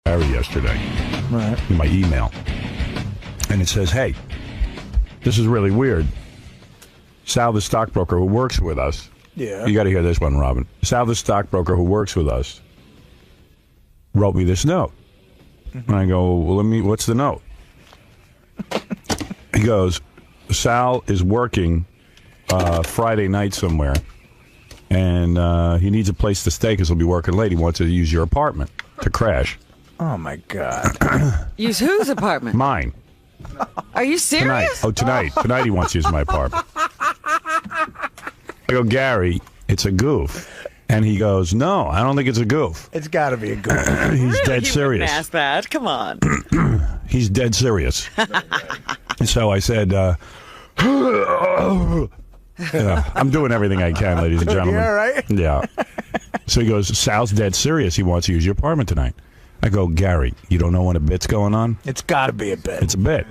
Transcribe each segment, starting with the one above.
Harry yesterday in my email. And it says, hey, this is really weird. Sal, the stockbroker who works with us. Yeah. You got to hear this one, Robin. Sal, the stockbroker who works with us, wrote me this note. And I go, well, what's the note? He goes, Sal is working Friday night somewhere, and he needs a place to stay because he'll be working late. He wants to use your apartment to crash. Oh, my God. Use whose apartment? Mine. Are you Tonight. serious? Oh, tonight. Tonight he wants to use my apartment. I go, Gary, it's a goof. And he goes, no, I don't think it's a goof. It's got to be a goof. He's Really? dead You serious. wouldn't ask that. Come on. He's dead serious. So I said, I'm doing everything I can, ladies and gentlemen. Yeah, right? Yeah. So he goes, Sal's dead serious. He wants to use your apartment tonight. I go, Gary, you don't know when a bit's going on? It's got to be a bit. It's a bit.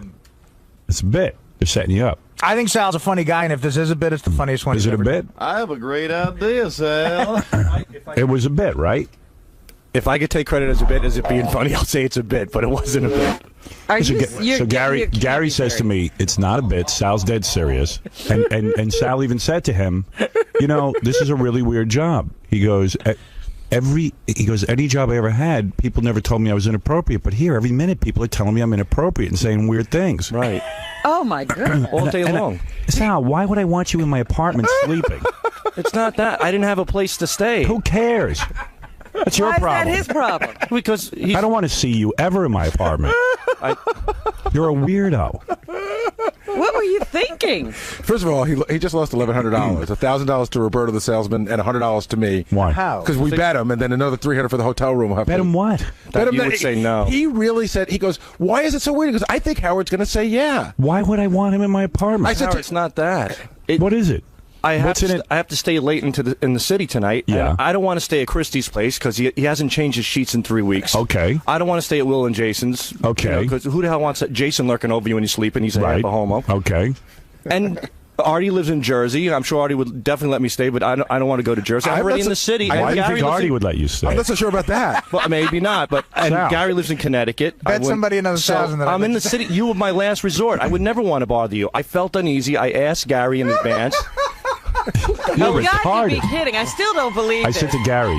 It's a bit. They're setting you up. I think Sal's a funny guy, and if this is a bit, it's the funniest one. Is it a bit? I have a great idea, Sal. It was a bit, right? If I could take credit as a bit, as it being funny, I'll say it's a bit, but it wasn't a bit. Are So, you, Gary says to me, it's not a bit. Sal's dead serious. And Sal even said to him, you know, this is a really weird job. He goes, any job I ever had, people never told me I was inappropriate. But here, every minute, people are telling me I'm inappropriate and saying weird things. Right. Oh, my goodness. All day long. Sal, why would I want you in my apartment sleeping? It's not that. I didn't have a place to stay. Who cares? That's your Why problem. is that his problem? Because I don't want to see you ever in my apartment. You're a weirdo. What were you thinking? First of all, he just lost $1,100. $1,000 to Roberto the salesman and $100 to me. Why? How? Because we bet him, and then another $300 for the hotel room. We'll have Bet to him what? Bet him you that would say no. He really said, he goes, why is it so weird? He goes, I think Howard's going to say yeah. Why would I want him in my apartment? I said, Howard, it's not that. What is it? I have What's in it? I have to stay late in the city tonight. Yeah. And I don't want to stay at Christie's place because he hasn't changed his sheets in 3 weeks. Okay. I don't want to stay at Will and Jason's. Okay. Because who the hell wants Jason lurking over you when you're sleeping? He's a half a homo. Okay. And Artie lives in Jersey. I'm sure Artie would definitely let me stay, but I don't want to go to Jersey. I'm already in the city. Why And do you Gary think lives Artie in- would let you stay? I'm not so sure about that. Well, maybe not, but Sal. Gary lives in Connecticut. Bet somebody another $1,000 that I I'm in bet the city. You were my last resort. I would never want to bother you. I felt uneasy. I asked Gary in advance. You're You got to be retarded. kidding. I still don't believe I this. said to Gary,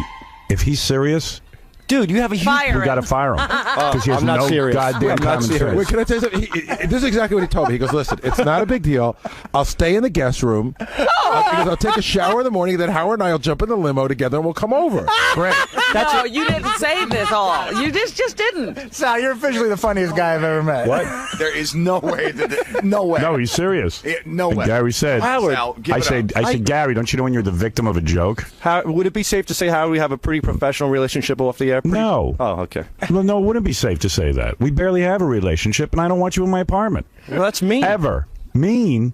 if he's serious, Dude, you have a huge... Fire we got to him. fire him because he has I'm not no serious. goddamn I'm not common serious. sense. Wait, can I tell you something? This is exactly what he told me. He goes, listen, it's not a big deal. I'll stay in the guest room. I'll take a shower in the morning, then Howard and I will jump in the limo together and we'll come over. Great. No, you didn't say this all. You just didn't. Sal, you're officially the funniest guy I've ever met. What? There is no way that. No way. No, he's serious. No And way. Gary said, Howard, Sal, give I it said, up. Gary, don't you know when you're the victim of a joke? Would it be safe to say how we have a pretty professional relationship off the air? No. Oh, okay. Well, no, it wouldn't be safe to say that. We barely have a relationship, and I don't want you in my apartment. Well, that's mean. Ever. Mean?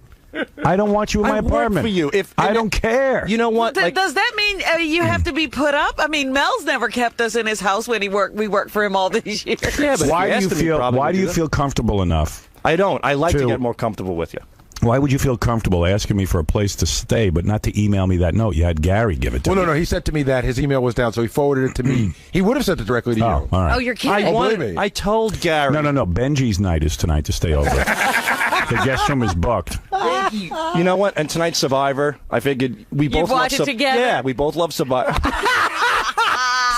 I don't want you in my I work apartment. for you. I don't care. You know what? Like, Does that mean you have to be put up? I mean, Mel's never kept us in his house when we worked for him all these years. yeah, but why if do you asked him, he feel? probably Why would do you that. feel comfortable enough? I don't. I like to to- get more comfortable with you. Why would you feel comfortable asking me for a place to stay, but not to email me that note? You had Gary give it to Well, me. no, he said to me that his email was down, so he forwarded it to me. He would have sent it directly to you. Oh, all right. Oh, you're kidding. believe me. I told Gary. No. Benji's night is tonight to stay over. The guest room is booked. You know what? And tonight's Survivor, I figured we both watch love it together? Yeah, we both love Survivor.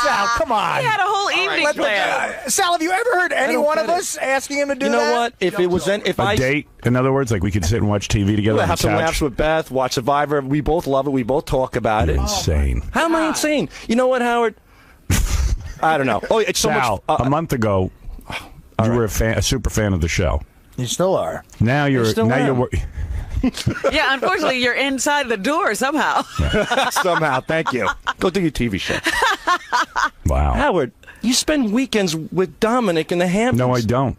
Sal, come on. He had a whole evening planned. Sal, have you ever heard any don't one get of it. us asking him to do You that? know what? If it was then, if A I date, in other words, like we could sit and watch TV together on the have some laughs couch. with Beth, watch Survivor, we both love it. We both talk about it. Insane. How am I insane? You know what, Howard? I don't know. Oh, it's so Sal, much. a month ago, you were a super fan of the show. You still are. Now you're still am. you're. Yeah, unfortunately, you're inside the door somehow. Somehow, thank you. Go do your TV show. Wow. Howard, you spend weekends with Dominic in the Hamptons. No, I don't.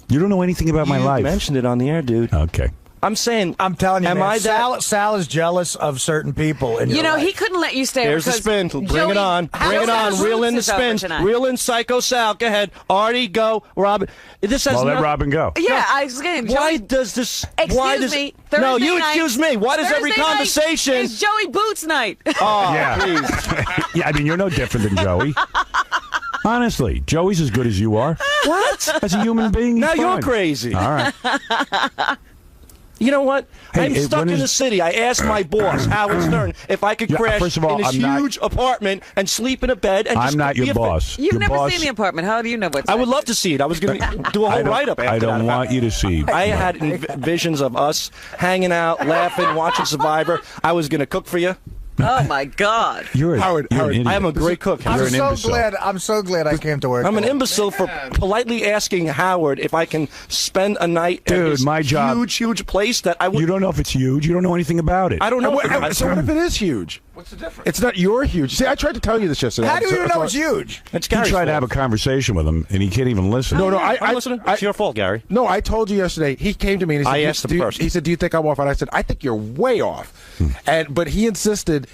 You don't know anything about my You life. mentioned it on the air, dude. Okay. I'm saying, I'm telling you, am man, I that? Sal is jealous of certain people in You your know, life. he couldn't let you stay. There's the because spin. Bring Joey- it on. Bring it on. Joey Reel in the Roots is over spins. tonight. Reel in Psycho Sal. Go ahead. Artie, go. Robin. This has Well, let nothing- Robin go. Yeah, I was saying. Why Joey, does this? excuse why does, me. No, Thursday you night- excuse me. Why does every Thursday night conversation? is Joey Boots night. Oh, Yeah. please. Yeah, I mean, you're no different than Joey. Honestly, Joey's as good as you are. What? As a human being, he's Now you're fine. crazy. All right. You know what? Hey, I'm stuck when in is- the city. I asked my boss, Howard Stern, if I could Yeah, crash first of all, in this I'm not- huge apartment and sleep in a bed. And I'm just not be your a fa- boss. You've Your never boss, seen the apartment. How do you know what's I would love to see it. I was going to do a whole write-up after I don't that. want you to see. I had visions of us hanging out, laughing, watching Survivor. I was going to cook for you. Oh, my God. You're an Howard, idiot. I am a great cook. You're an imbecile. I'm so glad I came to work. I'm an today. imbecile for politely asking Howard if I can spend a night at Dude, his my job- huge place that I would. You don't know if it's huge. You don't know anything about it. I don't know. So what if it is huge? What's the difference? It's not your huge. See, I tried to tell you this yesterday. How do you So- know so- it's huge? It's He Gary's tried to fault. have a conversation with him, and he can't even listen. No, I'm listening. It's your fault, Gary. No, I told you yesterday. He came to me and he said, I asked him first. He said, "Do you think I'm off?" And I said, "I think you're way off." But he insisted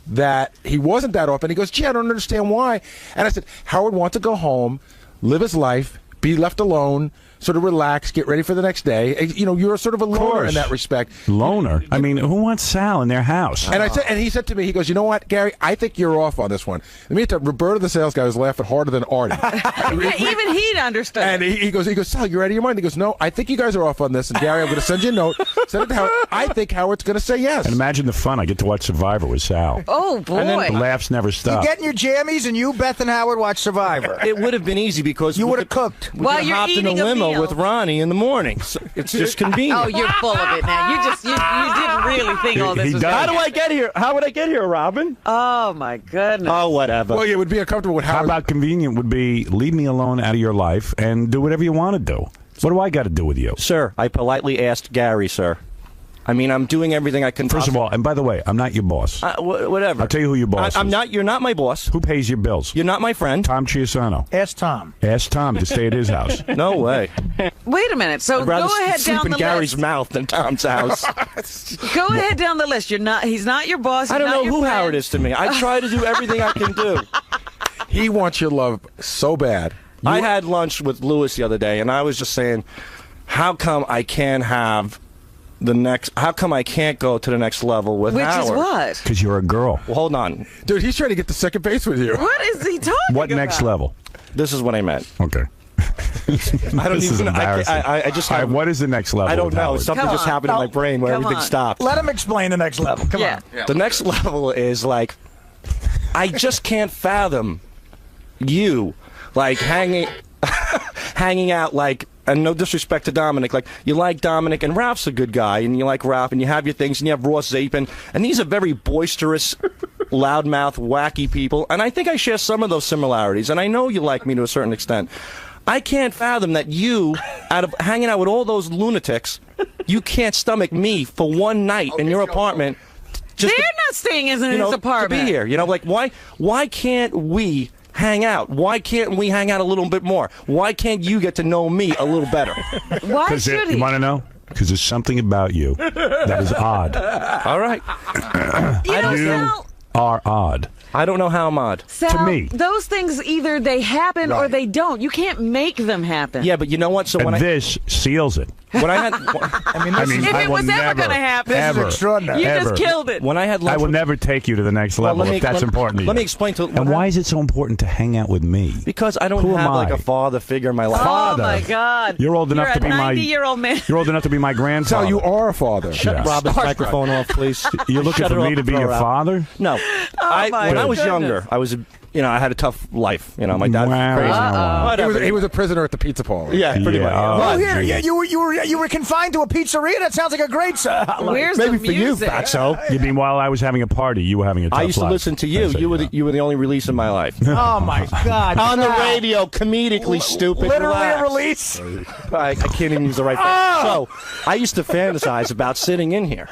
that he wasn't that off, and he goes, "Gee, I don't understand why." And I said, "Howard wants to go home, live his life, be left alone, sort of relax, get ready for the next day. You know, you're sort of a loner in that respect." Loner? I mean, who wants Sal in their house? And I said, and he said to me, he goes, "You know what, Gary? I think you're off on this one." Let me tell you, Roberta, the sales guy, was laughing harder than Artie. Yeah, even he'd understand. And he goes, Sal, you're out of your mind. He goes, "No, I think you guys are off on this. And Gary, I'm going to send you a note. Send it to Howard. I think Howard's going to say yes." And imagine the fun. I get to watch Survivor with Sal. Oh, boy. The laughs never You stop. get in your jammies and you, Beth, and Howard watch Survivor. It would have been easy because You we would have could- cooked. We While could you're hopped in a eating a limo meal. with Ronnie in the morning. So it's just convenient. Oh, you're full of it now. You didn't really think all this He was does. How do I get here? How would I get here, Robin? Oh, my goodness. Oh, whatever. Well, it would be uncomfortable with How Howard. about convenient would be leave me alone out of your life and do whatever you want to do. What do I got to do with you? Sir, I politely asked Gary, sir. I mean, I'm doing everything I can. First of all, and by the way, I'm not your boss. Whatever. I'll tell you who your boss I'm is. not. You're not my boss. Who pays your bills? You're not my friend. @TomChiusano. Ask Tom. Ask Tom to stay at his house. No way. Wait a minute. So I'd rather go ahead sleep down in the Gary's list. mouth than Tom's house. Go ahead down the list. He's not your boss. I don't he's know not your who friend. Howard is to me. I try to do everything I can do. He wants your love so bad. I had lunch with Lewis the other day, and I was just saying, how come I can't have the next? How come I can't go to the next level with Which Howard? is what? Because you're a girl. Well, hold on. Dude, he's trying to get to second base with you. What is he talking What next about? level? This is what I meant. Okay. I don't This is even. embarrassing. I just. All right, Have, what is the next level? I don't with know. Howard? Something Come just on. happened in my brain where Come everything on. stopped. Let him explain the next level. Come Yeah. on. The next level is like, I just can't fathom you, like hanging out like. And no disrespect to Dominic, like you like Dominic and Ralph's a good guy, and you like Ralph, and you have your things, and you have Ross Zapin, and these are very boisterous, loudmouth, wacky people, and I think I share some of those similarities, and I know you like me to a certain extent. I can't fathom that you, out of hanging out with all those lunatics, you can't stomach me for one night in your apartment. Just They're to, not staying in you his know, apartment. to be here. You know, like why can't we hang out? Why can't we hang out a little bit more? Why can't you get to know me a little better? Why should You he? want to know? Because there's something about you that is odd. All right. You know, You Sal, are odd. I don't know how I'm odd. Sal, to me. those things either they happen or they don't. You can't make them happen. Yeah, but you know what? So And when this seals it. I had I mean, I this mean, is, If I it will was ever never, gonna happen. this is ever, extraordinary. You ever. just killed it. when I had lunch I will with- never take you to the next level if that's important to you. Let me explain to And why is it so important to hang out with me? Because I don't Who am have like I? a father figure in my life. Oh Father. my God! You're old enough You're to be a my 90-year-old man. You're old enough to be my grandfather. Sal, you are a father. Shut Yes. Robin's microphone off, please. You're looking Shut for it me off to be and your throw it out. father? No. my When I was goodness. younger, I was, I had a tough life. You know, my dad was Wow. crazy. Uh-oh. Whatever. He was a prisoner at the pizza parlor. Yeah, pretty Yeah. much. Oh, oh, here, geez. yeah, you were confined to a pizzeria. That sounds like a great. Where's Maybe the for you, music? Fatso. You mean while I was having a party, you were having a tough I used to life. listen to you. That's it, You were yeah. the the only release in my life. Oh my God! On the Sal. radio, comedically stupid. Literally Relax. a release. I can't even use the right word. So, I used to fantasize about sitting in here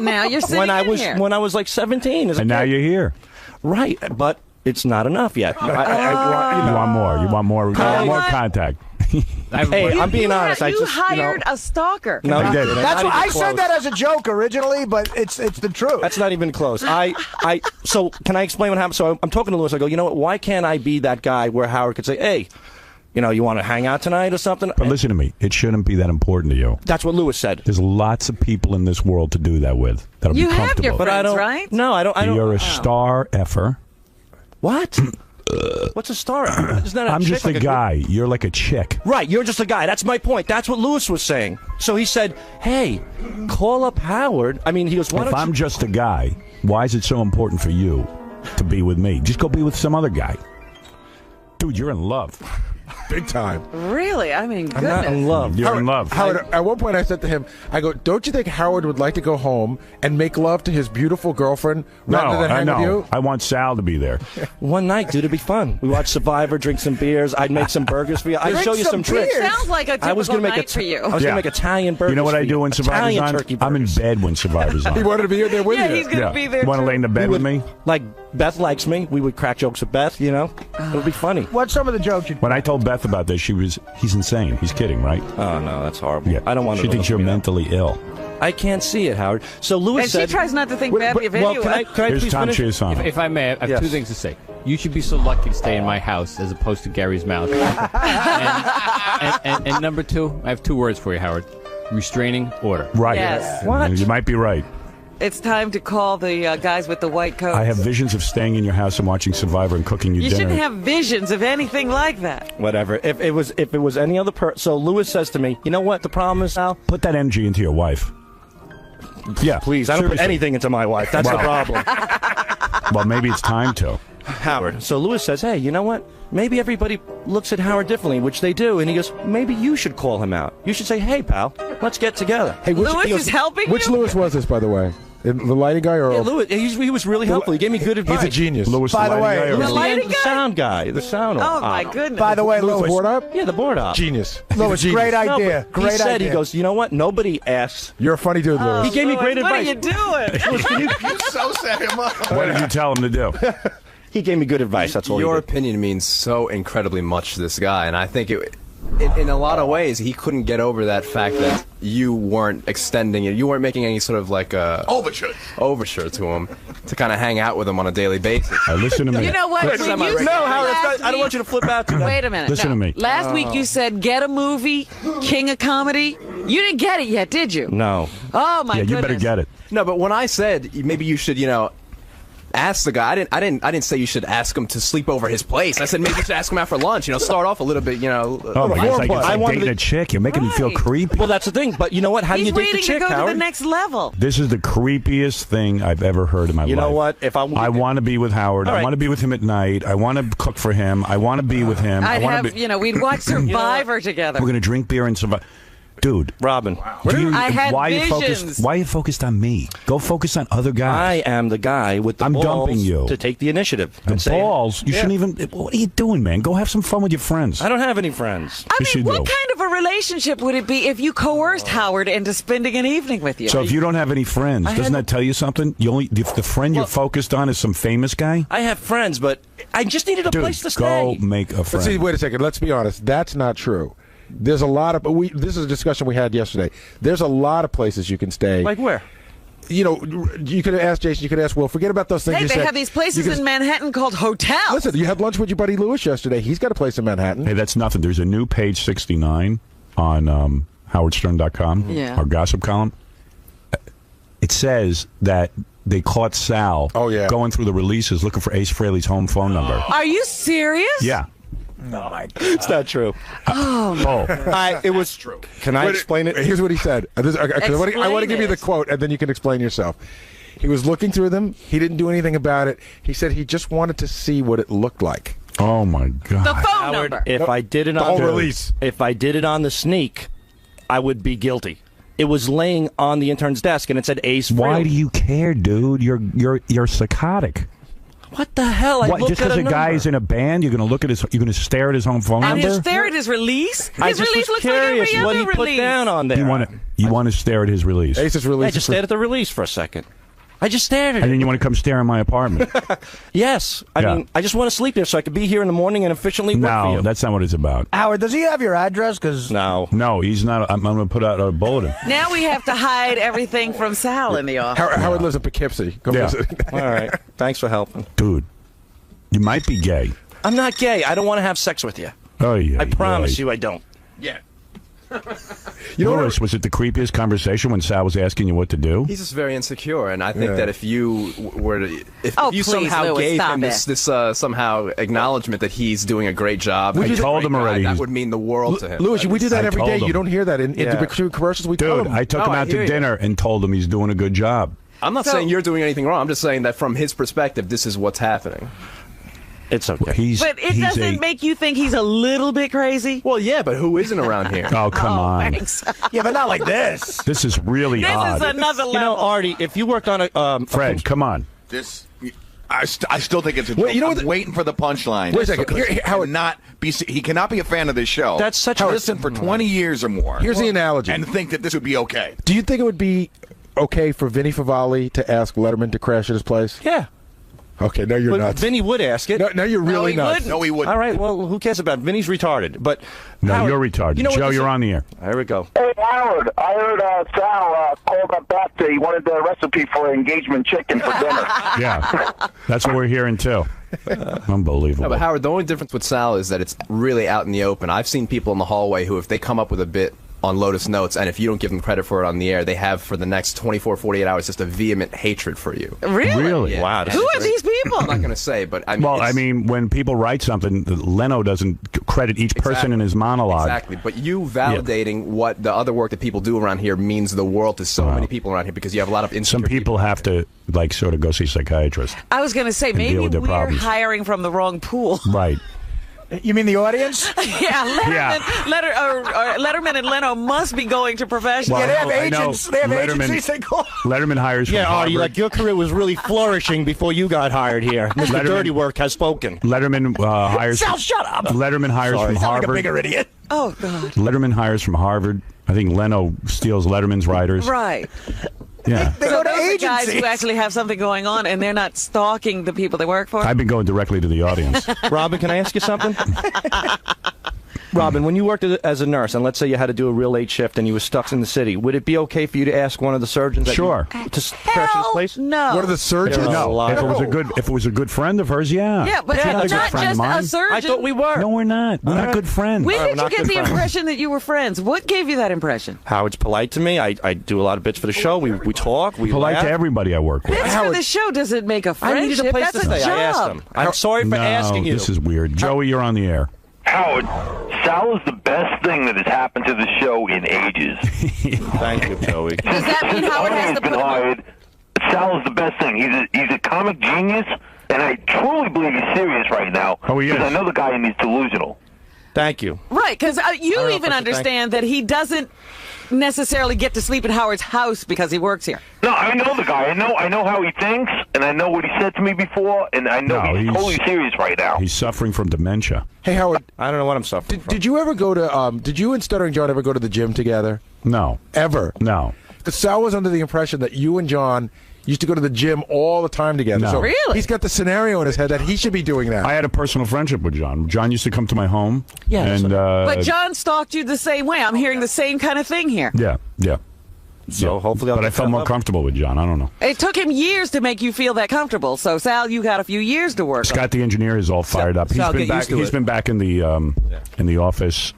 Now you're sitting when I in was here. when I was like 17. As a And now kid. you're here. Right, but it's not enough yet. You want more. You want more. You want more what? contact. Hey, I'm being honest. I You just hired a stalker. No, I you did. didn't. That's Not what even I said close. that as a joke originally, but it's the truth. That's not even close. So can I explain what happened? So I'm talking to Lewis. I go, you know what? Why can't I be that guy where Howard could say, hey, you want to hang out tonight or something? But listen to me. It shouldn't be that important to you. That's what Lewis said. There's lots of people in this world to do that with. That'll You be have comfortable. your But I friends, don't. right? No, I don't. You're a star effer. What? What's a star? Isn't that a I'm chick, just like a guy. You're like a chick. Right, you're just a guy. That's my point. That's what Lewis was saying. So he said, hey, call up Howard. I mean, he goes, why If don't I'm you... just a guy, why is it so important for you to be with me? Just go be with some other guy. Dude, you're in love. Big time. Really? I mean, I'm goodness. not in love. You're in love. Howard, at one point I said to him, I go, don't you think Howard would like to go home and make love to his beautiful girlfriend rather than I hang know. with you? I want Sal to be there. One night, dude, it'd be fun. We watch Survivor, drink some beers. I'd make some burgers for you. I'd Drink show you some some tricks. beers? Sounds like a I was typical gonna make night for you. I was Yeah. going to make Italian burgers. You know what for I do when Survivor's Italian on? turkey I'm in burgers. bed when Survivor's on. He wanted to be there with Yeah, you. he's going to be there. You want to too. lay in the bed with me? Like, Beth likes me. We would crack jokes with Beth, you know? It would be funny. What's some of the jokes you? When I told Beth about this, he's insane. He's kidding, right? Oh, no, that's horrible. Yeah. I don't want to She thinks you're mentally ill. I can't see it, Howard. So Lewis And said... she tries not to think badly of well, anyone. can I Here's please Tom finish? Chiusano. If I may, I have Yes. two things to say. You should be so lucky to stay in my house as opposed to Gary's mouth. and number two, I have two words for you, Howard. Restraining order. Right. Yes. What? You might be right. It's time to call the guys with the white coats. I have visions of staying in your house and watching Survivor and cooking you You dinner. shouldn't have visions of anything like that. Whatever. If it was any other person... So Lewis says to me, you know what the problem is, Al? Put that energy into your wife. Yeah. Please, I don't put seriously. anything into my wife. That's the Well- problem. Well, maybe it's time to. Howard. So Lewis says, hey, you know what? Maybe everybody looks at Howard differently, which they do. And he goes, maybe you should call him out. You should say, hey, pal, let's get together. Hey, Lewis he goes, is helping which you? Lewis was this, by the way? The lighting guy or Yeah, Lewis, he was really helpful. He gave me good advice. he's a genius. Lewis, By the way, lighting guy or- Lewis- The lighting The guy? sound guy. The sound Oh, my op. goodness. By the way, Lewis Lewis, board up? Yeah, the board op. Genius. Lewis, He's a great genius. No, idea. but Great he said, idea. he goes, you know what? Nobody asks. You're a funny dude, Lewis. He gave me great What are advice. you doing? Lewis, can you- So set him up. What did you tell him to do? he gave me good advice. That's all Your he did. opinion means so incredibly much to this guy, and I think in a lot of ways he couldn't get over that fact that you weren't extending it. You weren't making any sort of like a overture to him to kind of hang out with him on a daily basis. Listen to me. You know what? When you No, said Howard, last I don't want you to flip out to that. Wait a minute. Listen no. to me. Last week you said get a movie, king of comedy. You didn't get it yet, did you? No. Oh my Yeah, goodness. you better get it. No, but when I said maybe you should, ask the guy, I didn't say you should ask him to sleep over his place. I said maybe you should ask him out for lunch. Start off a little bit. Oh, my God, it's I like wanted dating to- a chick. You're making me feel Right. creepy. Well, that's the thing. But you know what? How do He's you date the waiting chick, to go Howard? to the next level. This is the creepiest thing I've ever heard in my life. You know what? If I want to be with Howard. All I right. want to be with him at night. I want to cook for him. I want to be with him. I'd want have, to be. we'd watch Survivor together. We're gonna drink beer and survive. Dude, Robin, I had why visions. you focused? Why you focused on me? Go focus on other I guys. am the guy with the I'm balls dumping you. to take the initiative. The and say, balls. You Yeah. shouldn't even. What are you doing, man? Go have some fun with your friends. I don't have any friends. I Yes, mean, you what do. kind of a relationship would it be if you coerced Howard into spending an evening with you? So if you don't have any friends, I doesn't had- that tell you something? You only if the friend you're focused on is some famous guy. I have friends, but I just needed a Dude, place to go stay. make a But friend. see, wait a second. Let's be honest. That's not true. There's a lot of. This is a discussion we had yesterday. There's a lot of places you can stay. Like where? You could have asked Jason. You could ask Will. Forget about those things. Hey, you they said. have these places You could- in Manhattan called hotels. Listen, you had lunch with your buddy Lewis yesterday. He's got a place in Manhattan. Hey, that's nothing. There's a new page 69 on howardstern.com, Yeah. our gossip column. It saes that they caught Sal going through the releases looking for Ace Frehley's home phone number. Are you serious? Yeah. It's not true. It was true. Can I explain it? Here's what he said. I want to Explain give you the it. quote, and then you can explain yourself. He was looking through them. He didn't do anything about it. He said he just wanted to see what it looked like. Oh my God. The phone number. If I did it The on whole release. if I did it on the sneak, I would be guilty. It was laying on the intern's desk, and it said Ace. Why Frehley. do you care, dude? You're psychotic. What the hell? I What, looked just at because a guy's number. in a band, you're gonna look at his, you're gonna stare at his home phone And number. you stare at his release? I His just release was looks curious like every what other he put release. down on there. You want to stare at his release, Ace's I release. just stared at the release for a second. I just stared at and it. then you want to come stare in my apartment. Yes. I Yeah. mean, I just want to sleep there so I could be here in the morning and efficiently work for No, you. that's not what it's about. Howard, does he have your address? Because No. No, he's not. I'm going to put out a bulletin. Now we have to hide everything from Sal in the office. Howard lives in Poughkeepsie. Go Yeah. visit. All right. Thanks for helping. Dude, you might be gay. I'm not gay. I don't want to have sex with you. Oh yeah. I promise you I don't. Yeah. You know Louis, was it the creepiest conversation when Sal was asking you what to do? He's just very insecure, and I think that if you were to, if Oh, you please, somehow Louis, gave stop him it. this somehow acknowledgement that he's doing a great job, I he's a told great him guy, already. that would mean the world to him. Louis, we do that I every day. told him. You don't hear that in the commercials. We tell Dude, him. I took him I out hear to you. dinner and told him he's doing a good job. I'm not saying you're doing anything wrong. I'm just saying that from his perspective, this is what's happening. It's okay. But it doesn't make you think he's a little bit crazy? Well, yeah, but who isn't around here? Oh, come on. Thanks. Yeah, but not like this. This is really This odd. is another level. You know, Artie, if you worked on a Fred, come on. This, I still think it's a Wait, joke. you know I'm what- waiting for the punchline. Wait a second. Because Here, Howard- he cannot be a fan of this show. That's such a- listen for 20 years or more. Here's the analogy. And think that this would be okay. Do you think it would be okay for Vinny Favale to ask Letterman to crash at his place? Yeah. Okay, no, you're But nuts. Vinny would ask it. No, you're really he nuts. wouldn't. No, he wouldn't. All right, well, who cares about it? Vinny's retarded. But No, Howard, you're retarded. You know what Joe, this you're is? on the air. There we go. Hey, Howard, I heard Sal called up after he wanted the recipe for engagement chicken for dinner. Yeah. That's what we're hearing, too. Unbelievable. No, but Howard, the only difference with Sal is that it's really out in the open. I've seen people in the hallway who, if they come up with a bit on Lotus Notes, and if you don't give them credit for it on the air, they have for the next 24, 48 hours just a vehement hatred for you. Really? Really? Yeah. Wow. Who are these people? I'm not going to say, but I mean, Well, it's- I mean, when people write something, Leno doesn't credit each person Exactly. in his monologue. Exactly, but you validating what the other work that people do around here means the world to so many people around here because you have a lot of insecure Some people have to, like, sort of go see a psychiatrist. I was going to say, maybe deal with their we're problems. hiring from the wrong pool. Right. You mean the audience? Yeah, Letterman and Leno must be going to professionals. Yeah, they have I know. agents. They have Letterman- agencies they call. Letterman hires from Yeah, Harvard. Artie, like your career was really flourishing before you got hired here. Mr. Letterman- Dirty Work has spoken. Letterman hires. Sal, shut up. Letterman hires from Sound like a Harvard. bigger idiot. Oh, God. Letterman hires from Harvard. I think Leno steals Letterman's writers. Right. Yeah. They So go to those are guys agencies. who actually have something going on, and they're not stalking the people they work for? I've been going directly to the audience. Robin, can I ask you something? Robin, when you worked as a nurse, and let's say you had to do a real late shift and you were stuck in the city, would it be okay for you to ask one of the surgeons that Sure. to crash his Hell place? no. What are the surgeons? There are a No, lot if it of- was a good friend of hers, yeah. Yeah, but She's not a good friend of just mine. a surgeon. I thought we were. No, we're not. We're not good friends. When All right, did we're you not get good the friends. impression that you were friends? What gave you that impression? Howard's polite to me. I do a lot of bits for the show. We talk. We Polite laugh. to everybody I work with. Bits for the show doesn't make a I friendship. needed a place That's to stay. a job. I asked him. I'm sorry for No, asking you. this is weird. Joey, you're on the air. Howard, Sal is the best thing that has happened to the show in ages. Thank you, Joey. Does that mean Howard has He's to been put him on? hired. Sal is the best thing. He's a comic genius, and I truly believe he's serious right now. Oh, he is. Because I know the guy and he's delusional. Thank you. Right, because you know if even I should understand that he doesn't necessarily get to sleep in Howard's house because he works here. No, I know the guy. I know how he thinks, and I know what he said to me before, and I know No, he's he's- totally serious right now. He's suffering from dementia. Hey, Howard, I don't know what I'm suffering from. did you ever go to, did you and Stuttering John ever go to the gym together? No. Ever? No. Because Sal was under the impression that you and John used to go to the gym all the time together. No. So Really? he's got the scenario in his head that he should be doing that. I had a personal friendship with John. John used to come to my home. Yeah, And, But John stalked you the same way. I'm hearing the same kind of thing here. yeah. So hopefully I'll But I get felt that more level. comfortable with John. I don't know. It took him years to make you feel that comfortable. So, Sal, you got a few years to work on. Scott, the engineer, is all fired up. Sal, get used to He's it. been back in the office.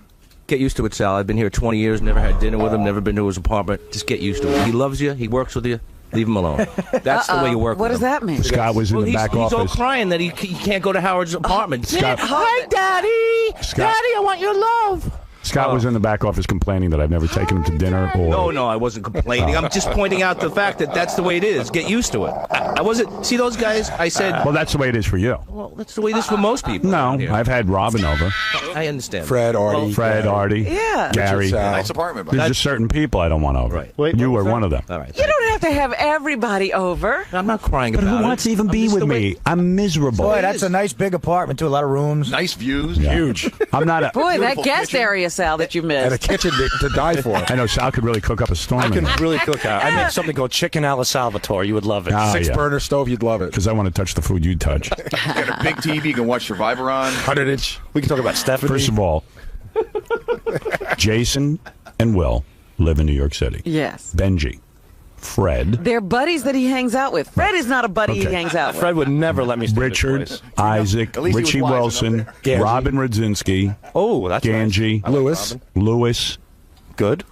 Get used to it, Sal. I've been here 20 years, never had dinner with him, never been to his apartment. Just get used to it. He loves you. He works with you. Leave him alone. That's the way you work What with does him. that mean? Scott was in Well, the he's back all office. crying that he can't go to Howard's apartment. Scott, Hi, Daddy! Scott- Daddy, I want your love! Scott was in the back office complaining that I've never taken him to dinner. Or No, I wasn't complaining. I'm just pointing out the fact that that's the way it is. Get used to it. I wasn't... See those guys? I said... Well, that's the way it is for you. Well, that's the way it is for most people. No, around here. I've had Robin over. I understand. Fred, Artie. Fred, Artie, Yeah. Gary. Sal. Nice apartment. There's just certain people I don't want over. Right. Wait, You what were was one of them. All right. You don't have to have everybody over. I'm not crying But about who it. wants to even I'm be just with the way- me? I'm miserable. Boy, that's a nice big apartment, too. A lot of rooms. Nice views. Yeah. Huge. I'm not a. Boy, that Beautiful guest kitchen. area, Sal, that you And a missed. kitchen to die for. I know Sal could really cook up a storm. I in can there. really cook out. I make something called chicken a la Salvatore. You would love it. Ah, Six yeah. burner stove, you'd love it. Because I want to touch the food you touch. You got a big TV you can watch Survivor on. 100-inch. We can talk about Stephanie. First of all, Jason and Will live in New York City. Yes. Benji, Fred, They're buddies that he hangs out with. Fred is not a buddy he Okay. hangs out with. Fred would never let me stay at his Richard, place. Isaac, At least he was Richie wise enough Wilson, there. Robin Radzinski, Oh, that's Ganji, nice. Lewis. Lewis, Good.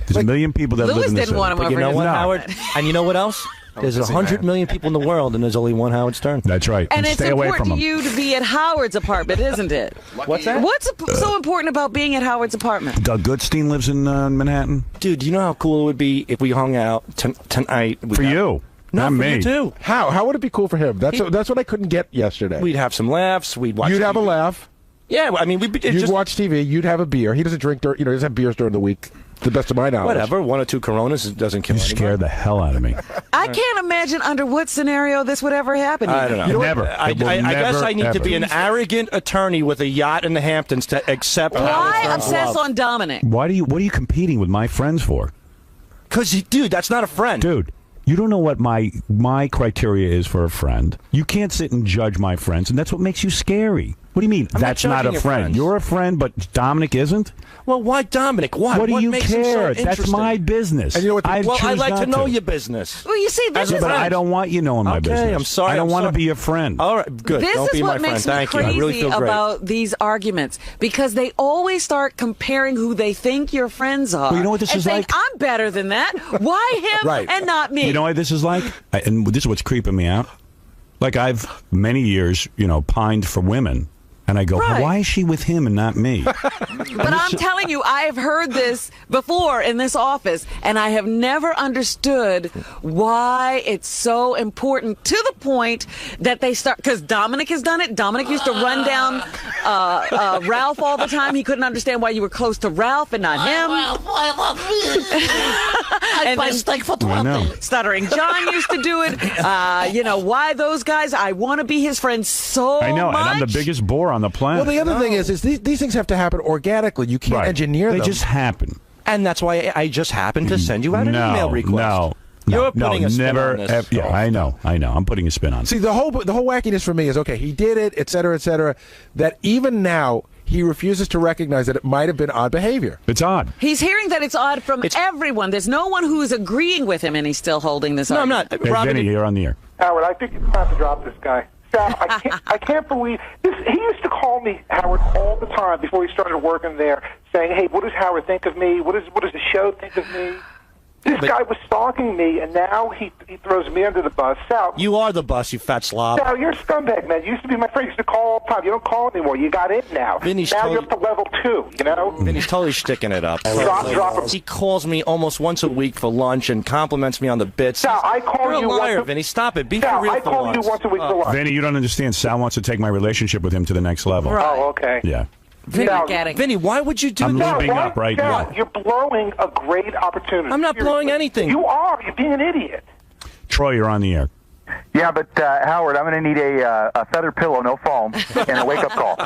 There's a million people that live Lewis in this didn't want him But over you know his what, head. Howard? And you know what else? There's 100 million people in the world, and there's only one Howard Stern. That's right. And it's stay away from important to him. you to be at Howard's apartment, isn't it? What's that? What's so important about being at Howard's apartment? Doug Goodstein lives in Manhattan. Dude, you know how cool it would be if we hung out tonight? For you. No, Not for me. you too. How would it be cool for him? That's what I couldn't get yesterday. We'd have some laughs. We'd watch. You'd have a TV. laugh. Yeah, I mean, we'd be You'd just watch TV. You'd have a beer. He doesn't drink. He doesn't have beers during the week. To the best of my knowledge. whatever. 1 or 2 Coronas doesn't kill You anybody. scared the hell out of me. I can't imagine under what scenario this would ever happen. I don't know. You know Never. I It will guess never, I need to ever. be an arrogant attorney with a yacht in the Hamptons to accept. Why obsess on Dominic? What are you competing with my friends for? Because, dude, that's not a friend. Dude, you don't know what my criteria is for a friend. You can't sit and judge my friends, and that's what makes you scary. What do you mean? I'm not That's not judging a your friend. friends. You're a friend, but Dominic isn't? Well, why Dominic? Why? What do you makes him so care? That's interesting? my business. And you know what? I Well, I choose like to not know your business. Well, you see, this As a is But friend. I don't want you knowing my Okay, business. I'm sorry, I don't I'm want to sorry. be your friend. All right, good. This Don't is be what my makes friend. me Thank you. I crazy really feel great. about these arguments because they always start comparing who they think your friends are. Well, you know what this and is saying, like? I'm better than that. Why him Right. and not me? You know what this is like? And this is what's creeping me out. Like I've many years, pined for women. And I go, Right. why is she with him and not me? But I'm telling you, I have heard this before in this office, and I have never understood why it's so important to the point that they start. Because Dominic has done it. Dominic used to run down Ralph all the time. He couldn't understand why you were close to Ralph and not him. I love you. And I then steak for I know. 20. Stuttering John used to do it. Why those guys? I want to be his friend so I know, much. and I'm the biggest bore on the planet. Well, the other thing is these things have to happen organically. You can't Right. engineer They them. just happen. And that's why I just happened to send you out an email request. No. You're putting a spin never. on this. Yeah, I know. I'm putting a spin on it. See, the whole wackiness for me is, okay, he did it, et cetera, that even now he refuses to recognize that it might have been odd behavior. It's odd. He's hearing that it's odd from everyone. There's no one who's agreeing with him, and he's still holding this No, I'm argument. not. Hey, Robin, Vinny, you're on the air. Howard, I think you have to drop this guy. Sal, I can't believe this. He used to call me, Howard, all the time before he started working there, saying, "Hey, what does Howard think of me? What does the show think of me?" This guy was stalking me, and now he throws me under the bus. Sal, you are the bus, you fat slob. Sal, you're a scumbag, man. You used to be my friend. You used to call all the time. You don't call anymore. You got in now. Vinny's now told- you're up to level 2, you know? Vinny's totally sticking it up. Drop him. He calls me almost once a week for lunch and compliments me on the bits. Sal, I call You're you a liar, once a- Vinny. Stop it. Be Sal, for real I for call once. you once a week for lunch. Vinny, you don't understand. Sal wants to take my relationship with him to the next level. Right. Oh, okay. Yeah. Vinny, Sal, getting. Vinny, why would you do I'm that? lubing up right Sal, now. you're blowing a great opportunity. I'm not blowing Seriously. anything. You are. You're being an idiot. Troy, you're on the air. Yeah, but Howard, I'm going to need a feather pillow, no foam, and a wake-up call.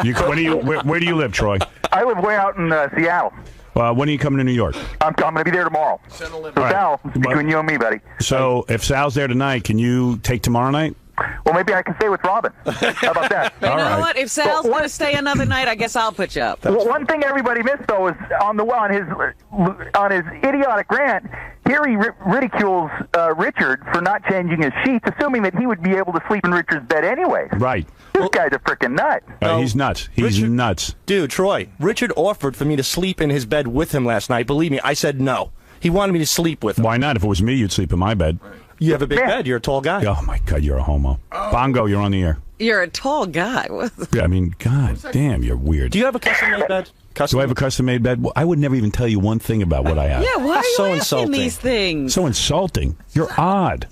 Where do you live, Troy? I live way out in Seattle. When are you coming to New York? I'm going to be there tomorrow. So, right. Sal, between you and me, buddy. So if Sal's there tonight, can you take tomorrow night? Well, maybe I can stay with Robin. How about that? You All know right. what? If Sal's going to stay another night, I guess I'll put you up. Well, one thing everybody missed, though, is on his idiotic rant, here he ridicules Richard for not changing his sheets, assuming that he would be able to sleep in Richard's bed anyway. Right. This guy's a freaking nut. He's nuts. He's Richard- nuts. Dude, Troy, Richard offered for me to sleep in his bed with him last night. Believe me, I said no. He wanted me to sleep with him. Why not? If it was me, you'd sleep in my bed. You have a big Yeah. bed. You're a tall guy. Oh, my God, you're a homo. Bongo, you're on the air. You're a tall guy. Yeah, I mean, God damn, you're weird. Do you have a custom-made bed? Do I have a custom-made bed? Well, I would never even tell you one thing about what I have. Yeah, why are you So asking insulting. these things? So insulting. You're odd.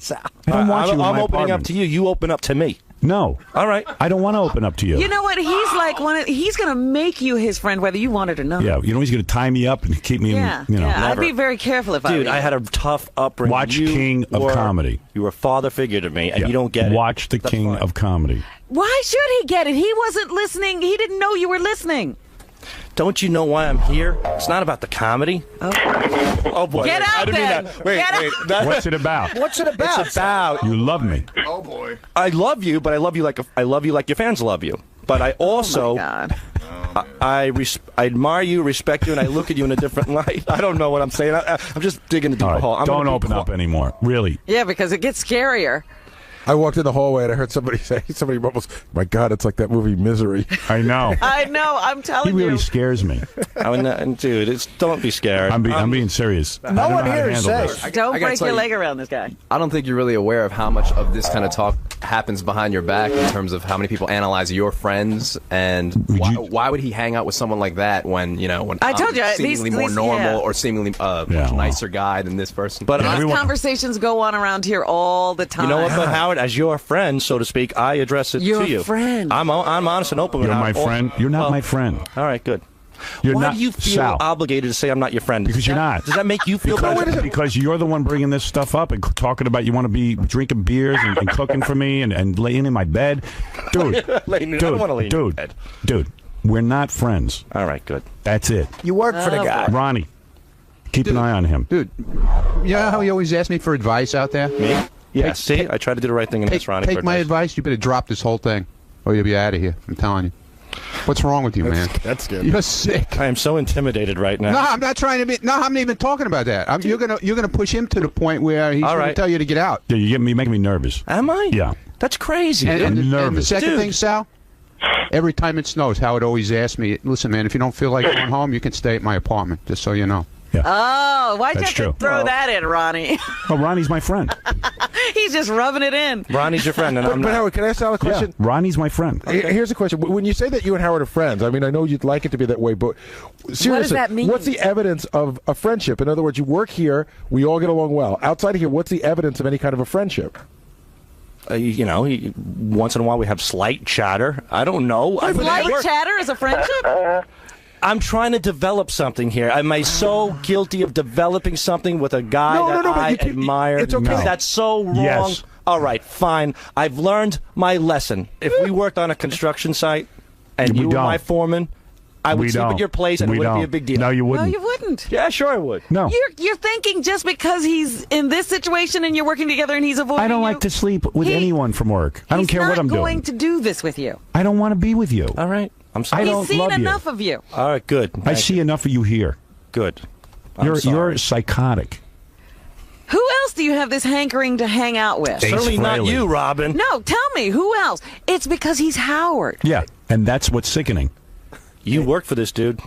I don't want you in I'm my opening apartment. up to you. You open up to me. No. All right. I don't want to open up to you. You know what? He's like he's going to make you his friend, whether you want it or not. Yeah, you know he's going to tie me up and keep me Yeah, in, yeah. I'd Never. be very careful if I were Dude, you. I had a tough upbringing. Watch You King of were- Comedy. You were a father figure to me, and Yeah. you don't get it. Watch the That's King fine. of Comedy. Why should he get it? He wasn't listening. He didn't know you were listening. Don't you know why I'm here? It's not about the comedy. Oh boy! Get wait, out I didn't then. mean that. Wait, Get wait. out. That- What's it about? What's it about? It's about You love me. Oh, boy. I love you, but I love you like your fans love you. But I also Oh, my God. I admire you, respect you, and I look at you in a different light. I don't know what I'm saying. I'm just digging a deeper All right, hole. I'm don't gonna be open up anymore. Really. Yeah, because it gets scarier. I walked in the hallway and I heard somebody almost, my God, it's like that movie Misery. I know. I know. I'm telling He you. really scares me. Dude, don't be scared. I'm being serious. No one here is safe. Don't I gotta break tell your you, leg around this guy. I don't think you're really aware of how much of this kind of talk happens behind your back in terms of how many people analyze your friends and why would he hang out with someone like that when I told you, seemingly more normal or seemingly much nicer guy than this person. But These conversations go on around here all the time. You know what, but Howard, as your friend, so to speak, I address it Your to you. friend. I'm honest and open. You're with my friend. You're not my friend. All right, good. You're Why not, do you feel Sal, obligated to say I'm not your friend? because you're not. Does that make you feel better? Because you're the one bringing this stuff up and talking about you want to be drinking beers and cooking for me and laying in my bed. Dude, I don't want to lay in your bed. Dude, we're not friends. All right, good. That's it. You work for the guy. Ronnie, keep an eye on him. Dude, you know how he always asks me for advice out there? Me? Yeah, see? I try to do the right thing in this, Ronnie. Take my advice. You better drop this whole thing, or you'll be out of here. I'm telling you. What's wrong with you, man? That's good. You're sick. I am so intimidated right now. No, I'm not trying to be. No, I'm not even talking about that. You're gonna push him to the point where he's gonna tell you to get out. Yeah, you're making me nervous. Am I? Yeah. That's crazy. And the nervous. second Dude. thing, Sal, every time it snows, Howard always asks me, listen, man, if you don't feel like going home, you can stay at my apartment, just so you know. Oh, why'd you That's have to true. throw that in, Ronnie? Oh, Ronnie's my friend. He's just rubbing it in. Ronnie's your friend, and I'm But not. Howard, can I ask Sal a question? Yeah, Ronnie's my friend. Here's a question. When you say that you and Howard are friends, I mean, I know you'd like it to be that way, but seriously, that mean? what's the evidence of a friendship? In other words, you work here, we all get along well. Outside of here, what's the evidence of any kind of a friendship? Once in a while we have slight chatter. I don't know. Light chatter is a friendship? I'm trying to develop something here. Am I so guilty of developing something with a guy that I admire? It's okay. Is that so wrong? Yes. All right, fine. I've learned my lesson. If we worked on a construction site and We you were don't. my foreman, I would We sleep don't. at your place and We it wouldn't be a don't. big deal. No, you No, wouldn't. you wouldn't. Yeah, sure I would. No. You're thinking just because he's in this situation and you're working together and he's avoiding I don't you, like to sleep with anyone from work. I don't care what I'm He's not going doing. to do this with you. I don't want to be with you. All right. I'm sorry. I He's don't seen love enough you. of you. All right, good. I see enough of you here. Good. You're psychotic. Who else do you have this hankering to hang out with? Certainly not you, Robin. No, tell me, who else? It's because he's Howard. Yeah, and that's what's sickening. You worked for this, dude.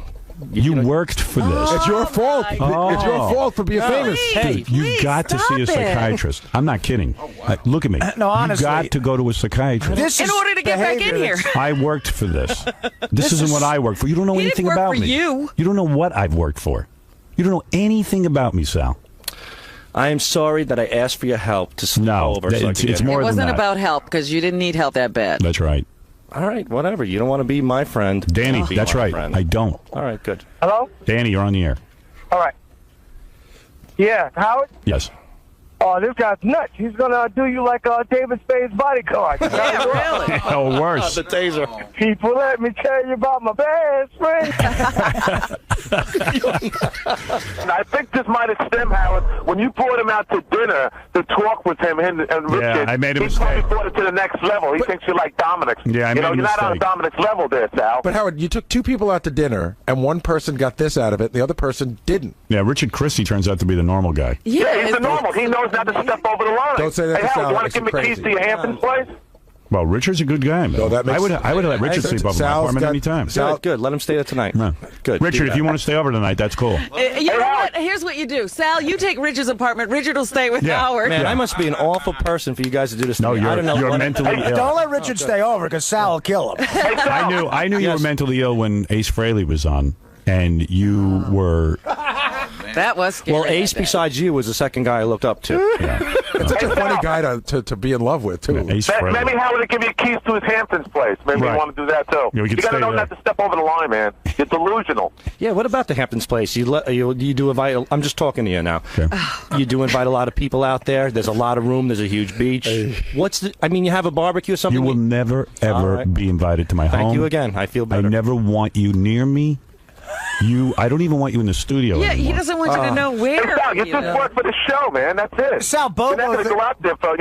You worked for this. It's your fault. Oh. It's your fault for being famous. Hey, You've got to see a stop it. psychiatrist. I'm not kidding. Look at me. No, honestly. You got to go to a psychiatrist. This In is order to get back in behavior here. that's- I worked for this. This isn't what I worked for. You don't know He anything didn't work about for me. you. don't know what I've worked for. You don't know anything about me, Sal. I am sorry that I asked for your help to sleep No, over. so I it's could get more It than wasn't that. about help because you didn't need help that bad. That's right. All right, whatever. You don't want to be my friend. Danny, Be that's my right. friend. I don't. All right, good. Hello? Danny, you're on the air. All right. Yeah, Howard? Yes. Oh, this guy's nuts. He's going to do you like David Spade's bodyguard. Yeah, really. Oh, worse. The taser. People, let me tell you about my best friend. And I think this might have stemmed, Howard, when you brought him out to dinner to talk with him and Richard. I made a he mistake. probably brought it to the next level. He thinks you're like Dominic. Yeah, I made a you're not on mistake. Dominic's level there, Sal. But Howard, you took two people out to dinner, and one person got this out of it, and the other person didn't. Yeah, Richard Christie turns out to be the normal guy. Yeah, he's the normal. He knows not to step over the line. Don't say that Hey, to Howard, Sal. you want Makes to give him me keys crazy. to your Hamptons place? Well, Richard's a good guy, man. No, that makes- I would let Richard Hey, sleep over my Sal's apartment got- anytime. Sal- Good. Let him stay there tonight. No. Good. Richard, Do if that. you want to stay over tonight, that's cool. You know what? Here's what you do. Sal, you take Richard's apartment. Richard will stay with Yeah. Howard. Man, I must be an awful person for you guys to do this to No, me. I don't know you're what- mentally Don't ill. let Richard stay over because Sal will kill him. I knew you were mentally ill when Ace Frehley was on, and you were. That was scary. Well, Ace, besides you, was the second guy I looked up to. It's such a funny guy to be in love with, too. Ace Frehley. Maybe Howard will give you keys to his Hamptons place. Maybe Right. you want to do that, too. Yeah, we could You got to stay know there. not to step over the line, man. You're delusional. Yeah, what about the Hamptons place? You do invite. I'm just talking to you now. Okay. You do invite a lot of people out there. There's a lot of room. There's a huge beach. I mean, you have a barbecue or something. You will never, All ever right. be invited to my home. Thank you again. I feel better. I never want you near me. I don't even want you in the studio Yeah, anymore. he doesn't want you to know where. Hey, Sal, you just work for the show, man. That's it. Sal, You're not going to go out there for,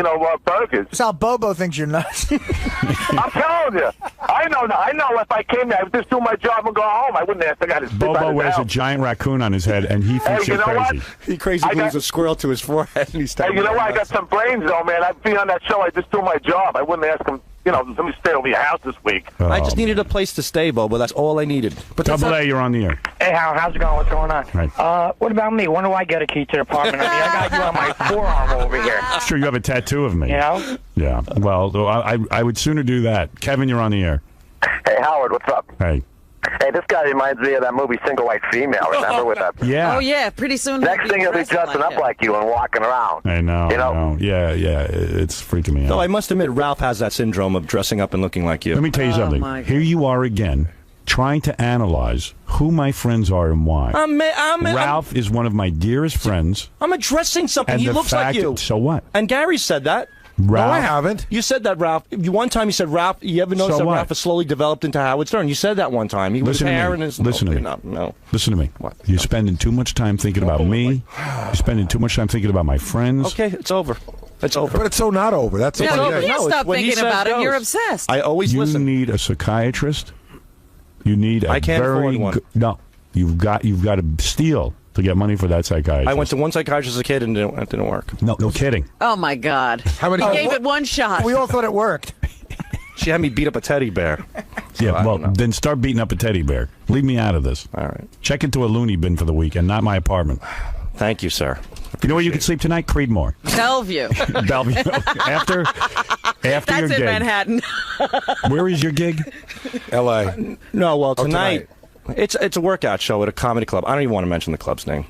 burgers. Sal, Bobo thinks you're nuts. I'm telling you. I know if I came there, I would just do my job and go home. I wouldn't ask the guy to sleep out Bobo his wears a house. giant raccoon on his head, and he thinks Hey, you're you know crazy. what? He crazy glues a squirrel to his forehead, and he's Hey, you know what? I got some brains, though, man. I'd be on that show. I just do my job. I wouldn't ask him, let me stay over your house this week. I just needed a place to stay, Bobo. That's all I needed. But Double A, you're on the air. Hey, Howard, how's it going? What's going on? Right. What about me? When do I get a key to the apartment? I got you on my forearm over here. Sure, you have a tattoo of me. You know? Yeah. Well, I would sooner do that. Kevin, you're on the air. Hey, Howard, what's up? Hey. Hey, this guy reminds me of that movie Single White Female, remember? With that? Yeah. Oh, yeah. Pretty soon. Next thing he'll be dressing up like you and walking around. I know. You know? I know. Yeah. It's freaking me out. Though I must admit, Ralph has that syndrome of dressing up and looking like you. Let me tell you something. Here you are again, trying to analyze who my friends are and why. Ralph is one of my dearest friends. I'm addressing something. And He the looks like fact- you. So what? And Gary said that. Ralph, No, I haven't. You said that, Ralph. One time you said, Ralph, you ever notice So that what? Ralph has slowly developed into Howard Stern? You said that one time. He was Listen to hair me. and his... Listen to me. No. Listen to me. You're spending too much time thinking about me. You're spending too much time thinking about my friends. Okay, it's over. It's over. But it's so not over. That's the Yeah, funny you thing. can't stop when he thinking says about it. goes. You're obsessed. I always You listen. need a psychiatrist. You need a I can't very afford one. No, you've got to steal to get money for that psychiatrist. I went to one psychiatrist as a kid and it didn't work. No kidding. Oh, my God. How many? He gave it one shot. We all thought it worked. She had me beat up a teddy bear. Yeah, well, then start beating up a teddy bear. Leave me out of this. All right. Check into a loony bin for the week and not my apartment. Thank you, sir. You know where you can sleep tonight? Creedmoor. Bellevue. Bellevue. After That's your in gig. Manhattan. Where is your gig? L.A. No, well, tonight. it's a workout show at a comedy club. I don't even want to mention the club's name.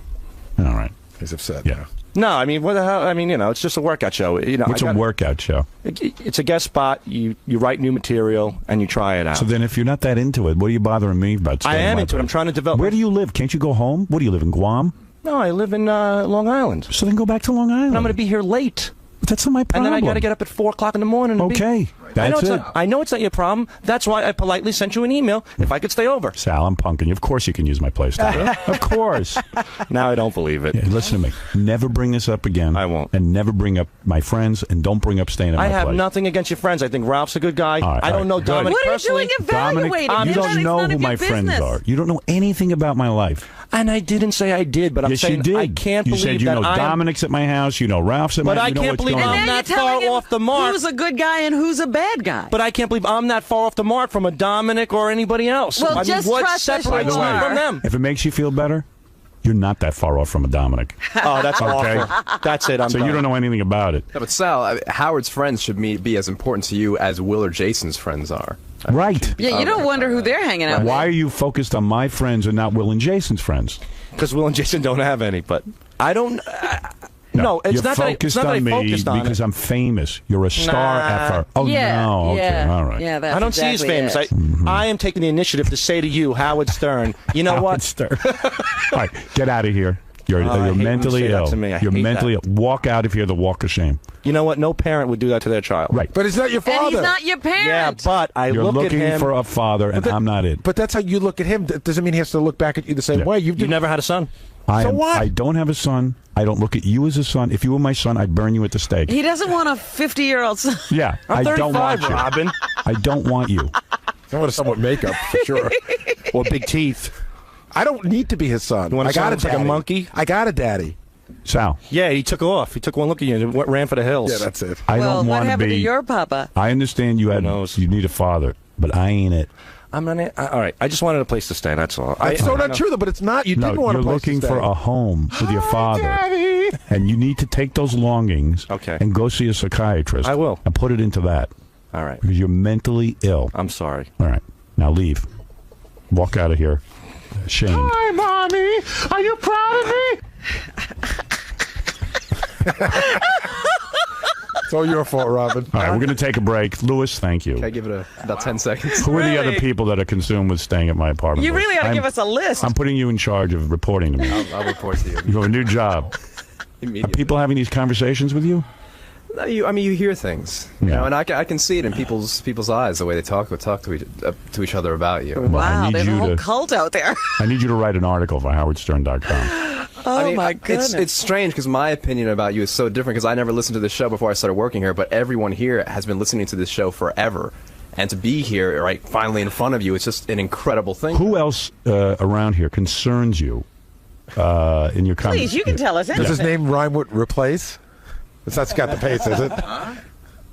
All right. He's upset. Yeah. No, I mean, what the hell? I mean, it's just a workout show. What's a workout show? It's a guest spot. You write new material and you try it out. So then if you're not that into it, what are you bothering me about? I staying am my into it. I'm place? trying to develop. Where do you live? Can't you go home? What do you live in, Guam? No, I live in Long Island. So then go back to Long Island. And I'm going to be here late. That's not my problem. And then I got to get up at 4 o'clock in the morning. And Okay. That's it. I know it's not your problem. That's why I politely sent you an email if I could stay over. Sal, I'm punking you. Of course you can use my place. Of course. Now I don't believe it. Yeah, listen to me. Never bring this up again. I won't. And never bring up my friends, and don't bring up staying at my I place. have nothing against your friends. I think Ralph's a good guy. All right, I don't know good. Dominic What are you personally. doing evaluating? Dominic, you don't know who my friends are. You don't know anything about my life. And I didn't say I did, but I'm Yes, saying you did. I can't you believe said you that know I am. Dominic's at my house, you know Ralph's at my But house, I you know can't what's believe going I'm on. Now that you're telling far him off the mark. who's a good guy and who's a bad guy. But I can't believe I'm that far off the mark from a Dominic or anybody else. Well, I mean, just what trust us separates you me are. from them? If it makes you feel better, you're not that far off from a Dominic. Oh, that's Okay. awful. That's it. I'm So done. you don't know anything about it. No, but Sal, Howard's friends should be as important to you as Will or Jason's friends are. Right. Yeah, you don't wonder who they're hanging out with. Why are you focused on my friends and not Will and Jason's friends? Because Will and Jason don't have any, but I don't. No, it's you're not that I, focused it's not that I on me focused on because it. I'm famous. You're a star Nah. effer. Oh Yeah, no, okay, yeah. all right. Yeah, that's I don't see exactly as famous. it. I am taking the initiative to say to you, Howard Stern, you know Howard what? Stern. All right, get out of here. You're, I hate when you're you mentally say that ill. to me. I You're hate mentally that. ill. Walk out of here. The walk of shame. You know what? No parent would do that to their child. Right. But it's not your father. And he's not your parent. Yeah, but I You're look at looking him. for a father, and I'm not it. But that's how you look at him. That doesn't mean he has to look back at you the same Yeah. way. You never had a son. I don't have a son. I don't look at you as a son. If you were my son, I'd burn you at the stake. He doesn't want a 50-year-old son. Yeah, I'm I don't 35, want you. Robin. I don't want you. I want somewhat makeup for sure. Or big teeth. I don't need to be his son. You want I a son got a that's like a daddy. monkey? I got a daddy. Sal. Yeah, he took off. He took one look at you and ran for the hills. Yeah, that's it. I Well, don't what want to happened be. to your papa? I understand you had. knows? You need a father, but I ain't it. I'm not. All right. I just wanted a place to stay. That's all. That's so not true, though. But it's not. You No, didn't want you're a place looking to stay. for a home with your father, and you need to take those longings and go see a psychiatrist. I will. And put it into that. All right. Because you're mentally ill. I'm sorry. All right. Now leave. Walk out of here. Ashamed. Hi, Mommy. Are you proud of me? It's all your fault, Robin. All right, we're going to take a break. Lewis, thank you. Can I give it about 10 seconds? Who are the other Really? people that are consumed with staying at my apartment? You really ought to give us a list. I'm putting you in charge of reporting to me. I'll report to you. You have a new job. Are Immediately. people having these conversations with you? No, you hear things, you know, and I can see it in people's eyes, the way they talk to each other about you. Wow, there's a whole cult out there. I need you to write an article for HowardStern.com. Oh my goodness! It's strange because my opinion about you is so different because I never listened to this show before I started working here, but everyone here has been listening to this show forever. And to be here, right, finally in front of you, it's just an incredible thing. Who else around here concerns you in your comments? Please, you can tell us. Does his name rhyme with replace? It's not Scott DePace, is it?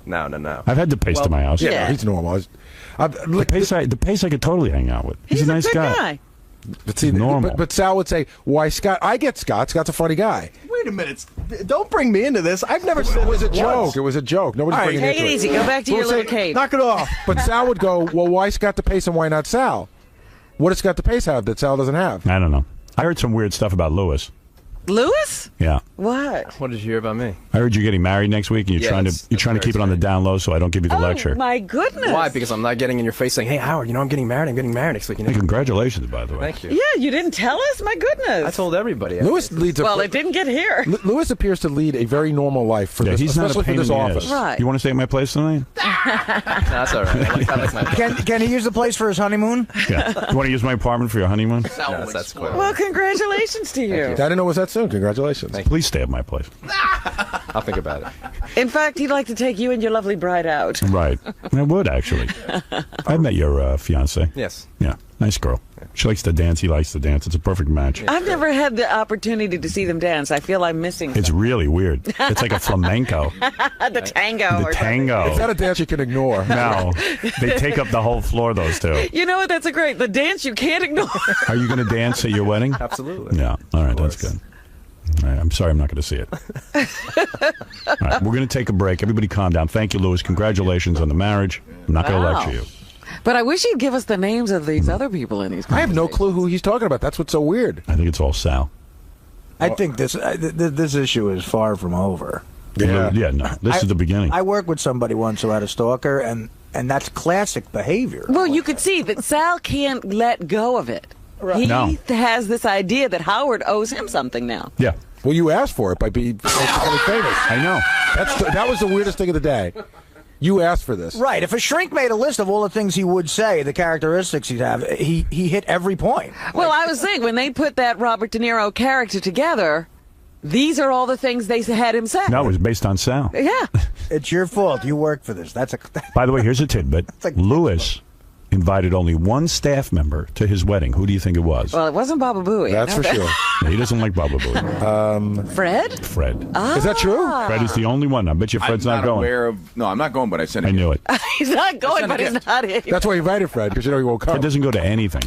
No. I've had DePace to my house. Yeah, no, he's normal. DePace I could totally hang out with. He's a nice good guy. But see, normal. But Sal would say, "Why Scott? I get Scott. Scott's a funny guy." Wait a minute. Don't bring me into this. I've never said It was a this joke. once. It was a joke. Nobody's bringing Take into it easy. Go back to your little cave. Knock it off. But Sal would go, "Well, why Scott DePace and why not Sal? What does Scott DePace have that Sal doesn't have?" I don't know. I heard some weird stuff about Lewis. Lewis? Yeah. What? What did you hear about me? I heard you're getting married next week, and you're trying to keep it on the down low, so I don't give you the lecture. My goodness. Why? Because I'm not getting in your face saying, "Hey, Howard, you know I'm getting married. I'm getting married next week." You know? Hey, congratulations, by the way. Thank you. Yeah, you didn't tell us? My goodness. I told everybody. Lewis leads Well, it didn't get here. Lewis appears to lead a very normal life for this, he's not a especially pain for this in the office. ass. Right. You want to stay at my place tonight? That's all right. I like my Can he use the place for his honeymoon? Yeah. You want to use my apartment for your honeymoon? Yes, that's cool. Well, congratulations to you. I didn't know it was that soon. Congratulations. Please stay at my place. I'll think about it. In fact, he'd like to take you and your lovely bride out. Right. I would, actually. I met your fiance. Yes. Yeah. Nice girl. She likes to dance. He likes to dance. It's a perfect match. I've never had the opportunity to see them dance. I feel I'm missing It's really weird. It's like a flamenco. the tango. The tango. It's not a dance you can ignore. No. They take up the whole floor, those two. You know what? That's a great. The dance you can't ignore. Are you going to dance at your wedding? Absolutely. Yeah. All right. That's good. All right, I'm sorry I'm not going to see it. All right, we're going to take a break. Everybody calm down. Thank you, Lewis. Congratulations on the marriage. I'm not going to lecture you. But I wish he'd give us the names of these other people in these I have no clue who he's talking about. That's what's so weird. I think it's all Sal. I think this issue is far from over. Yeah, no. This is the beginning. I worked with somebody once who had a stalker, and that's classic behavior. Well, you could see that Sal can't let go of it. Right. He No. has this idea that Howard owes him something now. Yeah. Well, you asked for it by becoming famous. I know. That was the weirdest thing of the day. You asked for this. Right. If a shrink made a list of all the things he would say, the characteristics he'd have, he hit every point. Well, I was saying, when they put that Robert De Niro character together, these are all the things they had him say. No, it was based on Sal. Yeah. It's your fault. You worked for this. That's a. By the way, here's a tidbit. like- Lewis invited only one staff member to his wedding. Who do you think it was? Well, it wasn't Baba Booey. That's for sure. He doesn't like Baba Booey. Fred? Fred. Is that true? Fred is the only one. I bet you Fred's I'm not going. aware of. No, I'm not going, but I sent I it. knew it. He's not going, but he's not in. That's why you invited Fred, because you know he won't come. Fred doesn't go to anything.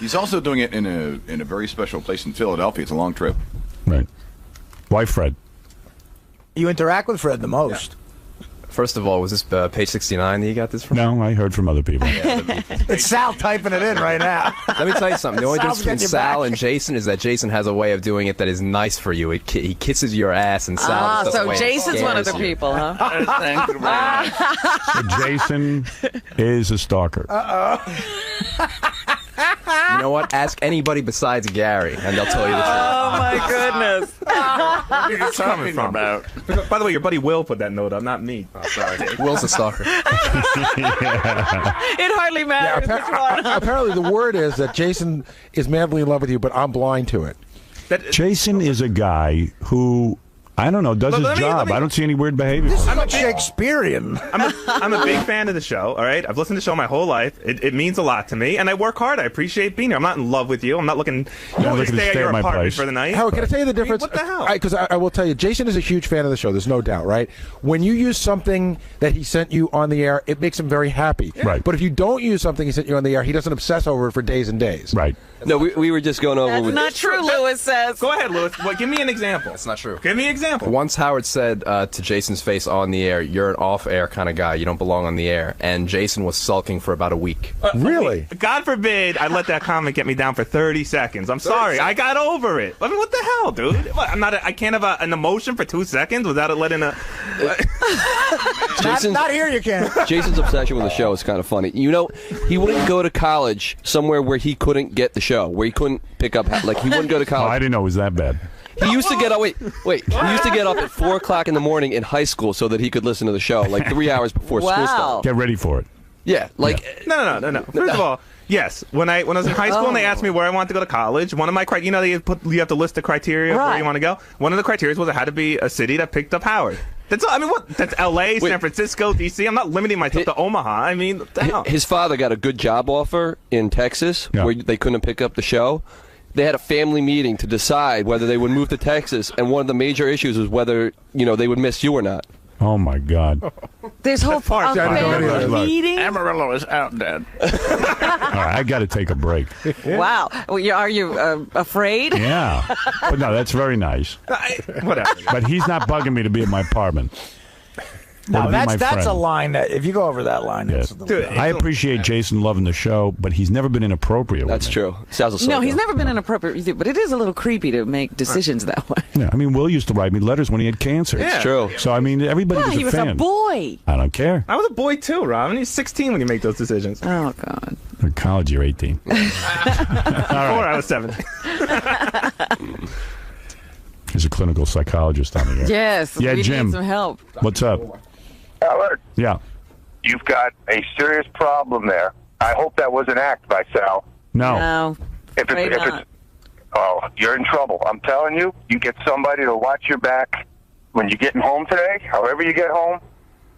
He's also doing it in a very special place in Philadelphia. It's a long trip. Right. Why Fred? You interact with Fred the most. First of all, was this page 69 that you got this from? No, I heard from other people. It's Sal typing it in right now. Let me tell you something. The only Sal's difference between getting you Sal back. and Jason is that Jason has a way of doing it that is nice for you. He kisses your ass, and Sal just does So the way it Jason's one of the scares you. people, huh? So Jason is a stalker. You know what? Ask anybody besides Gary, and they'll tell you the truth. Oh, my goodness. Where are you coming from? By the way, your buddy Will put that note up, not me. Oh, sorry. Will's a stalker. It hardly matters. which one. Apparently, the word is that Jason is madly in love with you, but I'm blind to it. Jason is a guy who, I don't know, does his job. I don't see any weird behavior. I'm a Shakespearean. I'm a big fan of the show, all right? I've listened to the show my whole life. It means a lot to me, and I work hard. I appreciate being here. I'm not in love with you. I'm not looking to stay at your apartment for the night. Howard, can I tell you the difference? What the hell? Because I will tell you, Jason is a huge fan of the show. There's no doubt, right? When you use something that he sent you on the air, it makes him very happy. Right. But if you don't use something he sent you on the air, he doesn't obsess over it for days and days. Right. No, we were just going over That's with. not true, Lewis says. Go ahead, Lewis. Give me an example. That's not true. Give me an example. Once Howard said to Jason's face on the air, "You're an off-air kind of guy. You don't belong on the air." And Jason was sulking for about a week. Really? God forbid I let that comment get me down for 30 seconds. I'm sorry. I got over it. I mean, what the hell, dude? What, I can't have an emotion for 2 seconds without it letting a... Not here, you can. Jason's obsession with the show is kind of funny. You know, he wouldn't go to college somewhere where he couldn't get the show, where he couldn't pick up. Like, he wouldn't go to Oh, I college. didn't know it was that bad. He used to get up. Wait. He used to get up at 4 o'clock in the morning in high school so that he could listen to the show, like 3 hours before school started. Get ready for it. Yeah, like No. First of all, yes. When I was in high school and they asked me where I wanted to go to college, one of my you have to list the criteria of where you want to go. One of the criteria was it had to be a city that picked up Howard. That's all. I mean, what? That's L.A., San Francisco, D.C. I'm not limiting myself to Omaha. I mean, what the hell? His father got a good job offer in Texas where they couldn't pick up the show. They had a family meeting to decide whether they would move to Texas, and one of the major issues was whether they would miss you or not. Oh my God! This whole family meeting. Amarillo is out, Dad. All right, I got to take a break. Wow. Are you afraid? Yeah. But no, that's very nice. Whatever. But he's not bugging me to be in my apartment. No, that's a line that if you go over that line, I appreciate Jason loving the show, but he's never been inappropriate. That's true. No, he's never been inappropriate with you, but it is a little creepy to make decisions that way. Yeah, I mean, Will used to write me letters when he had cancer. Yeah. It's true. So I mean, everybody was a fan. He was a boy. I don't care. I was a boy too, Robin. He's 16 when you make those decisions. Oh God. In college, you're 18. All right. I was 17. He's a clinical psychologist on here. Yes. Yeah, we Jim. need some help. What's up? Howard, Yeah. you've got a serious problem there. I hope that was an act by Sal. No. If it's you're in trouble. I'm telling you, you get somebody to watch your back when you're getting home today, however you get home.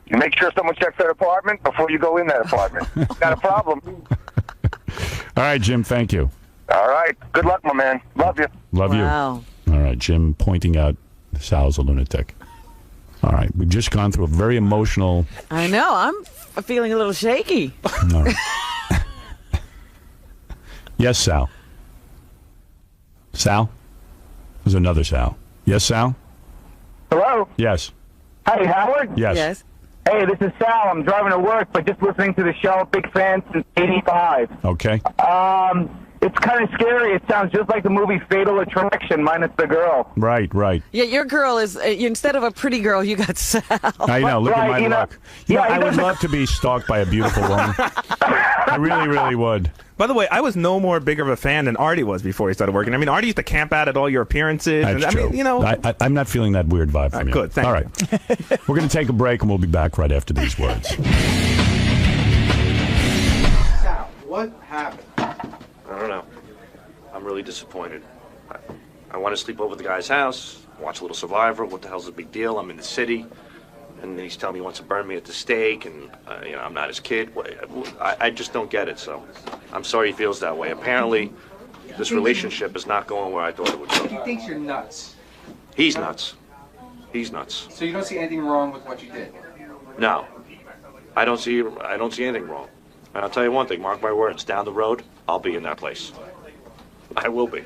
You make sure someone checks that apartment before you go in that apartment. Got a problem. All right, Jim, thank you. All right. Good luck, my man. Love you. Love you. Wow. All right, Jim pointing out Sal's a lunatic. All right, we've just gone through a very emotional... I know. I'm feeling a little shaky. All right. Yes, Sal. Sal? There's another Sal. Yes, Sal? Hello? Yes. Hey, Howard? Yes. Hey, this is Sal. I'm driving to work, but just listening to the show. Big fan since '85. Okay. It's kind of scary. It sounds just like the movie Fatal Attraction, minus the girl. Right. Yeah, your girl is, instead of a pretty girl, you got Sal. I know. Look at my luck. I would love to be stalked by a beautiful woman. I really, really would. By the way, I was no more bigger of a fan than Artie was before he started working. I mean, Artie used to camp out at all your appearances. That's true. I mean, I'm not feeling that weird vibe from you. Good, thank you. All right. We're going to take a break, and we'll be back right after these words. Sal, what happened? I don't know. I'm really disappointed. I want to sleep over at the guy's house, watch a little Survivor. What the hell's the big deal? I'm in the city. And then he's telling me he wants to burn me at the stake, and I'm not his kid. I just don't get it, so I'm sorry he feels that way. Apparently, this relationship is not going where I thought it would go. He thinks you're nuts. He's nuts. He's nuts. So you don't see anything wrong with what you did? No. I don't see anything wrong. And I'll tell you one thing, mark my words, down the road, I'll be in that place. I will be.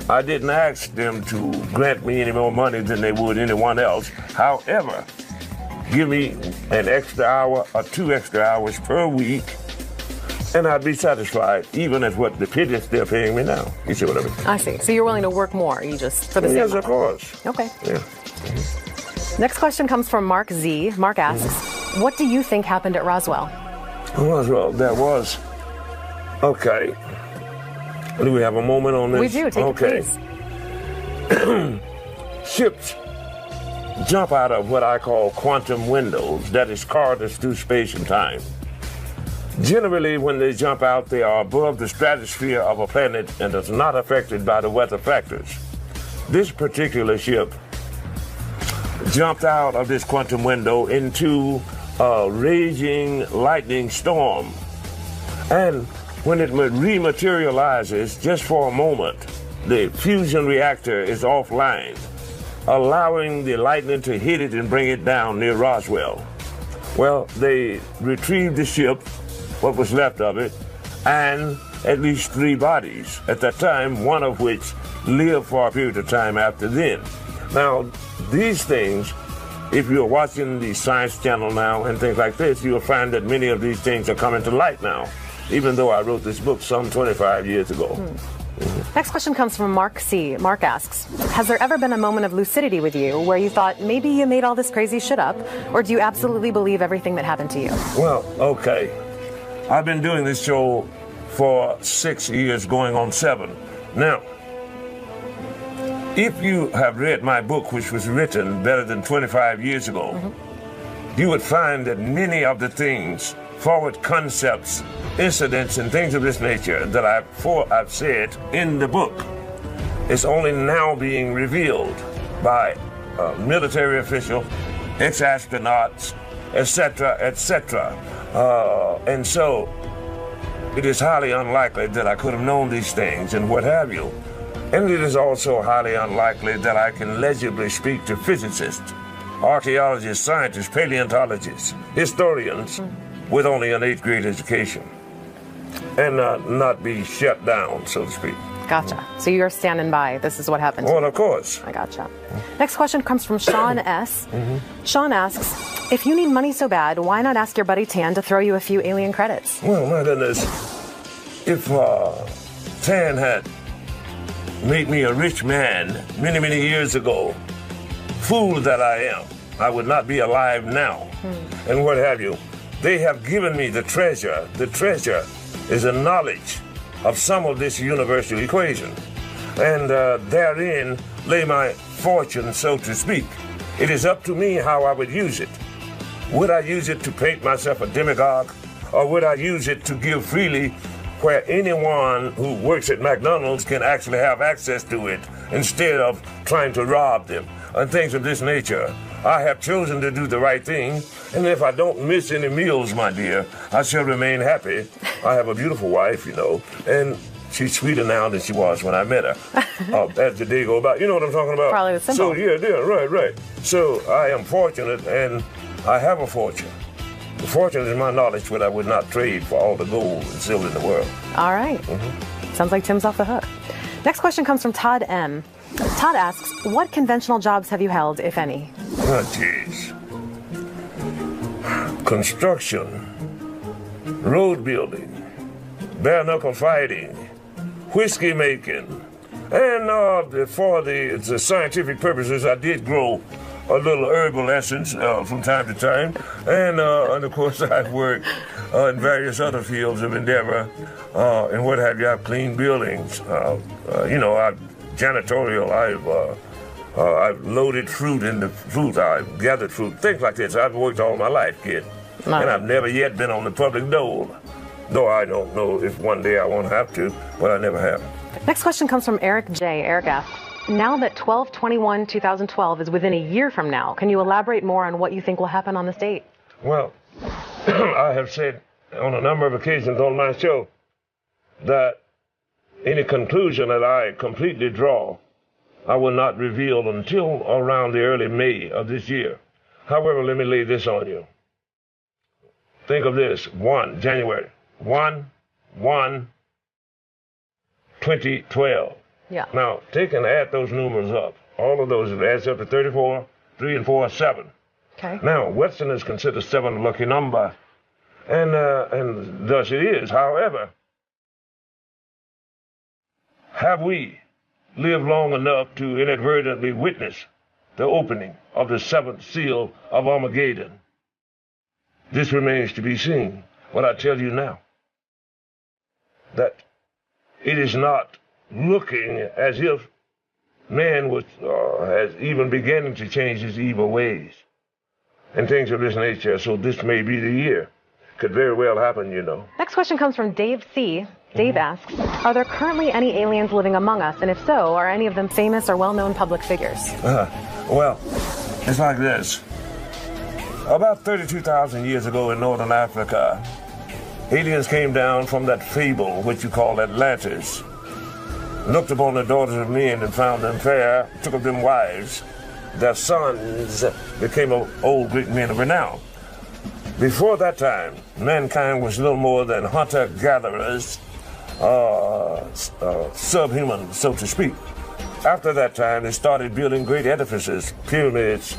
I didn't ask them to grant me any more money than they would anyone else. However, give me an extra hour or 2 extra hours per week, and I'd be satisfied, even at what the pittance they're paying me now. You see what I mean? I see. So you're willing to work more, you just, for the same Yes, money. of course. Okay. Yeah. Next question comes from Mark Z. Mark asks, what do you think happened at Roswell? Roswell, that was... Okay. Do we have a moment on this? We do. Take it, please. Ships jump out of what I call quantum windows, that is corridors through space and time. Generally, when they jump out, they are above the stratosphere of a planet and is not affected by the weather factors. This particular ship jumped out of this quantum window into a raging lightning storm. And when it rematerializes just for a moment, the fusion reactor is offline, allowing the lightning to hit it and bring it down near Roswell. Well, they retrieved the ship, what was left of it, and at least 3 bodies at that time, one of which lived for a period of time after then. Now, these things, if you're watching the Science Channel now and things like this, you'll find that many of these things are coming to light now, even though I wrote this book some 25 years ago. Next question comes from Mark C. Mark asks, has there ever been a moment of lucidity with you where you thought maybe you made all this crazy shit up, or do you absolutely believe everything that happened to you? Well, okay. I've been doing this show for 6 years, going on 7. Now, if you have read my book, which was written better than 25 years ago, you would find that many of the things, forward concepts, incidents, and things of this nature that I've said in the book is only now being revealed by military officials, ex-astronauts, etc., etc. And so it is highly unlikely that I could have known these things and what have you. And it is also highly unlikely that I can legibly speak to physicists, archaeologists, scientists, paleontologists, historians with only an 8th grade education and not be shut down, so to speak. Gotcha. So you're standing by. This is what happened to Well, you. of course. I gotcha. Next question comes from Sean S. Sean asks, if you need money so bad, why not ask your buddy Tan to throw you a few alien credits? Well, my goodness, if Tan had made me a rich man many, many years ago, fool that I am, I would not be alive now, and what have you. They have given me the treasure. The treasure is a knowledge of some of this universal equation, and therein lay my fortune, so to speak. It is up to me how I would use it. Would I use it to paint myself a demagogue, or would I use it to give freely where anyone who works at McDonald's can actually have access to it instead of trying to rob them and things of this nature? I have chosen to do the right thing, and if I don't miss any meals, my dear, I shall remain happy. I have a beautiful wife, you know, and she's sweeter now than she was when I met her. As the day go by, you know what I'm talking about? Probably the symbol. So yeah, right. So I am fortunate, and I have a fortune. The fortune is my knowledge, what I would not trade for all the gold and silver in the world. All right. Sounds like Tim's off the hook. Next question comes from Todd M. Todd asks, what conventional jobs have you held, if any? Oh, jeez. Construction, road building, bare knuckle fighting, whiskey making, and for the scientific purposes, I did grow a little herbal essence from time to time, and of course I've worked in various other fields of endeavor, and what have you. I've cleaned buildings, I've janitorial, I've loaded fruit in the fruit, I've gathered fruit, things like this. I've worked all my life, kid, and I've never yet been on the public dole, though I don't know if one day I won't have to, but I never have. Next question comes from Eric J. Eric asks, now that 12/21/2012 is within a year from now, can you elaborate more on what you think will happen on this date? Well, I have said on a number of occasions on my show that any conclusion that I completely draw, I will not reveal until around the early May of this year. However, let me lay this on you. Think of this, January 1/1/2012. Yeah. Now, take and add those numerals up. All of those, it adds up to 34, 3 and 4 are 7. Okay. Now, Westerners consider 7 a lucky number, and thus it is. However, have we lived long enough to inadvertently witness the opening of the 7th seal of Armageddon? This remains to be seen. What I tell you now, that it is not looking as if man was has even beginning to change his evil ways and things of this nature. So this may be the year. Could very well happen, you know. Next question comes from Dave C. Dave asks, are there currently any aliens living among us? And if so, are any of them famous or well-known public figures? Well, it's like this. About 32,000 years ago in northern Africa, aliens came down from that fable, which you call Atlantis. looked upon the daughters of men and found them fair, took of them wives. Their sons became old great men of renown. Before that time, mankind was little more than hunter-gatherers, subhuman, so to speak. After that time, they started building great edifices, pyramids,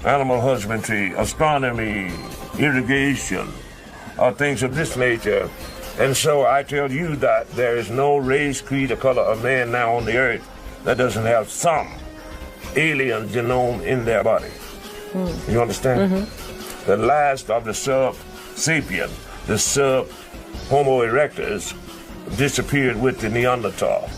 animal husbandry, astronomy, irrigation, things of this nature. And so I tell you that there is no race, creed, or color of man now on the earth that doesn't have some alien genome in their body. You understand? Mm-hmm. The last of the sub-sapien, the sub-homo erectus, disappeared with the Neanderthal.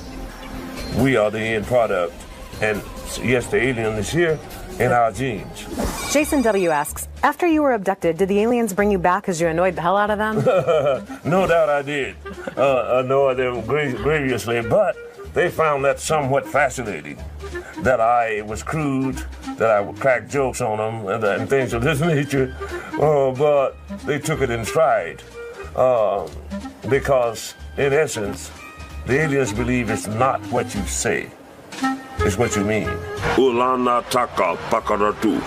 We are the end product. And yes, the alien is here in our genes. Jason W. asks, after you were abducted, did the aliens bring you back because you annoyed the hell out of them? No doubt I did annoy them grievously, but they found that somewhat fascinating, that I was crude, that I would crack jokes on them and things of this nature, but they took it in stride because, in essence, the aliens believe it's not what you say, it's what you mean. Ulana taka pakaratu.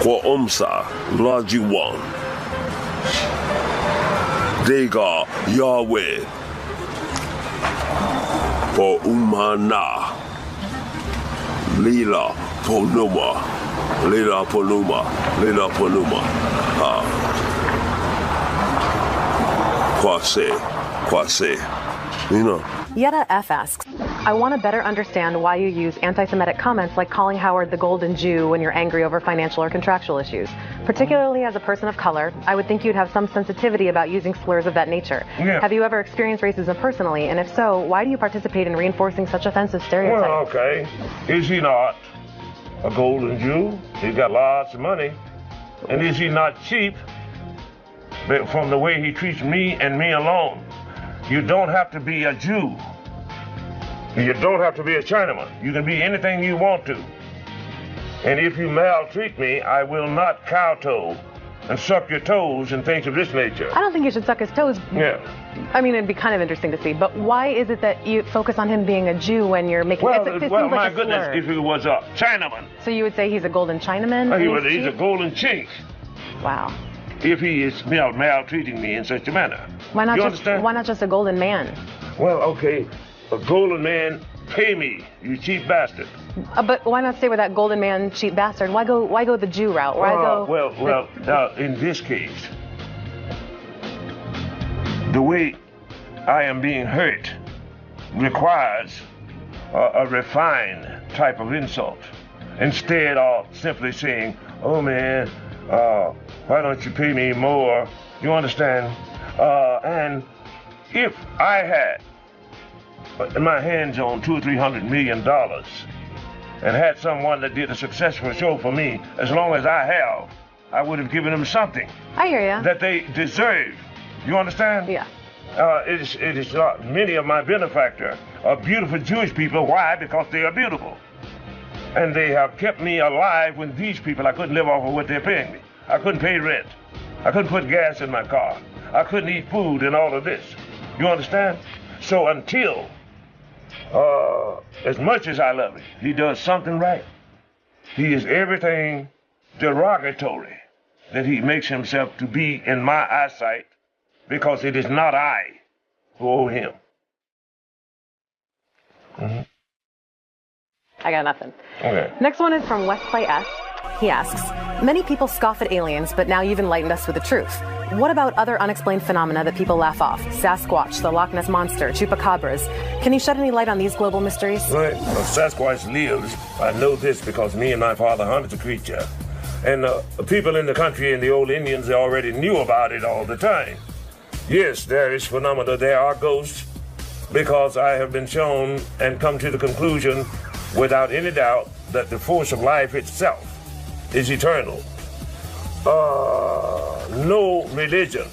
𝗬𝗵𝗲 𝗦𝗵𝗲 𝗧𝗵𝗵𝗲 Yahweh 𝗬𝗵𝗲 𝗬𝗵𝗲 You know. Yetta F. asks, I want to better understand why you use anti-Semitic comments like calling Howard the Golden Jew when you're angry over financial or contractual issues. Particularly as a person of color, I would think you'd have some sensitivity about using slurs of that nature. Yeah. Have you ever experienced racism personally? And if so, why do you participate in reinforcing such offensive stereotypes? Well, okay. Is he not a golden Jew? He's got lots of money. And is he not cheap from the way he treats me and me alone? You don't have to be a Jew. You don't have to be a Chinaman. You can be anything you want to. And if you maltreat me, I will not kowtow and suck your toes and things of this nature. I don't think you should suck his toes. Yeah. I mean, it'd be kind of interesting to see. But why is it that you focus on him being a Jew when you're making... Well, it my like goodness, if he was a Chinaman. So you would say he's a golden Chinaman? He's a golden chink. Wow. If he is maltreating me in such a manner. Why not, why not just a golden man? Well, okay, a golden man, pay me, you cheap bastard. But why not stay with that golden man, cheap bastard? Why go the Jew route? Why go? Well, in this case, the way I am being hurt requires a refined type of insult. Instead of simply saying, oh man, why don't you pay me more? You understand? And if I had my hands on $200 or $300 million and had someone that did a successful show for me, as long as I have, I would have given them something. I hear you. That they deserve. You understand? Yeah. It is many of my benefactors are beautiful Jewish people. Why? Because they are beautiful. And they have kept me alive when these people, I couldn't live off of what they're paying me. I couldn't pay rent. I couldn't put gas in my car. I couldn't eat food and all of this. You understand? So until, as much as I love him, he does something right. He is everything derogatory that he makes himself to be in my eyesight, because it is not I who owe him. Mm-hmm. I got nothing. Okay. Next one is from Westplay S. He asks, many people scoff at aliens, but now you've enlightened us with the truth. What about other unexplained phenomena that people laugh off? Sasquatch, the Loch Ness Monster, chupacabras. Can you shed any light on these global mysteries? Right. Well, Sasquatch lives. I know this because me and my father hunted the creature. And the people in the country and the old Indians already knew about it all the time. Yes, there is phenomena. There are ghosts, because I have been shown and come to the conclusion without any doubt that the force of life itself is eternal. No religion,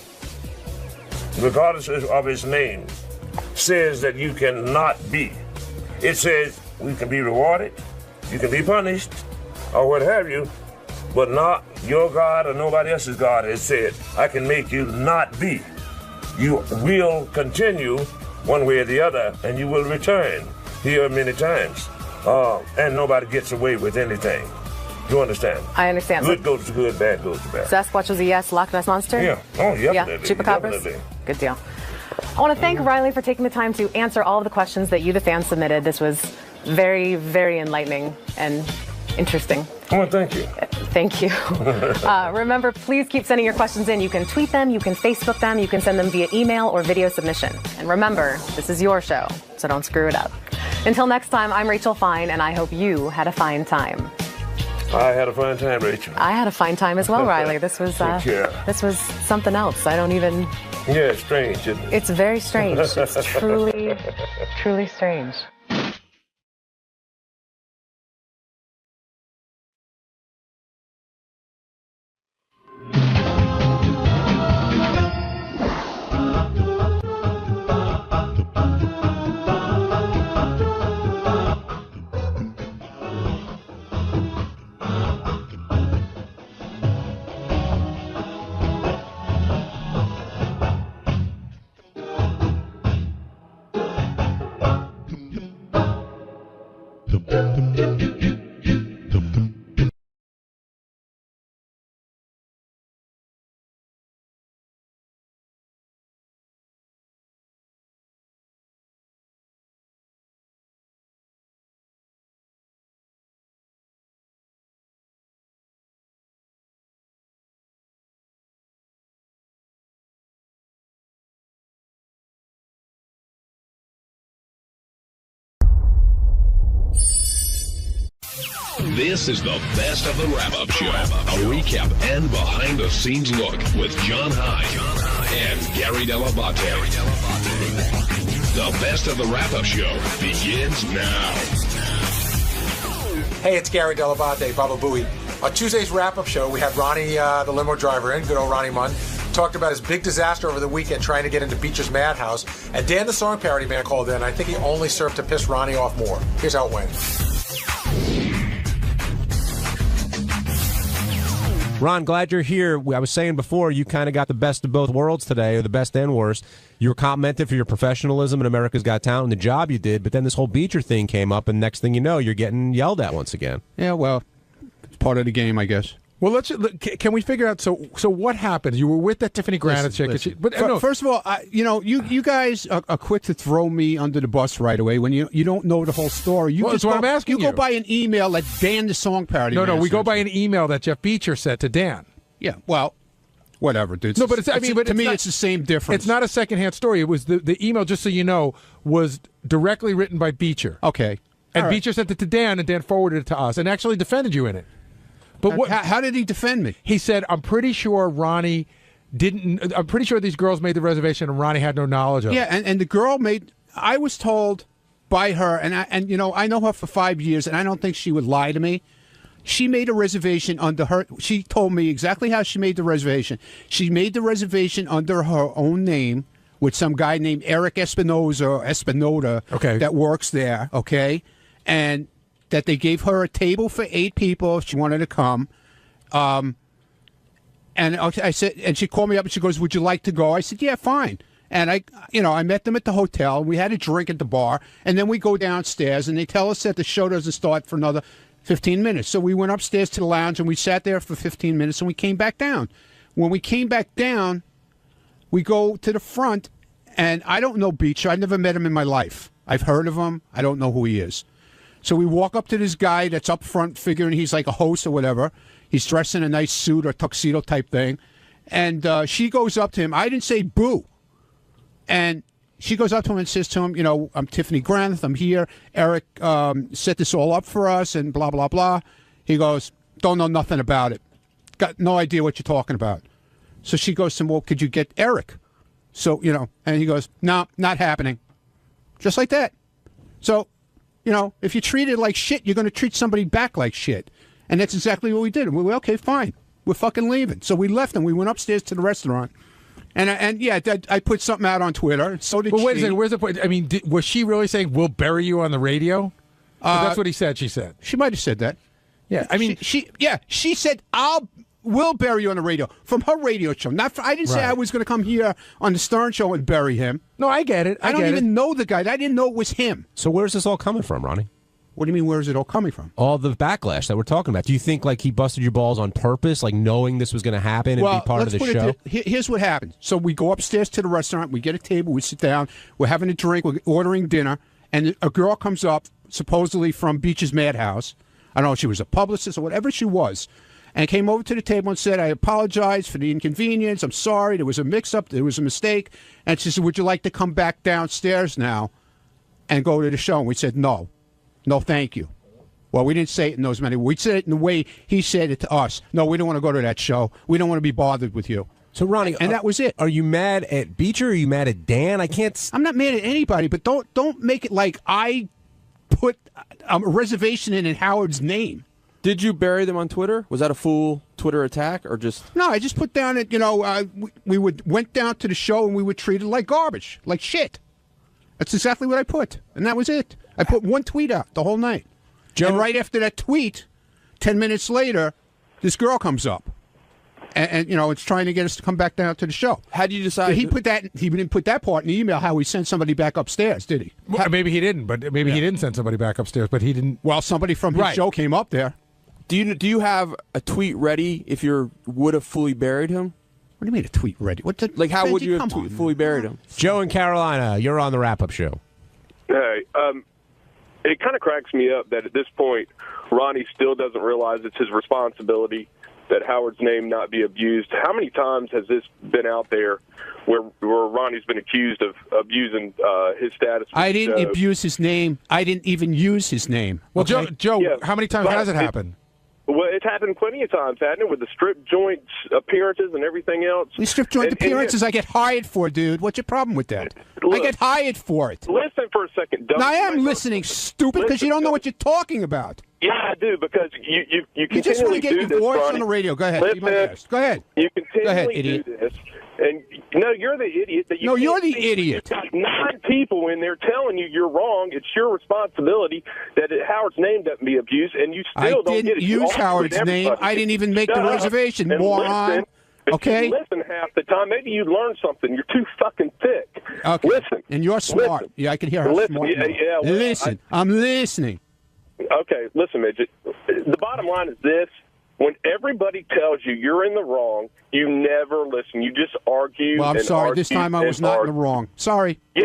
regardless of its name, says that you cannot be. It says we can be rewarded, you can be punished, or what have you, but not your God or nobody else's God has said, I can make you not be. You will continue one way or the other, and you will return here many times. And nobody gets away with anything. You understand? I understand. Good goes to good, bad goes to bad. Sasquatch was a yes, Loch Ness Monster? Yeah. Oh, definitely. Yeah, Chupacabras? Definitely. Good deal. I want to thank Riley for taking the time to answer all of the questions that you, the fans, submitted. This was very, very enlightening and interesting. Oh, thank you. Thank you. Remember, please keep sending your questions in. You can tweet them, you can Facebook them, you can send them via email or video submission. And remember, this is your show, so don't screw it up. Until next time, I'm Rachel Fine, and I hope you had a fine time. I had a fine time, Rachel. I had a fine time as well, Riley. This was something else. I don't even... Yeah, it's strange, isn't it? It's very strange. It's truly, truly strange. This is the best of the wrap-up show. A recap and behind-the-scenes look with John Hyde and Gary 𝗏𝗏. The best of the wrap-up show begins now. Hey, it's Gary 𝗏𝗏, Baba Booey. On Tuesday's wrap-up show, we had Ronnie, the limo driver in, good old Ronnie Munn, talked about his big disaster over the weekend trying to get into Beecher's Madhouse. And Dan, the song parody man, called in. I think he only served to piss Ronnie off more. Here's how it went. Ron, glad you're here. I was saying before, you kind of got the best of both worlds today, or the best and worst. You were complimented for your professionalism in America's Got Talent and the job you did, but then this whole Beecher thing came up, and next thing you know, you're getting yelled at once again. Yeah, well, it's part of the game, I guess. Well, can we figure out, so what happened? You were with that Tiffany Granite chick. First of all, you guys are quick to throw me under the bus right away when you don't know the whole story. That's what I'm asking you. You go by an email that Dan, the song parody No, man we go sent by you. an email that Jeff Beecher sent to Dan. Yeah, well, whatever, dude. No, but to me, it's the same difference. It's not a secondhand story. It was the email, just so you know, was directly written by Beecher. Okay. And Beecher sent it to Dan, and Dan forwarded it to us, and actually defended you in it. But how did he defend me? He said, I'm pretty sure Ronnie didn't. I'm pretty sure these girls made the reservation and Ronnie had no knowledge of it. Yeah, and the girl made. I was told by her, and I know her for 5 years, and I don't think she would lie to me. She made a reservation under her. She told me exactly how she made the reservation. She made the reservation under her own name with some guy named Eric Espinoda that works there. Okay, and that they gave her a table for 8 people if she wanted to come. And I said, and she called me up and she goes, "Would you like to go?" I said, "Yeah, fine." And I met them at the hotel. We had a drink at the bar, and then we go downstairs, and they tell us that the show doesn't start for another 15 minutes. So we went upstairs to the lounge, and we sat there for 15 minutes, and we came back down. When we came back down, we go to the front, and I don't know Beecher. I've never met him in my life. I've heard of him. I don't know who he is. So we walk up to this guy that's up front, figuring he's like a host or whatever. He's dressed in a nice suit or tuxedo type thing. And she goes up to him. I didn't say boo. And she goes up to him and says to him, I'm Tiffany Granite. I'm here. Eric set this all up for us and blah, blah, blah. He goes, don't know nothing about it. Got no idea what you're talking about. So she goes to him, well, could you get Eric? So, and he goes, no, not happening. Just like that. So, if you treat it like shit, you're going to treat somebody back like shit. And that's exactly what we did. We went, okay, fine. We're fucking leaving. So we left and we went upstairs to the restaurant. And I put something out on Twitter. So did she. But wait a second, where's the point? I mean, was she really saying, we'll bury you on the radio? That's what he said, she said. She might have said that. Yeah, I mean. She said, will bury you on the radio from her radio show. I didn't say I was going to come here on the Stern Show and bury him. No, I get it. I don't even know the guy. I didn't know it was him. So where's this all coming from, Ronnie? What do you mean, where's it all coming from? All the backlash that we're talking about. Do you think like he busted your balls on purpose, like knowing this was going to happen and be part of the show? Here's what happened. So we go upstairs to the restaurant. We get a table. We sit down. We're having a drink. We're ordering dinner. And a girl comes up, supposedly from Beach's Madhouse. I don't know if she was a publicist or whatever she was. And came over to the table and said, I apologize for the inconvenience. I'm sorry. There was a mix-up. There was a mistake. And she said, would you like to come back downstairs now and go to the show? And we said, no. No, thank you. Well, we didn't say it in those many. We said it in the way he said it to us. No, we don't want to go to that show. We don't want to be bothered with you. So, Ronnie, and that was it. Are you mad at Beecher or are you mad at Dan? I'm not mad at anybody, but don't make it like I put a reservation in Howard's name. Did you bury them on Twitter? Was that a full Twitter attack or just? No, I just put down that we went down to the show and we were treated like garbage, like shit. That's exactly what I put, and that was it. I put one tweet out the whole night. And right after that tweet, 10 minutes later, this girl comes up. And it's trying to get us to come back down to the show. How did you decide? He didn't put that part in the email how he sent somebody back upstairs, did he? Well, maybe he didn't, but maybe he didn't send somebody back upstairs, but he didn't. Well, somebody from his show came up there. Do you have a tweet ready if you would have fully buried him? What do you mean a tweet ready? How would you have fully buried him? Joe in Carolina, you're on the wrap-up show. Hey, it kind of cracks me up that at this point, Ronnie still doesn't realize it's his responsibility that Howard's name not be abused. How many times has this been out there where Ronnie's been accused of abusing his status? I didn't abuse his name. I didn't even use his name. Well, okay? Joe, how many times has it happened? Well, it's happened plenty of times, hasn't it, with the strip joints appearances and everything else? These strip joint appearances I get hired for, dude. What's your problem with that? Look, I get hired for it. Listen for a second. Now, I am listening, stupid, because you don't know what you're talking about. Yeah, I do, because you continually just want to get do your this, voice Ronnie. on the radio. Go ahead. Listen, Be my guest. Go ahead. You continually Go ahead, idiot. do this. And no, you're the idiot. You're the idiot. You've got 9 people in there telling you you're wrong. It's your responsibility that Howard's name doesn't be abused, and you still don't get it. I didn't use Howard's name. I didn't even make the reservation, moron. Listen, okay? If you listen half the time, maybe you'd learn something. You're too fucking thick. Okay. Listen. And you're smart. Listen. Yeah, I can hear how Listen. smart you are. Yeah, well, listen. I'm listening. Okay, listen, midget. The bottom line is this. When everybody tells you you're in the wrong, you never listen. You just argue. Well, I'm and sorry. argue This time I was not in the wrong. Sorry. Yeah,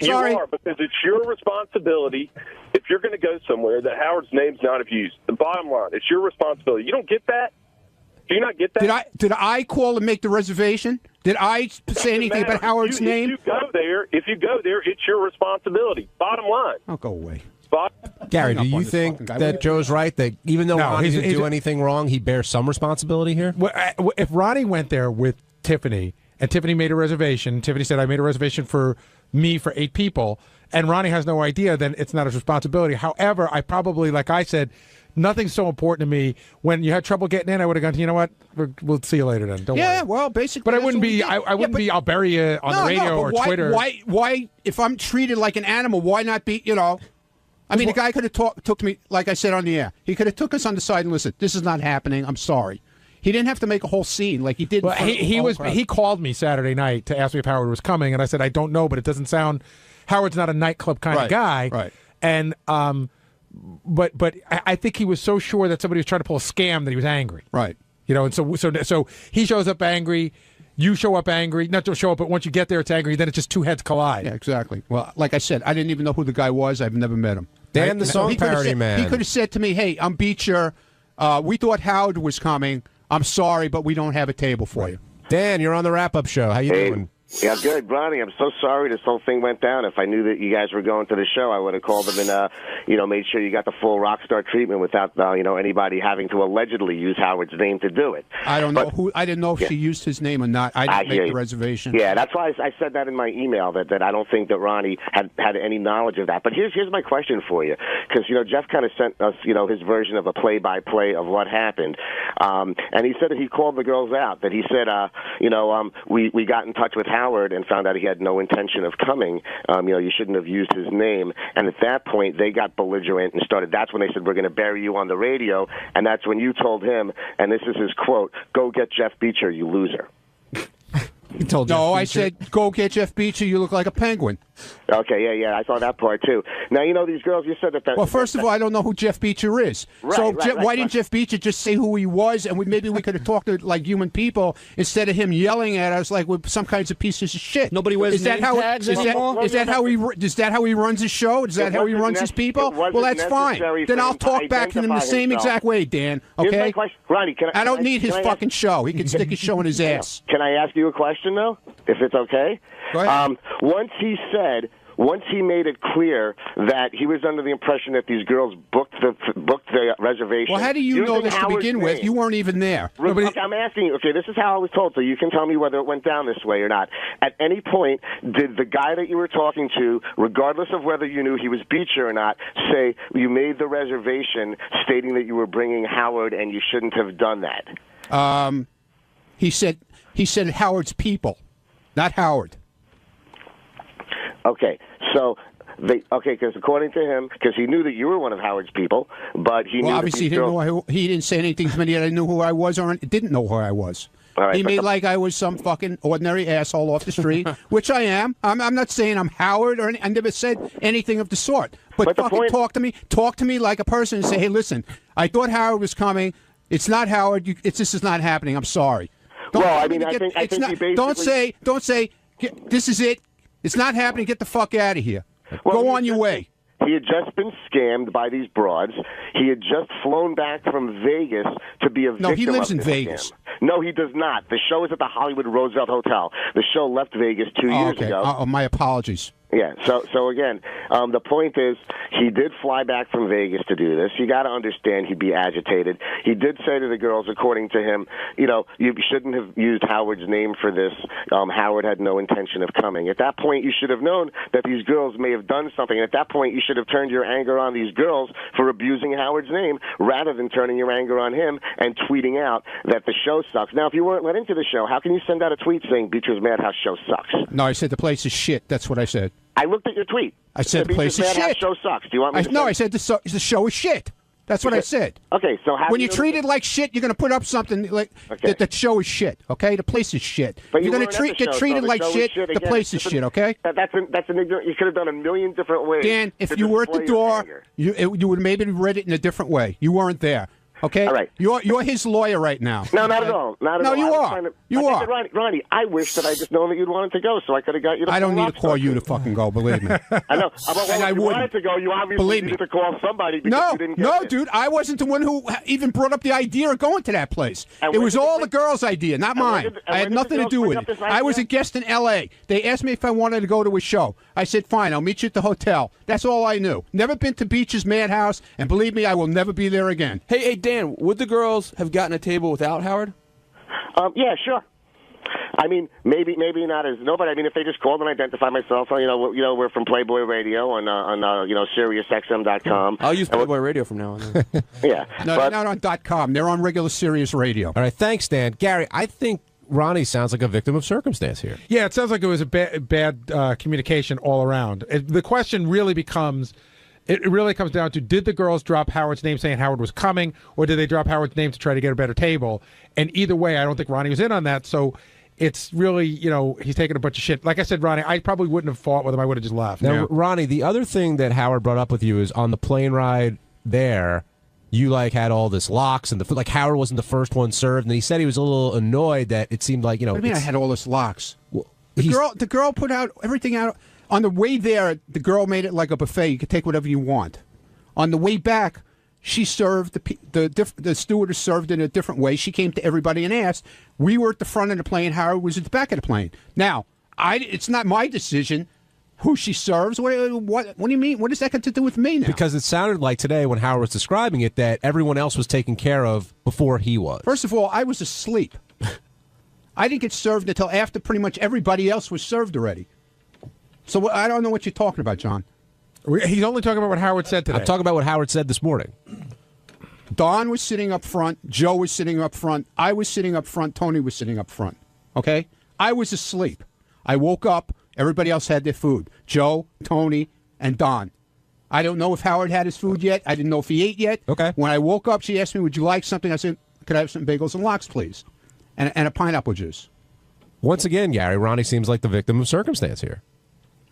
Sorry. you are, because it's your responsibility if you're going to go somewhere that Howard's name's not abused. The bottom line, it's your responsibility. You don't get that? Do you not get that? Did I call and make the reservation? Did I say anything about Howard's name? If you go there, it's your responsibility. Bottom line. I'll go away. Gary, do you think that Joe's right, that even though Ronnie didn't do anything wrong, he bears some responsibility here? Well, if Ronnie went there with Tiffany, and Tiffany made a reservation, Tiffany said, I made a reservation for me for 8 people, and Ronnie has no idea, then it's not his responsibility. However, I probably, like I said, nothing's so important to me. When you had trouble getting in, I would have gone, you know what, we'll see you later then. Don't worry. Yeah, well, basically. But I wouldn't be, I wouldn't be, I'll bury you on the radio or Twitter. Why, if I'm treated like an animal, why not be, I mean, the guy could have took me, like I said on the air. He could have took us on the side and listened. This is not happening. I'm sorry. He didn't have to make a whole scene like he did. Well, he called me Saturday night to ask me if Howard was coming, and I said I don't know, but it doesn't sound. Howard's not a nightclub kind of guy, right? And but I think he was so sure that somebody was trying to pull a scam that he was angry, right? And so he shows up angry. You show up angry, not to show up, but once you get there, it's angry. Then it's just two heads collide. Yeah, exactly. Well, like I said, I didn't even know who the guy was. I've never met him. Dan, the song parody man. He could have said to me, "Hey, I'm Beecher. We thought Howard was coming. I'm sorry, but we don't have a table for you." Dan, you're on the wrap-up show. How you doing? Yeah, good, Ronnie. I'm so sorry this whole thing went down. If I knew that you guys were going to the show, I would have called them and, made sure you got the full rock star treatment without, anybody having to allegedly use Howard's name to do it. I don't know who. I didn't know if she used his name or not. I didn't make the reservation. Yeah, that's why I said that in my email that I don't think that Ronnie had any knowledge of that. But here's my question for you, because Jeff kind of sent us his version of a play-by-play of what happened, and he said that he called the girls out. That he said we got in touch with Howard. Howard and found out he had no intention of coming, you shouldn't have used his name. And at that point, they got belligerent and started. That's when they said, we're going to bury you on the radio. And that's when you told him, and this is his quote, "Go get Jeff Beecher, you loser." You told no, I said, "Go get Jeff Beecher. You look like a penguin." Okay, yeah, I saw that part too. Now these girls. You said that. Well, first of all, I don't know who Jeff Beecher is. Why didn't Jeff Beecher just say who he was, and maybe we could have talked to like human people instead of him yelling at us like we're some kinds of pieces of shit. Nobody wears name tags anymore? Is that how he runs his show? Is that how he runs his people? Well, that's fine. Then I'll talk back to him the same exact way, Dan. Okay, Ronnie, I don't need his fucking show. He can stick his show in his ass. Can I ask you a question though, if it's okay? Go ahead. Once he made it clear that he was under the impression that these girls booked the reservation. Well, how do you know this to begin with? You weren't even there. Okay, I'm asking you. Okay, this is how I was told, so you can tell me whether it went down this way or not. At any point, did the guy that you were talking to, regardless of whether you knew he was Beecher or not, say you made the reservation stating that you were bringing Howard and you shouldn't have done that? He said Howard's people, not Howard. Okay, so because according to him, because he knew that you were one of Howard's people, but he knew obviously he didn't say anything to me that I knew who I was or didn't know who I was. All right, he made like I was some fucking ordinary asshole off the street, which I am. I'm not saying I'm Howard or I never said anything of the sort. But fucking talk to me like a person and say, hey, listen, I thought Howard was coming. It's not Howard. This is not happening. I'm sorry. I think he basically... Don't say this is it. It's not happening. Get the fuck out of here. Go on your way. He had just been scammed by these broads. He had just flown back from Vegas to be a victim. No, he lives of in this Vegas. Scam. No, he does not. The show is at the Hollywood Roosevelt Hotel. The show left Vegas 2 years ago. My apologies. Yeah, so again, the point is he did fly back from Vegas to do this. You got to understand he'd be agitated. He did say to the girls, according to him, you shouldn't have used Howard's name for this. Howard had no intention of coming. At that point, you should have known that these girls may have done something. And at that point, you should have turned your anger on these girls for abusing Howard's name rather than turning your anger on him and tweeting out that the show sucks. Now, if you weren't let into the show, how can you send out a tweet saying Beecher's Madhouse show sucks? No, I said the place is shit. That's what I said. I looked at your tweet. I said the place is shit. Show sucks. Do you want me to No, I said the show is shit. That's what I said. Okay, so when you treat it like shit, you're going to put up something like that. The show is shit. Okay, the place is shit. But you're going to get treated like shit. The place is shit. Okay. That's an ignorant. You could have done a million different ways. Dan, if you were at the door, you would have maybe read it in a different way. You weren't there. Okay. All right. You're his lawyer right now. No, not at all. Not at all. No, you are. You are. Ronnie, I wish that I just known that you'd wanted to go, so I could have got you. I don't need to call you to fucking go. Believe me. I know. And I wanted to go. You obviously needed to call somebody because you didn't get it. Dude, I wasn't the one who even brought up the idea of going to that place. It was all the girls' idea, not mine. I had nothing to do with it. I was a guest in L.A. They asked me if I wanted to go to a show. I said, fine, I'll meet you at the hotel. That's all I knew. Never been to Beach's Madhouse, and believe me, I will never be there again. Hey, Dan, would the girls have gotten a table without Howard? Yeah, sure. I mean, maybe not as nobody. I mean, if they just called and identified myself, we're from Playboy Radio on SiriusXM.com. I'll use Playboy Radio from now on. Yeah, no, they're not on .com. They're on regular Sirius Radio. All right, thanks, Dan. Gary, I think Ronnie sounds like a victim of circumstance here. Yeah, it sounds like it was a bad communication all around. The question really becomes. It really comes down to, did the girls drop Howard's name saying Howard was coming, or did they drop Howard's name to try to get a better table? And either way, I don't think Ronnie was in on that, so it's really, he's taking a bunch of shit. Like I said, Ronnie, I probably wouldn't have fought with him. I would have just left. Now, Ronnie, the other thing that Howard brought up with you is on the plane ride there, you had all this locks, and Howard wasn't the first one served, and he said he was a little annoyed that it seemed like, What do you mean I had all this locks? Well, the girl put out everything out. On the way there, the girl made it like a buffet. You could take whatever you want. On the way back, she served the stewardess served in a different way. She came to everybody and asked. We were at the front of the plane. Howard was at the back of the plane. Now, it's not my decision who she serves. What do you mean? What does that got to do with me now? Because it sounded like today when Howard was describing it that everyone else was taken care of before he was. First of all, I was asleep. I didn't get served until after pretty much everybody else was served already. So I don't know what you're talking about, John. He's only talking about what Howard said today. I'm talking about what Howard said this morning. Don was sitting up front. Joe was sitting up front. I was sitting up front. Tony was sitting up front. Okay? I was asleep. I woke up. Everybody else had their food. Joe, Tony, and Don. I don't know if Howard had his food yet. I didn't know if he ate yet. Okay. When I woke up, she asked me, would you like something? I said, could I have some bagels and lox, please? And a pineapple juice. Once again, Gary, Ronnie seems like the victim of circumstance here.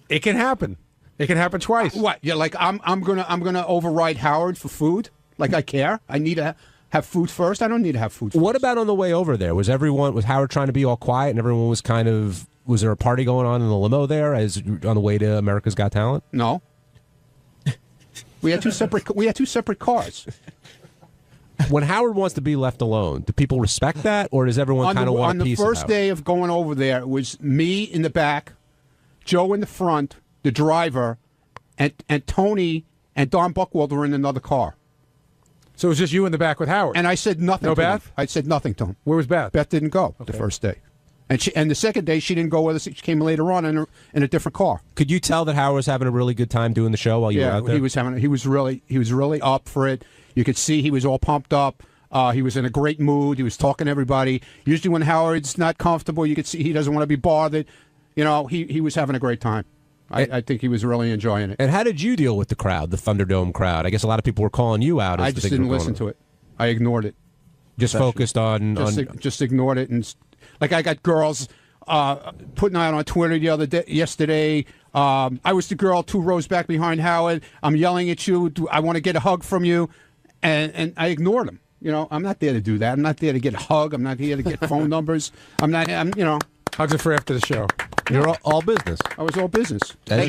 It can happen. It can happen twice. What? Yeah, like I'm gonna override Howard for food? Like I care? I need to have food first? I don't need to have food first. What about on the way over there? Was Howard trying to be all quiet and everyone was was there a party going on in the limo there as on the way to America's Got Talent? No. We had two separate cars. When Howard wants to be left alone, do people respect that, or does everyone kind of want a piece of On the first day of going over there, it was me in the back, Joe in the front, the driver, and Tony and Don Buchwald were in another car. So it was just you in the back with Howard? And I said nothing No to Beth? him. I said nothing to him. Where was Beth? Beth didn't go the first day. And the second day, she didn't go with us. She came later on in a different car. Could you tell that Howard was having a really good time doing the show while you were out there? He was really up for it. You could see he was all pumped up. He was in a great mood. He was talking to everybody. Usually when Howard's not comfortable, you could see he doesn't want to be bothered. You know, he was having a great time. I think he was really enjoying it. And how did you deal with the crowd, the Thunderdome crowd? I guess a lot of people were calling you out. I just didn't listen to it. I ignored it. Just focused on... Just ignored it. And like I got girls putting out on Twitter yesterday. I was the girl 2 rows back behind Howard. I'm yelling at you. I want to get a hug from you. And I ignored them. You know, I'm not there to do that. I'm not there to get a hug. I'm not here to get phone numbers. Hugs are for after the show. You're all business. I was all business. As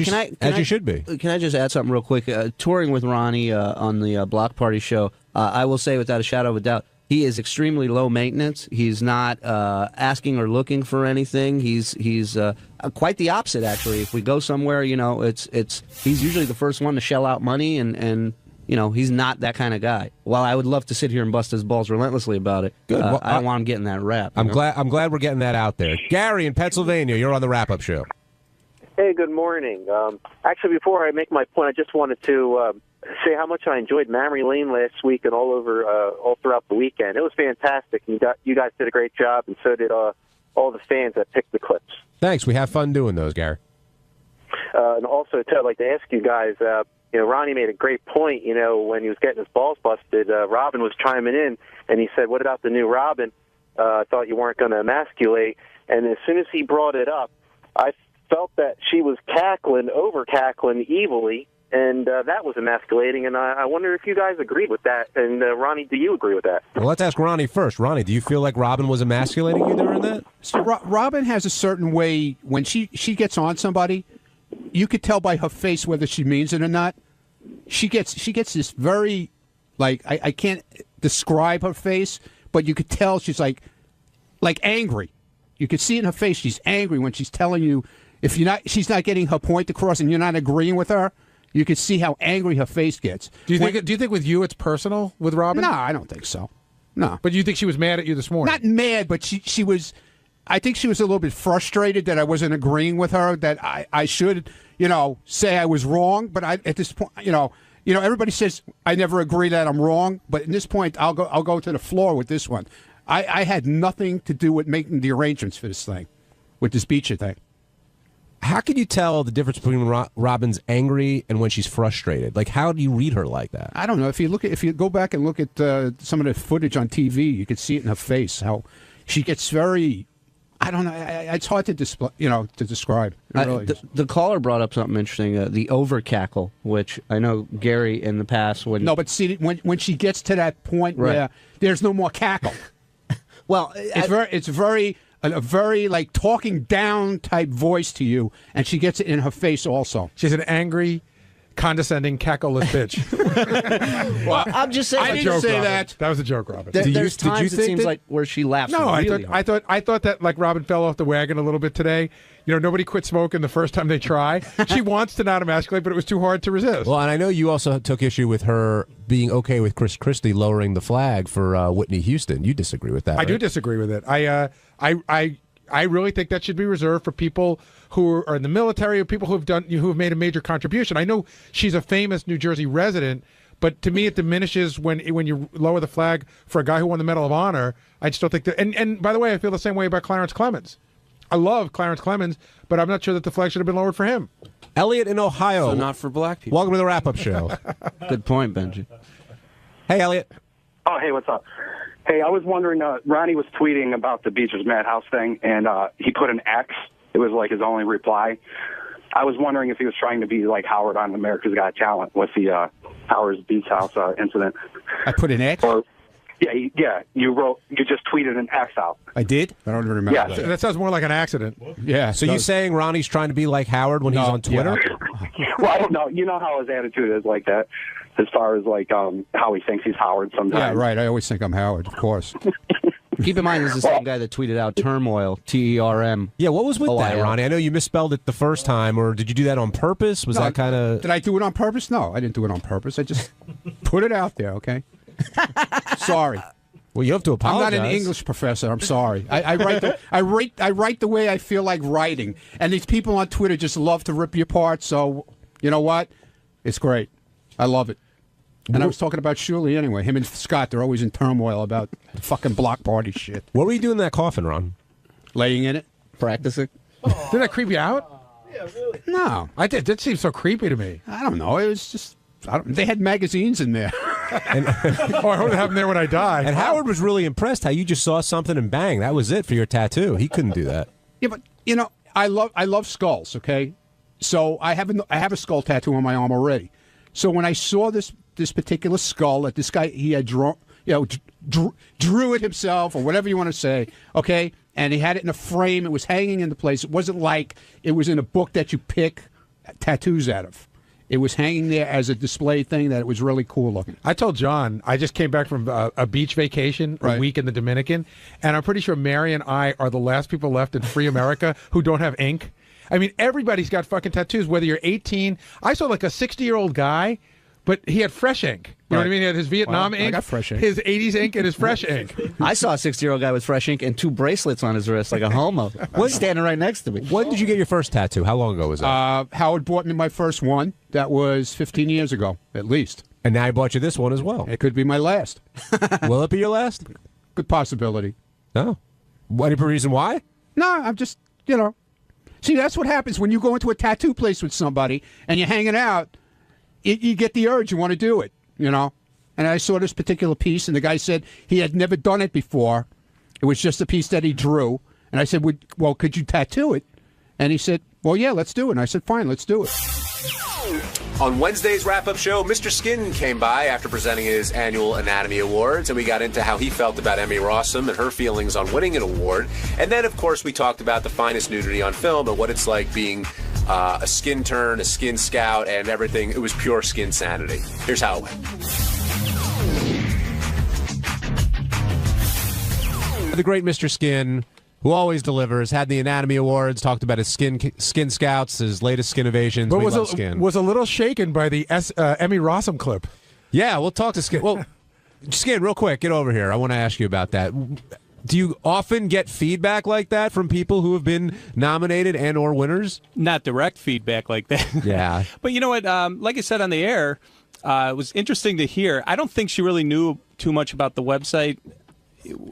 you should be. Can I just add something real quick? Touring with Ronnie on the Block Party show, I will say without a shadow of a doubt, he is extremely low maintenance. He's not asking or looking for anything. He's quite the opposite, actually. If we go somewhere, you know, he's usually the first one to shell out money, and you know, he's not that kind of guy. While I would love to sit here and bust his balls relentlessly about it, Good. Well, I don't want him getting that rap. I'm glad we're getting that out there. Gary in Pennsylvania, you're on the wrap-up show. Hey, good morning. Actually, before I make my point, I just wanted to say how much I enjoyed Memory Lane last week and all throughout the weekend. It was fantastic. You guys did a great job, and so did all the fans that picked the clips. Thanks. We have fun doing those, Gary. And also, I'd like to ask you guys, you know, Ronnie made a great point, you know, when he was getting his balls busted. Robin was chiming in, and he said, what about the new Robin? I thought you weren't going to emasculate. And as soon as he brought it up, I felt that she was over-cackling evilly, and that was emasculating. And I wonder if you guys agreed with that. And, Ronnie, do you agree with that? Well, let's ask Ronnie first. Ronnie, do you feel like Robin was emasculating you during that? So Robin has a certain way, when she gets on somebody, you could tell by her face whether she means it or not. She gets this very, like, I can't describe her face, but you could tell she's like angry. You could see in her face she's angry when she's telling you, if she's not getting her point across and you're not agreeing with her, you could see how angry her face gets. Do you think with you it's personal with Robin? No, I don't think so. No. But you think she was mad at you this morning? Not mad, but she was. I think she was a little bit frustrated that I wasn't agreeing with her, that I should, you know, say I was wrong. But at this point, you know, everybody says I never agree that I'm wrong. But at this point, I'll go to the floor with this one. I had nothing to do with making the arrangements for this thing, with this Beecher thing. How can you tell the difference between Robin's angry and when she's frustrated? Like, how do you read her like that? I don't know. If you go back and look at some of the footage on TV, you could see it in her face how she gets very. I don't know. It's hard to describe. Really the caller brought up something interesting, the over cackle, which I know Gary in the past would. No, but see, when she gets to that point where there's no more cackle. Well, it's a very like talking down type voice to you, and she gets it in her face also. She's an angry, condescending, cackleless bitch. Well, I'm just saying. I didn't say that. That was a joke, Robin. There's times it seems like where she laughs. No, really I thought that like Robin fell off the wagon a little bit today. You know, nobody quit smoking the first time they try. She wants to not emasculate, but it was too hard to resist. Well, and I know you also took issue with her being okay with Chris Christie lowering the flag for Whitney Houston. You disagree with that? I do disagree with it. I really think that should be reserved for people who are in the military or people who have made a major contribution. I know she's a famous New Jersey resident, but to me it diminishes when you lower the flag for a guy who won the Medal of Honor. I just don't think that. And by the way, I feel the same way about Clarence Clemens. I love Clarence Clemens, but I'm not sure that the flag should have been lowered for him. Elliot in Ohio. So not for black people. Welcome to the wrap-up show. Good point, Benji. Hey, Elliot. Oh, hey, what's up? Hey, I was wondering, Ronnie was tweeting about the Beacher's Madhouse thing, and he put an X. It was like his only reply. I was wondering if he was trying to be like Howard on America's Got Talent with the Howard's Beach House incident. I put an X? Or, you just tweeted an X out. I did? I don't even remember. Yeah, that sounds more like an accident. Yeah. So you saying Ronnie's trying to be like Howard when he's on Twitter? Well, I don't know. You know how his attitude is like that, as far as like how he thinks he's Howard sometimes. Yeah, right. I always think I'm Howard, of course. Keep in mind, this is the same guy that tweeted out turmoil, T-E-R-M. Yeah, what was with that, O-I-L. Ronnie? I know you misspelled it the first time, or did you do that on purpose? Was that kind of... Did I do it on purpose? No, I didn't do it on purpose. I just put it out there, okay? Sorry. Well, you have to apologize. I'm not an English professor. I'm sorry. I write the way I feel like writing. And these people on Twitter just love to rip you apart, so you know what? It's great. I love it. And I was talking about Shuley anyway. Him and Scott, they're always in turmoil about the fucking block party shit. What were you doing in that coffin, Ron? Laying in it. Practicing. Did that creep you out? Yeah, really. No. I did. That seems so creepy to me. I don't know. It was just... they had magazines in there. And, I would have them there when I die. And Howard was really impressed how you just saw something and bang, that was it for your tattoo. He couldn't do that. Yeah, but, you know, I love skulls, okay? So I have a skull tattoo on my arm already. So when I saw this particular skull that this guy, he had drawn, drew it himself or whatever you want to say, okay? And he had it in a frame. It was hanging in the place. It wasn't like it was in a book that you pick tattoos out of. It was hanging there as a display thing that it was really cool looking. I told John, I just came back from a beach vacation, a week in the Dominican, and I'm pretty sure Mary and I are the last people left in free America who don't have ink. I mean, everybody's got fucking tattoos, whether you're 18. I saw like a 60-year-old guy, but he had fresh ink. You know what I mean? He had his Vietnam ink, I got fresh ink. his 80s ink, and his fresh ink. I saw a 60-year-old guy with fresh ink and 2 bracelets on his wrist, like a homo. Standing right next to me. When did you get your first tattoo? How long ago was that? Howard bought me my first one. That was 15 years ago, at least. And now he bought you this one as well. It could be my last. Will it be your last? Good possibility. No. Any reason why? No, I'm just, you know. See, that's what happens when you go into a tattoo place with somebody and you're hanging out. You get the urge, you want to do it, you know. And I saw this particular piece, and the guy said he had never done it before. It was just a piece that he drew. And I said, well, could you tattoo it? And he said, well, yeah, let's do it. And I said, fine, let's do it. On Wednesday's wrap-up show, Mr. Skin came by after presenting his annual Anatomy Awards, and we got into how he felt about Emmy Rossum and her feelings on winning an award. And then, of course, we talked about the finest nudity on film and what it's like being a skin turn, a skin scout, and everything. It was pure skin sanity. Here's how it went. The great Mr. Skin, who always delivers, had the Anatomy Awards, talked about his skin scouts, his latest skin innovations. But we was love Skin. was a little shaken by the Emmy Rossum clip. Yeah, we'll talk to Skin. Well, Skin, real quick, get over here. I want to ask you about that. Do you often get feedback like that from people who have been nominated and or winners? Not direct feedback like that. Yeah. But you know what? Like I said on the air, it was interesting to hear. I don't think she really knew too much about the website.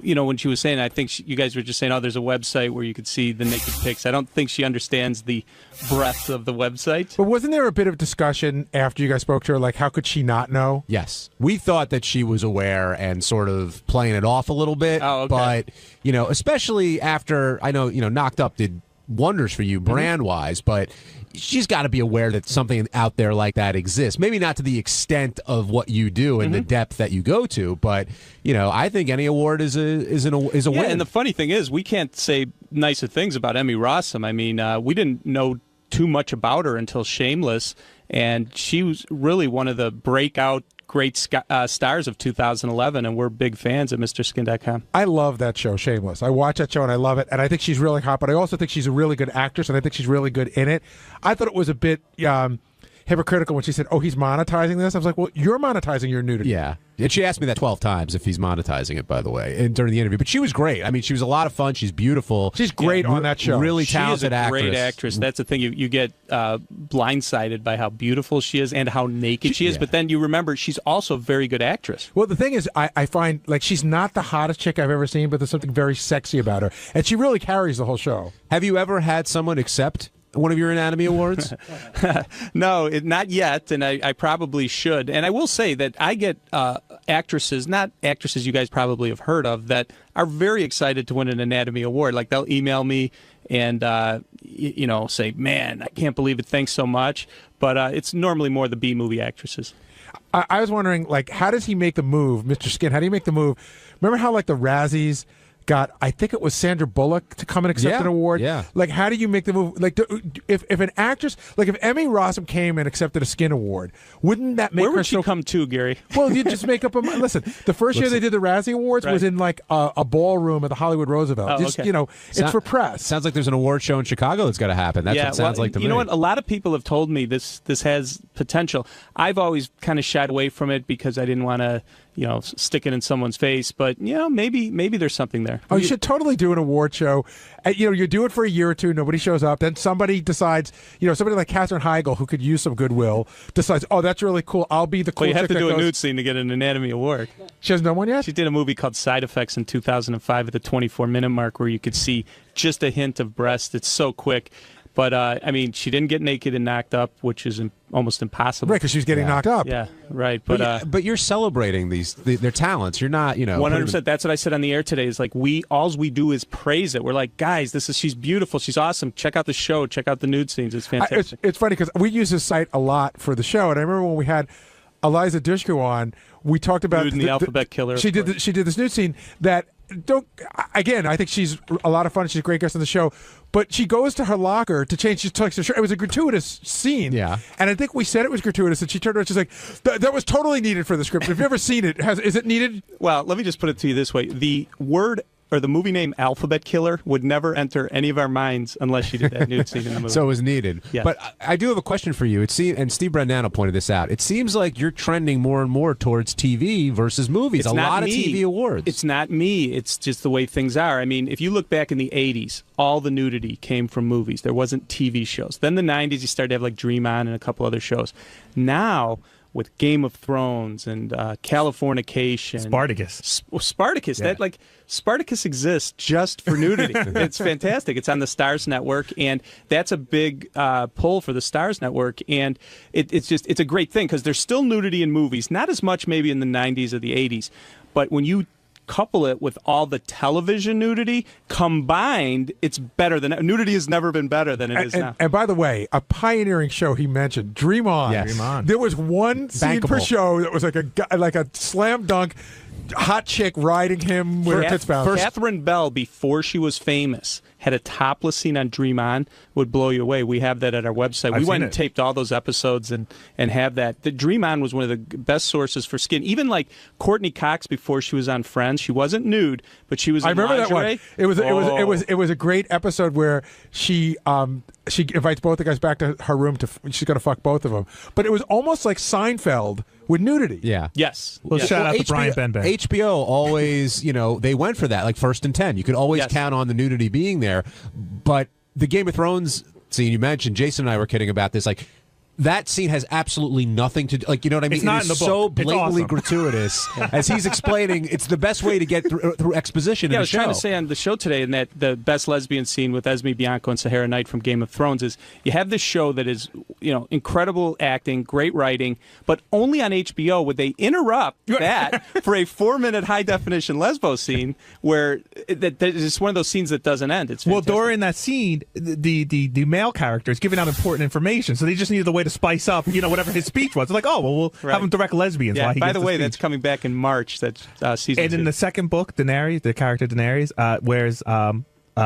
You know, when she was saying, I think you guys were just saying, oh, there's a website where you could see the naked pics. I don't think she understands the breadth of the website. But wasn't there a bit of discussion after you guys spoke to her, like, how could she not know? Yes. We thought that she was aware and sort of playing it off a little bit. Oh, okay. But, you know, especially after, I know, you know, Knocked Up did wonders for you brand-wise, but she's got to be aware that something out there like that exists. Maybe not to the extent of what you do and the depth that you go to, but you know, I think any award is a win. And the funny thing is, we can't say nicer things about Emmy Rossum. I mean, we didn't know too much about her until Shameless, and she was really one of the breakout great stars of 2011, and we're big fans at MrSkin.com. I love that show, Shameless. I watch that show and I love it, and I think she's really hot, but I also think she's a really good actress, and I think she's really good in it. I thought it was a bit hypocritical when she said, "Oh, he's monetizing this." I was like, "Well, you're monetizing your nudity." Yeah. And she asked me that 12 times if he's monetizing it, by the way, and during the interview. But she was great. I mean, she was a lot of fun. She's beautiful. She's great on that show. Really She talented is a actress. great actress. That's the thing. You get blindsided by how beautiful she is and how naked she is. But then you remember she's also a very good actress. Well, the thing is, I find like she's not the hottest chick I've ever seen, but there's something very sexy about her, and she really carries the whole show. Have you ever had someone accept one of your Anatomy Awards? No, not yet, and I probably should. And I will say that I get actresses, not actresses you guys probably have heard of, that are very excited to win an Anatomy Award. Like they'll email me and say, "Man, I can't believe it. Thanks so much." But it's normally more the B-movie actresses. I was wondering, like, how does he make the move, Mr. Skin? How do you make the move? Remember how like the Razzies got, I think it was Sandra Bullock to come and accept an award. Yeah. Like, how do you make the move? Like, if an actress, like if Emmy Rossum came and accepted a Skin Award, wouldn't that make Where her would she come to, Gary? Well, you just make up a listen. The first year they did the Razzie Awards was in like a ballroom at the Hollywood Roosevelt. Oh, Just, okay. you know, it's for press. Sounds like there's an award show in Chicago that's got to happen. That's what it sounds like to me. You know what? A lot of people have told me this has potential. I've always kind of shied away from it because I didn't want to, stick it in someone's face. But maybe there's something there. Oh, you should totally do an award show. You do it for a year or two, nobody shows up. Then somebody decides, somebody like Katherine Heigl, who could use some goodwill, decides, oh, that's really cool. I'll be the cool Well, you have chick to do that a goes- nude scene to get an Anatomy Award. She hasn't done one yet? She did a movie called Side Effects in 2005 at the 24-minute mark where you could see just a hint of breast. It's so quick. But, she didn't get naked and knocked up, which is almost impossible. Right, because she's getting knocked up. Yeah, right. But you're celebrating their talents. You're not, 100%. That's what I said on the air today. Is like all we do is praise it. We're like, guys, she's beautiful. She's awesome. Check out the show. Check out the nude scenes. It's fantastic. It's funny because we use this site a lot for the show, and I remember when we had Eliza Dushku on, we talked about Nude and the Alphabet Killer. She did this nude scene that I think she's a lot of fun. She's a great guest on the show, but she goes to her locker to change. She takes her shirt. It was a gratuitous scene. Yeah, and I think we said it was gratuitous, and she turned around. She's like, "That was totally needed for the script. Have you ever seen it? Is it needed?" Well, let me just put it to you this way: the word or the movie name Alphabet Killer would never enter any of our minds unless she did that nude scene in the movie. So it was needed. Yes. But I do have a question for you. And Steve Brandano pointed this out. It seems like you're trending more and more towards TV versus movies. It's a not lot me. of TV awards. It's not me. It's just the way things are. I mean, if you look back in the 80s, all the nudity came from movies. There wasn't TV shows. Then the 90s, you started to have like Dream On and a couple other shows. Now, with Game of Thrones and Californication, Spartacus. Yeah. Spartacus exists just for nudity. It's fantastic. It's on the Starz Network, and that's a big pull for the Starz Network. And it's a great thing because there's still nudity in movies, not as much maybe in the 90s or the 80s, but when you couple it with all the television nudity combined, it's better than nudity has never been better than it is now. And by the way, a pioneering show he mentioned, Dream On. Yes. Dream On. There was one scene per Bankable. show that was like a slam dunk, hot chick riding him with her tits bounced. Catherine Bell, before she was famous, had a topless scene on Dream On. Would blow you away. We have that at our website. I've We went seen and it. taped all those episodes and have that. The Dream On was one of the best sources for skin. Even like Courtney Cox before she was on Friends, she wasn't nude, but she was. I in remember lingerie. that one. It was a great episode where she invites both the guys back to her room she's going to fuck both of them. But it was almost like Seinfeld with nudity. Yeah. Yes. Well, shout out to Brian Benben. HBO always, they went for that, like First and 10. You could always count on the nudity being there. But the Game of Thrones scene you mentioned, Jason and I were kidding about this, like, that scene has absolutely nothing to do, like, you know what I mean? It's not it is in the book. so It's blatantly awesome. gratuitous. As he's explaining, it's the best way to get through exposition Yeah, I in a was show. trying to say on the show today, and that the best lesbian scene with 𝗬𝗵𝗲 𝗪𝗏 and Sahara Knight from Game of Thrones is you have this show that is, incredible acting, great writing, but only on HBO would they interrupt that for a 4-minute high definition lesbo scene where that is one of those scenes that doesn't end. It's Well, fantastic. during that scene, the male character is giving out important information, so they just needed a way to spice up, whatever his speech was. They're like, oh, well, we'll have him direct lesbians. Yeah, while he by gets the way, speech. that's coming back in March. That season. And in the second book, Daenerys, the character Daenerys, wears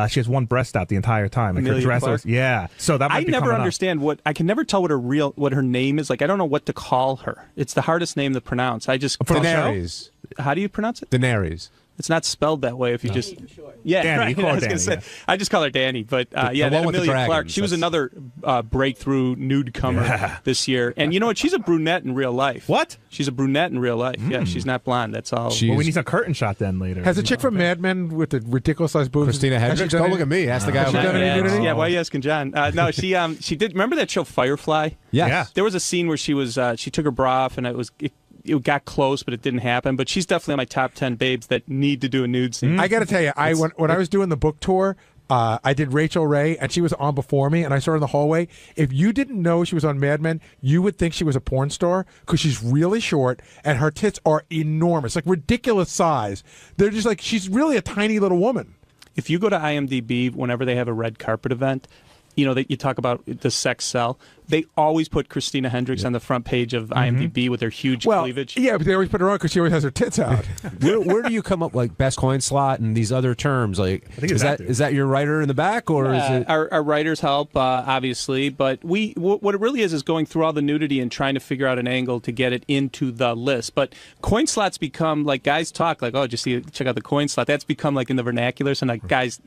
she has one breast out the entire time. Like her Emilia dress Clarke? was, yeah. So that might I be never coming up. understand I can never tell what her name is. Like I don't know what to call her. It's the hardest name to pronounce. I just Daenerys. How do you pronounce it? Daenerys. It's not spelled that way. If you just Danny, right. you call her I was gonna Danny, say, I just call her Danny, but yeah, one that with the Amelia Clark. dragons, She was that's- another breakthrough nude comer this year, and you know what? She's a brunette in real life. What? She's a brunette in real life. Yeah, she's not blonde. That's all. Well, we need some curtain shot then later. Has a chick from Mad Men with the ridiculous sized boobs? Christina has she Hendricks? done Don't any- look at me. Ask the guy Has she over done there. any nudity? Yeah, why are you asking John? No, she did. Remember that show Firefly? Yes. Yeah. There was a scene where she was she took her bra off and it got close, but it didn't happen. But she's definitely on my top 10 babes that need to do a nude scene. I got to tell you, when I was doing the book tour, I did Rachel Ray, and she was on before me, and I saw her in the hallway. If you didn't know she was on Mad Men, you would think she was a porn star because she's really short, and her tits are enormous, like ridiculous size. They're just like, she's really a tiny little woman. If you go to IMDb whenever they have a red carpet event, you know, that you talk about the sex cell, they always put Christina Hendricks on the front page of IMDb with her huge cleavage. Yeah, but they always put her on because she always has her tits out. Where do you come up like best coin slot and these other terms? Like, is that your writer in the back, or is it our writers help obviously? But what it really is going through all the nudity and trying to figure out an angle to get it into the list. But coin slots become like guys talk like, oh, just check out the coin slot. That's become like in the vernacular, so like guys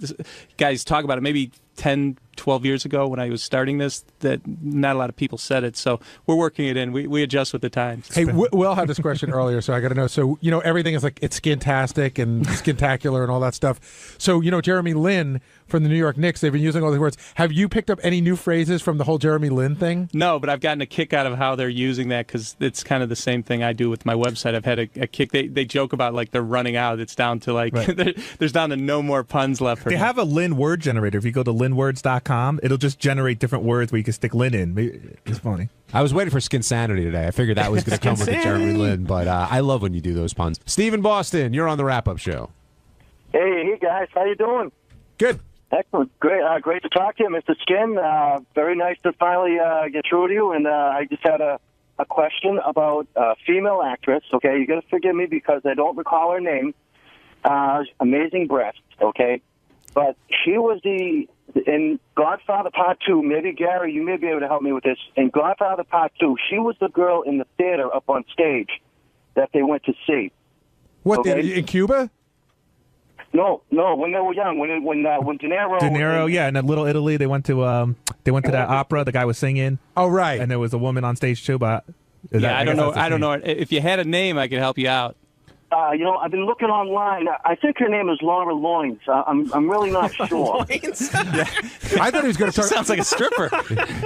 talk about it. Maybe 10, 12 years ago when I was starting this, that not a lot of people said it. So we're working it in. We adjust with the times. Hey, Will had this question earlier, so I got to know. So, you know, everything is like, it's skintastic and skintacular and all that stuff. So, you know, Jeremy Lin from the New York Knicks, they've been using all these words. Have you picked up any new phrases from the whole Jeremy Lin thing? No, but I've gotten a kick out of how they're using that because it's kind of the same thing I do with my website. I've had a kick. They joke about like they're running out. It's down to like, there's down to no more puns left for They me. have a Lin word generator. If you go to linwords.com, it'll just generate different words where you can stick Lin in. It's funny. I was waiting for Skinsanity today. I figured that was going to come with the Jeremy Lin, but I love when you do those puns. Steve in Boston, you're on the wrap-up show. Hey guys, how you doing? Good. Excellent. Great to talk to you, Mr. Skin. Very nice to finally get through to you. And I just had a question about a female actress. Okay, you got to forgive me because I don't recall her name. Amazing breasts. Okay, but she was in Godfather Part 2. Maybe Gary, you may be able to help me with this. In Godfather Part 2, she was the girl in the theater up on stage that they went to see. What, in Cuba? No, when they were young, when De Niro. De Niro, yeah, in Little Italy, they went to that opera. The guy was singing. Oh, right. And there was a woman on stage too. But I don't know. If you had a name, I could help you out. You know, I've been looking online. I think her name is Laura Loins. I'm really not sure. I thought he was going to talk. Sounds like a stripper.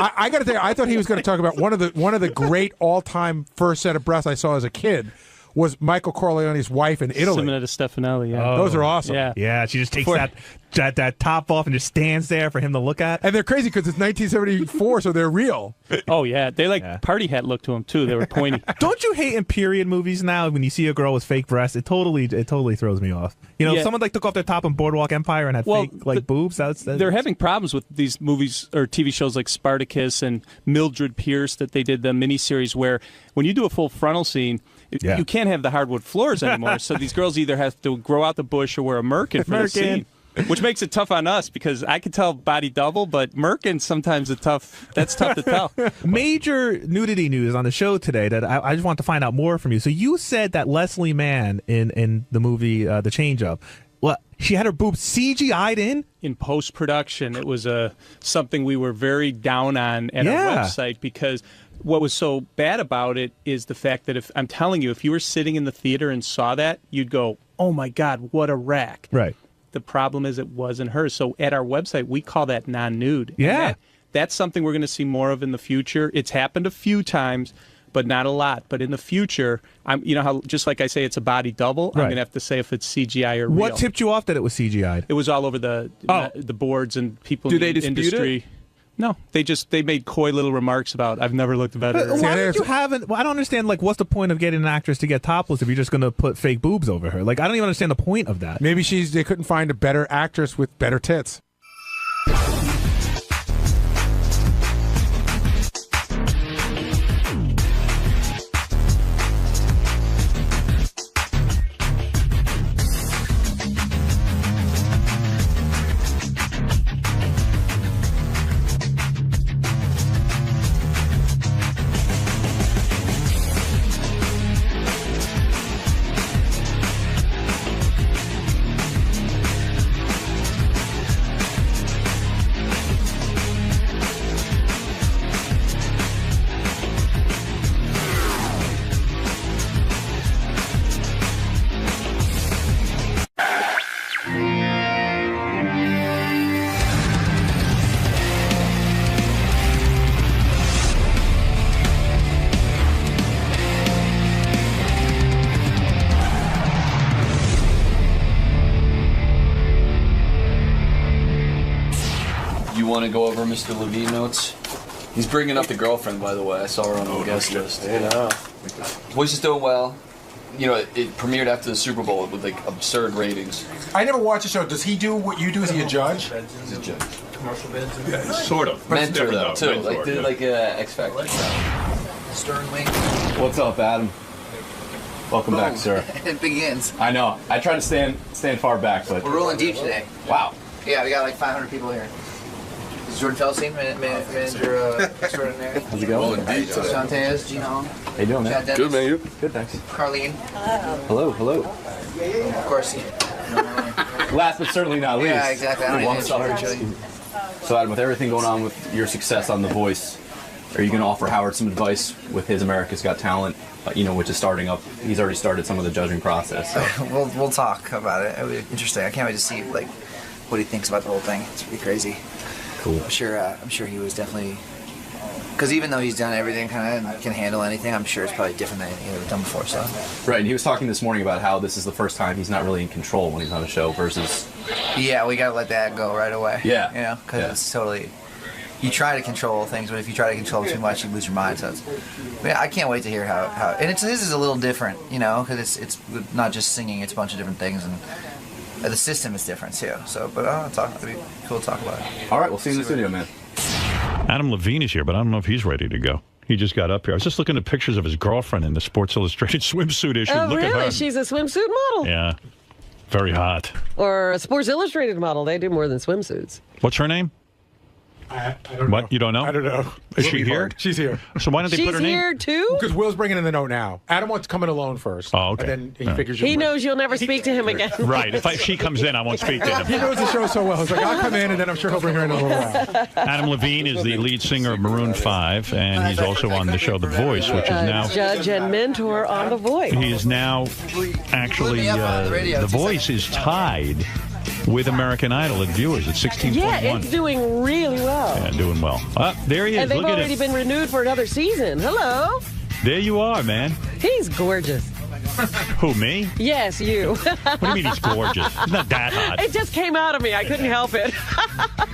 I got to tell you, I thought he was going to talk about one of the great all-time first set of breasts I saw as a kid. Was Michael Corleone's wife in Italy. Simonetta Stefanelli, yeah. Those are awesome. Yeah, she just takes that top off and just stands there for him to look at. And they're crazy because it's 1974, so they're real. Oh, yeah. They party hat look to them, too. They were pointy. Don't you hate in period movies now when you see a girl with fake breasts? It totally throws me off. You know, if someone took off their top in Boardwalk Empire and had fake boobs. They're having problems with these movies or TV shows like Spartacus and Mildred Pierce that they did the miniseries where when you do a full frontal scene, you can't have the hardwood floors anymore. So these girls either have to grow out the bush or wear a merkin for the scene. Which makes it tough on us because I can tell body double, but merkin sometimes that's tough to tell. Major nudity news on the show today that I just want to find out more from you. So you said that Leslie Mann in the movie The Change Up, she had her boobs CGI'd in post-production. It was something we were very down on at our website because what was so bad about it is the fact that if you were sitting in the theater and saw that, you'd go, oh my God, what a rack. Right. The problem is it wasn't her. So at our website, we call that non-nude. Yeah. That's something we're going to see more of in the future. It's happened a few times, but not a lot. But in the future, you know how just like I say it's a body double, I'm going to have to say if it's CGI or real. What tipped you off that it was CGI'd? It was all over the boards and people Do in they the dispute industry. it? No, they made coy little remarks about I've never looked better. Why did you haven't? Well, I don't understand. Like, what's the point of getting an actress to get topless if you're just going to put fake boobs over her? Like, I don't even understand the point of that. Maybe they couldn't find a better actress with better tits. want to go over Mr. Levine notes? He's bringing up the girlfriend, by the way. I saw her on the guest list. Voice is doing well. You know, it premiered after the Super Bowl with like absurd ratings. I never watched the show. Does he do what you do? Is he a judge? He's a judge. Commercial bids? Yeah, sort of. Mentor though, too. Like did like X Factor. Sternly. What's up, Adam? Welcome back, sir. It begins. I know. I try to stand far back, but We're rolling deep today. wow. Yeah, we got like 500 people here. This is Jordan Felstein, manager extraordinaire. How's it going? Rolling deep today. Sean Tejas, Gina Hong. How you doing, man? Good, man. You? Good, thanks. Carlene. Hello, hello. Of course. Last but certainly not least. Yeah, exactly. I don't even So, Adam, with everything going on with your success on The Voice, are you going to offer Howard some advice with his America's Got Talent, you know, which is starting up? He's already started some of the judging process. So. We'll talk about it. It'll be interesting. I can't wait to see like what he thinks about the whole thing. It's pretty crazy. Cool. I'm sure he was definitely, because even though he's done everything kind of and can handle anything, I'm sure it's probably different than anything he's ever done before. So. Right, and he was talking this morning about how this is the first time he's not really in control when he's on a show versus. Yeah, we gotta let that go right away. Yeah. You know, because it's totally. You try to control things, but if you try to control too much, you lose your mind. So it's, I can't wait to hear how and his is a little different, you know, because it's not just singing; it's a bunch of different things, and the system is different too. So, but it'd be cool to talk about it. All right, we'll see you in the studio, man. Adam Levine is here, but I don't know if he's ready to go. He just got up here. I was just looking at pictures of his girlfriend in the Sports Illustrated swimsuit issue. Oh, Look at really? her. She's a swimsuit model? Yeah, very hot. Or a Sports Illustrated model. They do more than swimsuits. What's her name? I don't What? know. You don't know? I don't know. Is she here? She's here. So why don't they put her name? She's here too? Because Will's bringing in the note now. Adam wants to come in alone first. Oh, okay. And then he All right. figures He knows you'll never speak to him again. Right. If she comes in, I won't speak to He him. knows the show so well. He's like, I'll come in, and then I'm sure he'll bring her in a little while. Adam Levine is the lead singer of Maroon 5, and he's also on the show The Voice, which is now... Judge and mentor on The Voice. He is now actually... The Voice is tied with American Idol at viewers at 16.1. Yeah, it's doing really well. Yeah, doing well. There he is. And they've Look at already him. been renewed for another season. Hello. There you are, man. He's gorgeous. Who, me? Yes, you. What do you mean he's gorgeous? He's not that hot. It just came out of me. I couldn't help it.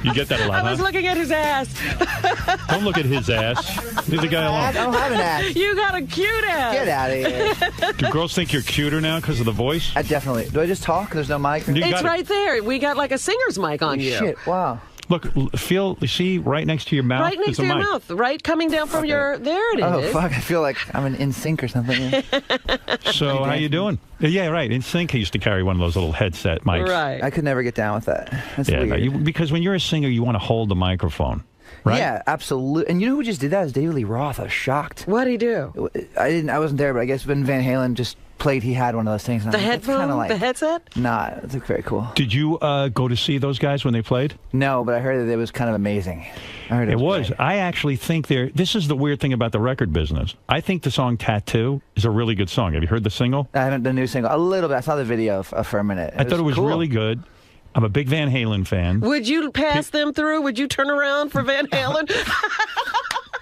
You get that a lot, I was huh? looking at his ass. Don't look at his ass. Leave the guy alone. I don't have an ass. You got a cute ass. Get out of here. Do girls think you're cuter now because of The Voice? I definitely. Do I just talk? There's no mic? It's right there. We got like a singer's mic on you. Shit, wow. Look, see, right next to your mouth Right next is a to your mic. mouth. Right coming down from your... There it is. Oh, fuck. I feel like I'm in sync or something. So, how you doing? Yeah, right. In Sync, he used to carry one of those little headset mics. Right. I could never get down with that. That's Yeah, weird. no, because when you're a singer, you want to hold the microphone, right? Yeah, absolutely. And you know who just did that? Is David Lee Roth. I was shocked. What'd he do? I wasn't there, but I guess when Van Halen just played, he had one of those things. And The I'm like, that's headphone? kinda like, The headset? Nah, it's like very cool. Did you go to see those guys when they played? No, but I heard that it was kind of amazing. I heard It was. I actually think this is the weird thing about the record business. I think the song Tattoo is a really good song. Have you heard the single? I haven't the new single. A little bit. I saw the video for a minute. I thought it was cool. really good. I'm a big Van Halen fan. Would you pass them through? Would you turn around for Van Halen?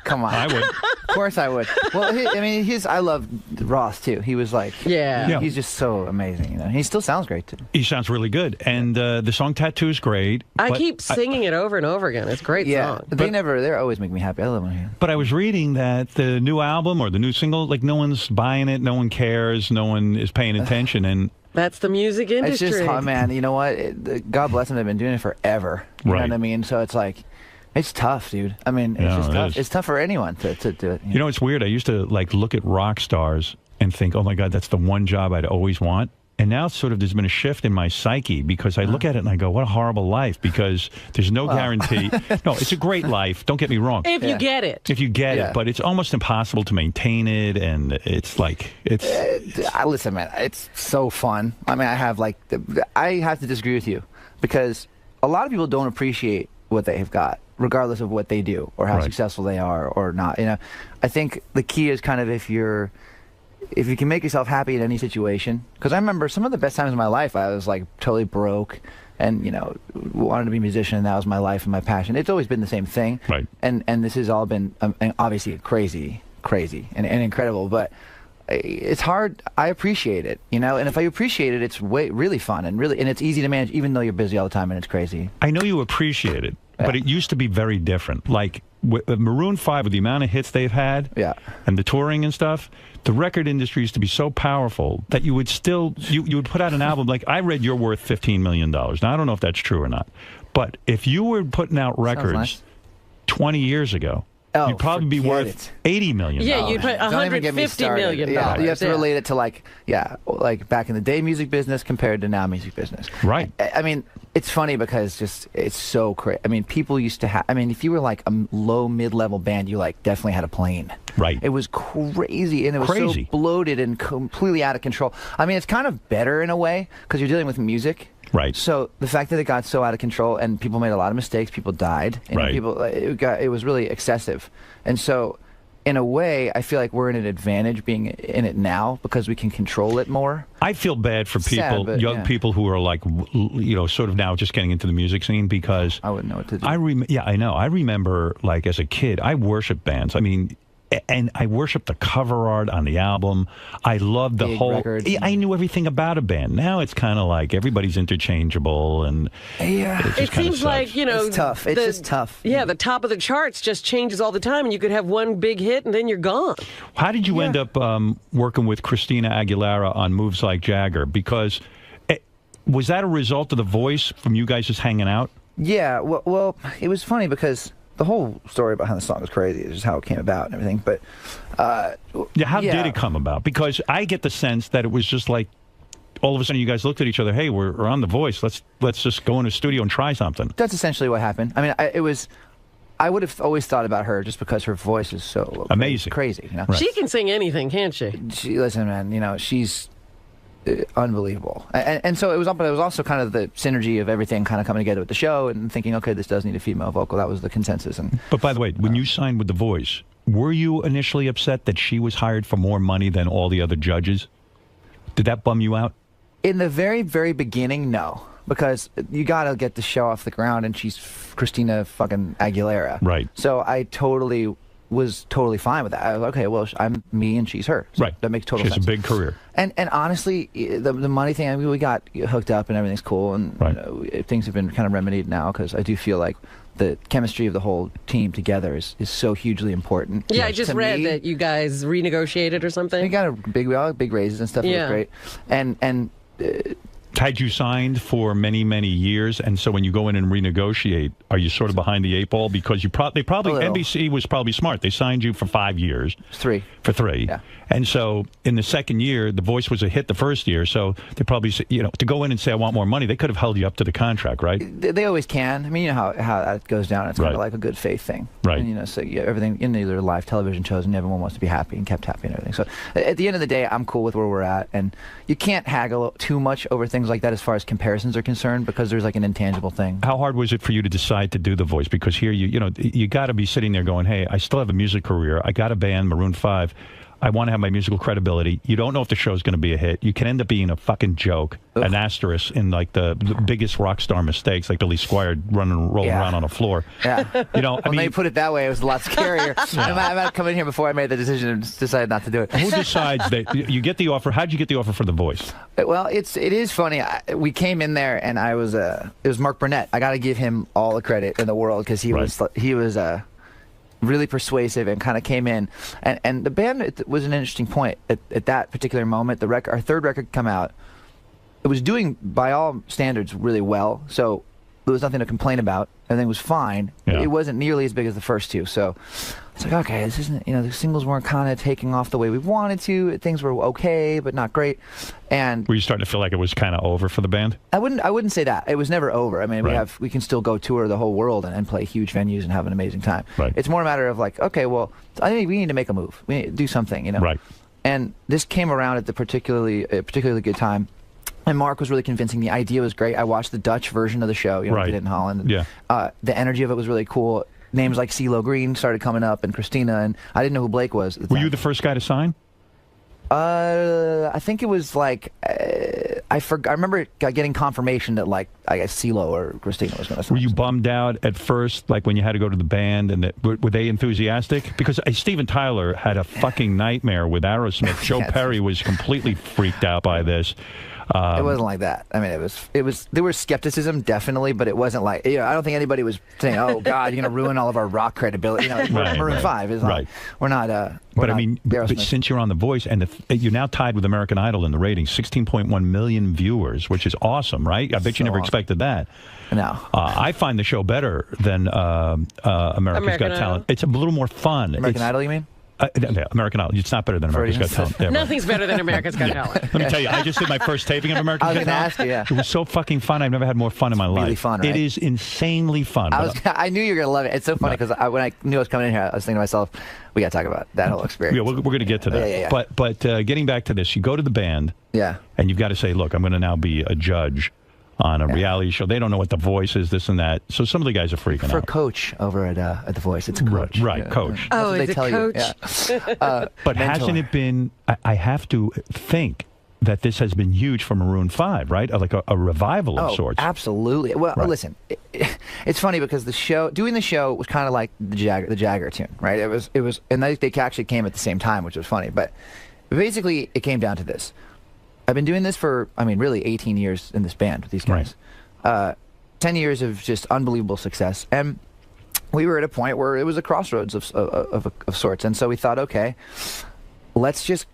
Come on. I would. Of course I would. Well, I love Ross, too. He was like... Yeah. He's just so amazing, you know. He still sounds great, too. He sounds really good. And the song Tattoo is great. I but keep singing it over and over again. It's a great song. They always make me happy. I love them. But I was reading that the new album or the new single, like no one's buying it, no one cares, no one is paying attention, and... That's the music industry. It's just, man, you know what? God bless them. They've been doing it forever. You know what I mean? So it's like... It's tough, dude. I mean, it's just tough. It's tough for anyone to do it. You know, it's weird. I used to look at rock stars and think, oh my God, that's the one job I'd always want. And now sort of there's been a shift in my psyche because I look at it and I go, what a horrible life, because there's no guarantee. No, it's a great life. Don't get me wrong. If you get it. If you get it. But it's almost impossible to maintain it. And it's like, listen, man, it's so fun. I mean, I have to disagree with you because a lot of people don't appreciate what they have got, regardless of what they do or how successful they are or not. You know, I think the key is kind of if you can make yourself happy in any situation. Because I remember some of the best times in my life, I was like totally broke and, you know, wanted to be a musician, and that was my life and my passion. It's always been the same thing. Right. And this has all been obviously crazy and incredible, but it's hard. I appreciate it, you know, and if I appreciate it, it's really fun and it's easy to manage, even though you're busy all the time and it's crazy. I know you appreciate it, but it used to be very different. Like with Maroon 5, with the amount of hits they've had, and the touring and stuff, the record industry used to be so powerful that you would still you would put out an album. Like I read you're worth $15 million. Now I don't know if that's true or not, but if you were putting out records 20 years ago, you'd probably be worth $80 million. Yeah, you'd put $150 million. Yeah, you have to relate it to like back in the day music business compared to now music business. Right. I mean, it's funny because it's so crazy. I mean, people used to have. I mean, if you were like a low mid-level band, you like definitely had a plane. Right. It was crazy, and it was so bloated and completely out of control. I mean, it's kind of better in a way because you're dealing with music. Right. So the fact that it got so out of control and people made a lot of mistakes, people died, and it was really excessive. And so, in a way, I feel like we're in an advantage being in it now because we can control it more. I feel bad for people, young people who are like, sort of now just getting into the music scene because I wouldn't know what to do. I know. I remember, like, as a kid, I worshiped bands. I mean, and I worshiped the cover art on the album. I loved the whole. I knew everything about a band. Now it's kind of like everybody's interchangeable, and it seems like it's tough. It's just tough. Yeah, the top of the charts just changes all the time, and you could have one big hit and then you're gone. How did you end up working with Christina Aguilera on Moves Like Jagger? Because was that a result of The Voice from you guys just hanging out? Yeah. Well, it was funny because the whole story behind the song is crazy. It's just how it came about and everything. But how did it come about? Because I get the sense that it was just like all of a sudden you guys looked at each other. Hey, we're on The Voice. Let's just go in the studio and try something. That's essentially what happened. I mean, I would have always thought about her just because her voice is so amazing, crazy. You know? She can sing anything, can't she? Listen, man. She's unbelievable. And so it was, but it was also kind of the synergy of everything kind of coming together with the show and thinking, okay, this does need a female vocal. That was the consensus. But by the way, when you signed with The Voice, were you initially upset that she was hired for more money than all the other judges? Did that bum you out? In the very, very beginning, no. Because you got to get the show off the ground, and she's Christina fucking Aguilera. Right. So I was totally fine with that. I was like, okay, well, I'm me and she's her. So that makes total sense. She has a big career. And honestly, the money thing, I mean, we got hooked up and everything's cool, and things have been kind of remedied now because I do feel like the chemistry of the whole team together is so hugely important. Yeah, I just read that you guys renegotiated or something. We all had big raises and stuff. It was great. And had you signed for many, many years, and so when you go in and renegotiate, are you sort of behind the eight ball? Because NBC was probably smart. They signed you for 5 years. 3. For 3. Yeah. And so in the second year, The Voice was a hit the first year, so they probably, to go in and say, I want more money, they could have held you up to the contract, right? They always can. I mean, you know how that goes down. It's kind of like a good faith thing. Right. And, so everything, in either live television shows, and everyone wants to be happy and kept happy and everything. So at the end of the day, I'm cool with where we're at, and you can't haggle too much over things like that as far as comparisons are concerned because there's like an intangible thing. How hard was it for you to decide to do The Voice? Because here you got to be sitting there going, hey, I still have a music career. I got a band, Maroon 5. I want to have my musical credibility. You don't know if the show's going to be a hit. You can end up being a fucking joke, an asterisk in like the biggest rock star mistakes, like Billy Squier rolling around on a floor. Yeah. When they put it that way, it was a lot scarier. I might have come in here before I made the decision and decided not to do it. Who decides that you get the offer? How did you get the offer for The Voice? Well, it is funny. We came in there and it was Mark Burnett. I got to give him all the credit in the world because he was really persuasive and kind of came in, and the band was an interesting point at that particular moment. Our third record come out, it was doing by all standards really well, so there was nothing to complain about. Everything was fine. It wasn't nearly as big as the first two, so it's like, okay, this isn't, the singles weren't kind of taking off the way we wanted to. Things were okay, but not great. And were you starting to feel like it was kind of over for the band? I wouldn't say that. It was never over. I mean, we can still go tour the whole world and play huge venues and have an amazing time. Right. It's more a matter of like, okay, well, I think we need to make a move. We need to do something, Right. And this came around at a particularly good time. And Mark was really convincing. The idea was great. I watched the Dutch version of the show, we did it in Holland. Yeah. The energy of it was really cool. Names like CeeLo Green started coming up, and Christina, and I didn't know who Blake was. Were you the first guy to sign? I think it was like I remember getting confirmation that like I guess CeeLo or Christina was going to sign. Were you bummed out at first, like when you had to go to the band, and were they enthusiastic? Because Steven Tyler had a fucking nightmare with Aerosmith. Joe Perry was completely freaked out by this. It wasn't like that. I mean, it was. There was skepticism, definitely, but it wasn't like, I don't think anybody was saying, "Oh God, you're gonna ruin all of our rock credibility." Maroon 5 is like, we're not. But I mean, but since you're on The Voice, and you're now tied with American Idol in the ratings, 16.1 million viewers, which is awesome, right? I bet you never expected that. No. I find the show better than America's Got Talent. It's a little more fun. American Idol, you mean? American Idol. It's not better than America's Got Talent. Yeah, Nothing's better than America's Got Talent. Let me tell you, I just did my first taping of America's Got Talent. I was going to ask you, It was so fucking fun. I've never had more fun in my life. Really fun, right? It is insanely fun. I knew you were going to love it. It's so funny because when I knew I was coming in here, I was thinking to myself, we got to talk about that whole experience. Yeah, we're going to get to that. Yeah. But getting back to this, you go to the band. Yeah. And you've got to say, look, I'm going to now be a judge on a reality show. They don't know what The Voice is, this and that. So some of the guys are freaking out. For a coach over at The Voice, it's a coach. Right, coach. Oh, they tell coach. You. Yeah. But hasn't it been? I have to think that this has been huge for Maroon 5, right? Like a revival of sorts. Absolutely. Well, listen, it's funny because doing the show was kind of like the Jagger tune, right? It was, and they actually came at the same time, which was funny. But basically, it came down to this. I've been doing this for, really 18 years in this band with these guys. Right. 10 years of just unbelievable success. And we were at a point where it was a crossroads of sorts. And so we thought, okay, let's just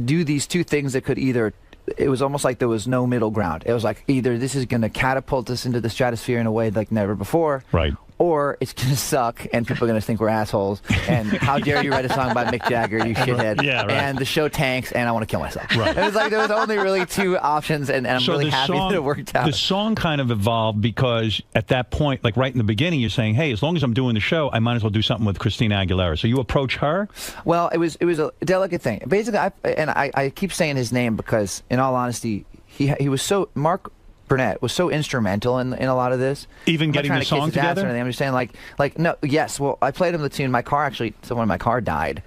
do these two things that could either, it was almost like there was no middle ground. It was like either this is going to catapult us into the stratosphere in a way like never before. Right. Or it's going to suck, and people are going to think we're assholes. And how dare you write a song about Mick Jagger, you shithead. Yeah, right. And the show tanks, and I want to kill myself. Right. It was like there was only really two options, and I'm really happy that it worked out. The song kind of evolved because at that point, like right in the beginning, you're saying, hey, as long as I'm doing the show, I might as well do something with Christina Aguilera. So you approach her? Well, it was a delicate thing. Basically, I keep saying his name because, in all honesty, he was so... Mark Burnett was so instrumental in a lot of this. Even getting the song together? I'm just saying, no, yes. Well, I played him the tune. My car someone in my car died.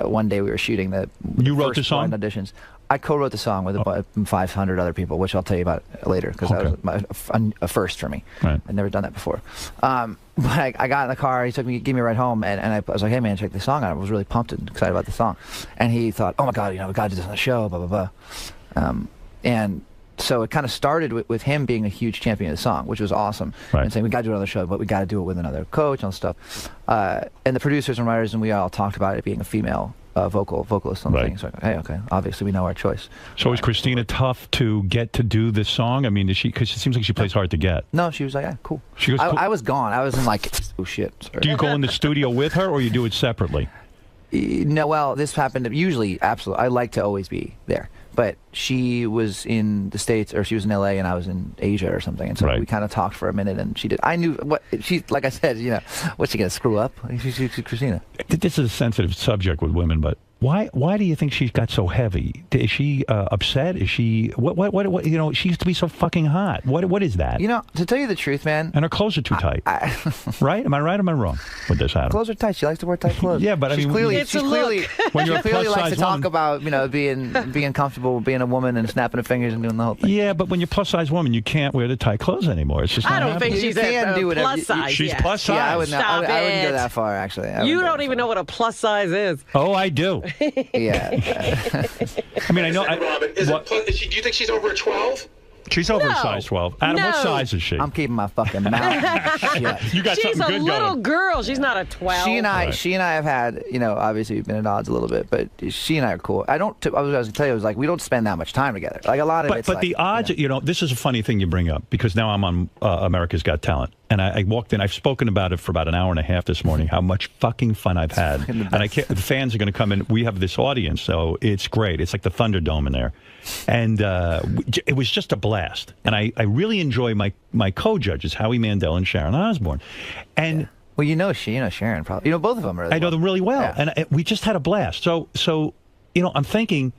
One day we were shooting You wrote the song? Auditions. I co-wrote the song with about 500 other people, which I'll tell you about later because that was a first for me. Right. I'd never done that before. But I got in the car. He gave me a ride home, and I was like, "Hey man, check this song out." I was really pumped and excited about the song, and he thought, "Oh my God, we got to do this on the show." Blah blah blah. And so it kind of started with him being a huge champion of the song, which was awesome, and saying we got to do it on the show, but we got to do it with another coach and stuff. And the producers and writers and we all talked about it being a female vocalist on the thing. So hey, okay, obviously we know our choice. So is Christina tough to get to do this song? I mean, because it seems like she plays hard to get. No, she was like, yeah, cool. She goes, cool. I was gone. I was in like, oh shit. Sorry. Do you go in the studio with her, or you do it separately? No, well, this happened usually. Absolutely, I like to always be there. But she was in the States, or she was in LA, and I was in Asia or something. And so we kind of talked for a minute, and she did. I knew what she, like I said, what's she gonna screw up? She's Christina. This is a sensitive subject with women, but why do you think she got so heavy? Is she upset? Is she what? She used to be so fucking hot. What is that? To tell you the truth, man. And her clothes are too tight. Right? Am I right or am I wrong with this, Adam? Clothes are tight. She likes to wear tight clothes. Yeah, but she's clearly when you're she clearly likes to talk woman, about being comfortable being a woman and snapping her fingers and doing the whole thing. Yeah, but when you're plus size woman, you can't wear the tight clothes anymore. It's just not I don't think she's plus size. She's yet. plus size. Yeah, I wouldn't go that far actually. You don't even know what a plus size is. Oh, I do. Yeah. I mean, I know. Robin, do you think she's over a 12? She's over a size 12. Adam, what size is she? I'm keeping my fucking mouth shut. You got She's something a good little going. girl. She's not a 12. She and I have had, obviously we've been at odds a little bit, but she and I are cool. I was going to tell you, I was like, we don't spend that much time together. Like a lot of it's But the odds, this is a funny thing you bring up because now I'm on America's Got Talent. And I walked in. I've spoken about it for about an hour and a half this morning. How much fucking fun I've had, and the fans are going to come in. We have this audience, so it's great. It's like the Thunderdome in there, and it was just a blast. And I really enjoy my co-judges, Howie Mandel and Sharon Osbourne, and. Well, Sharon probably. Both of them really. I know them really well, and we just had a blast. So I'm thinking.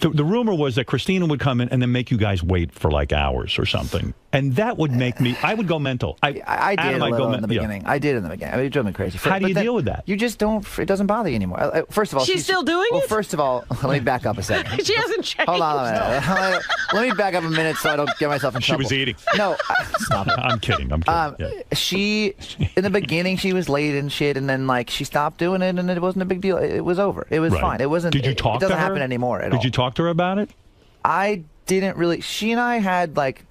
The rumor was that Christina would come in and then make you guys wait for like hours or something. And that would make me, I would go mental. I did a little in the beginning. I did in the beginning. It drove me crazy. How do you deal with that? You just don't, it doesn't bother you anymore. First of all, she's still doing it? Well, first of all, let me back up a second. She hasn't changed. Hold on a minute. Let me back up a minute so I don't get myself in trouble. She was eating. No, stop it. I'm kidding. She, in the beginning, she was late and shit, and then she stopped doing it, and it wasn't a big deal. It was over. It was fine. It wasn't. Did you talk to her? It doesn't happen anymore at all. Did you talk to her about it? I didn't really. She and I had like,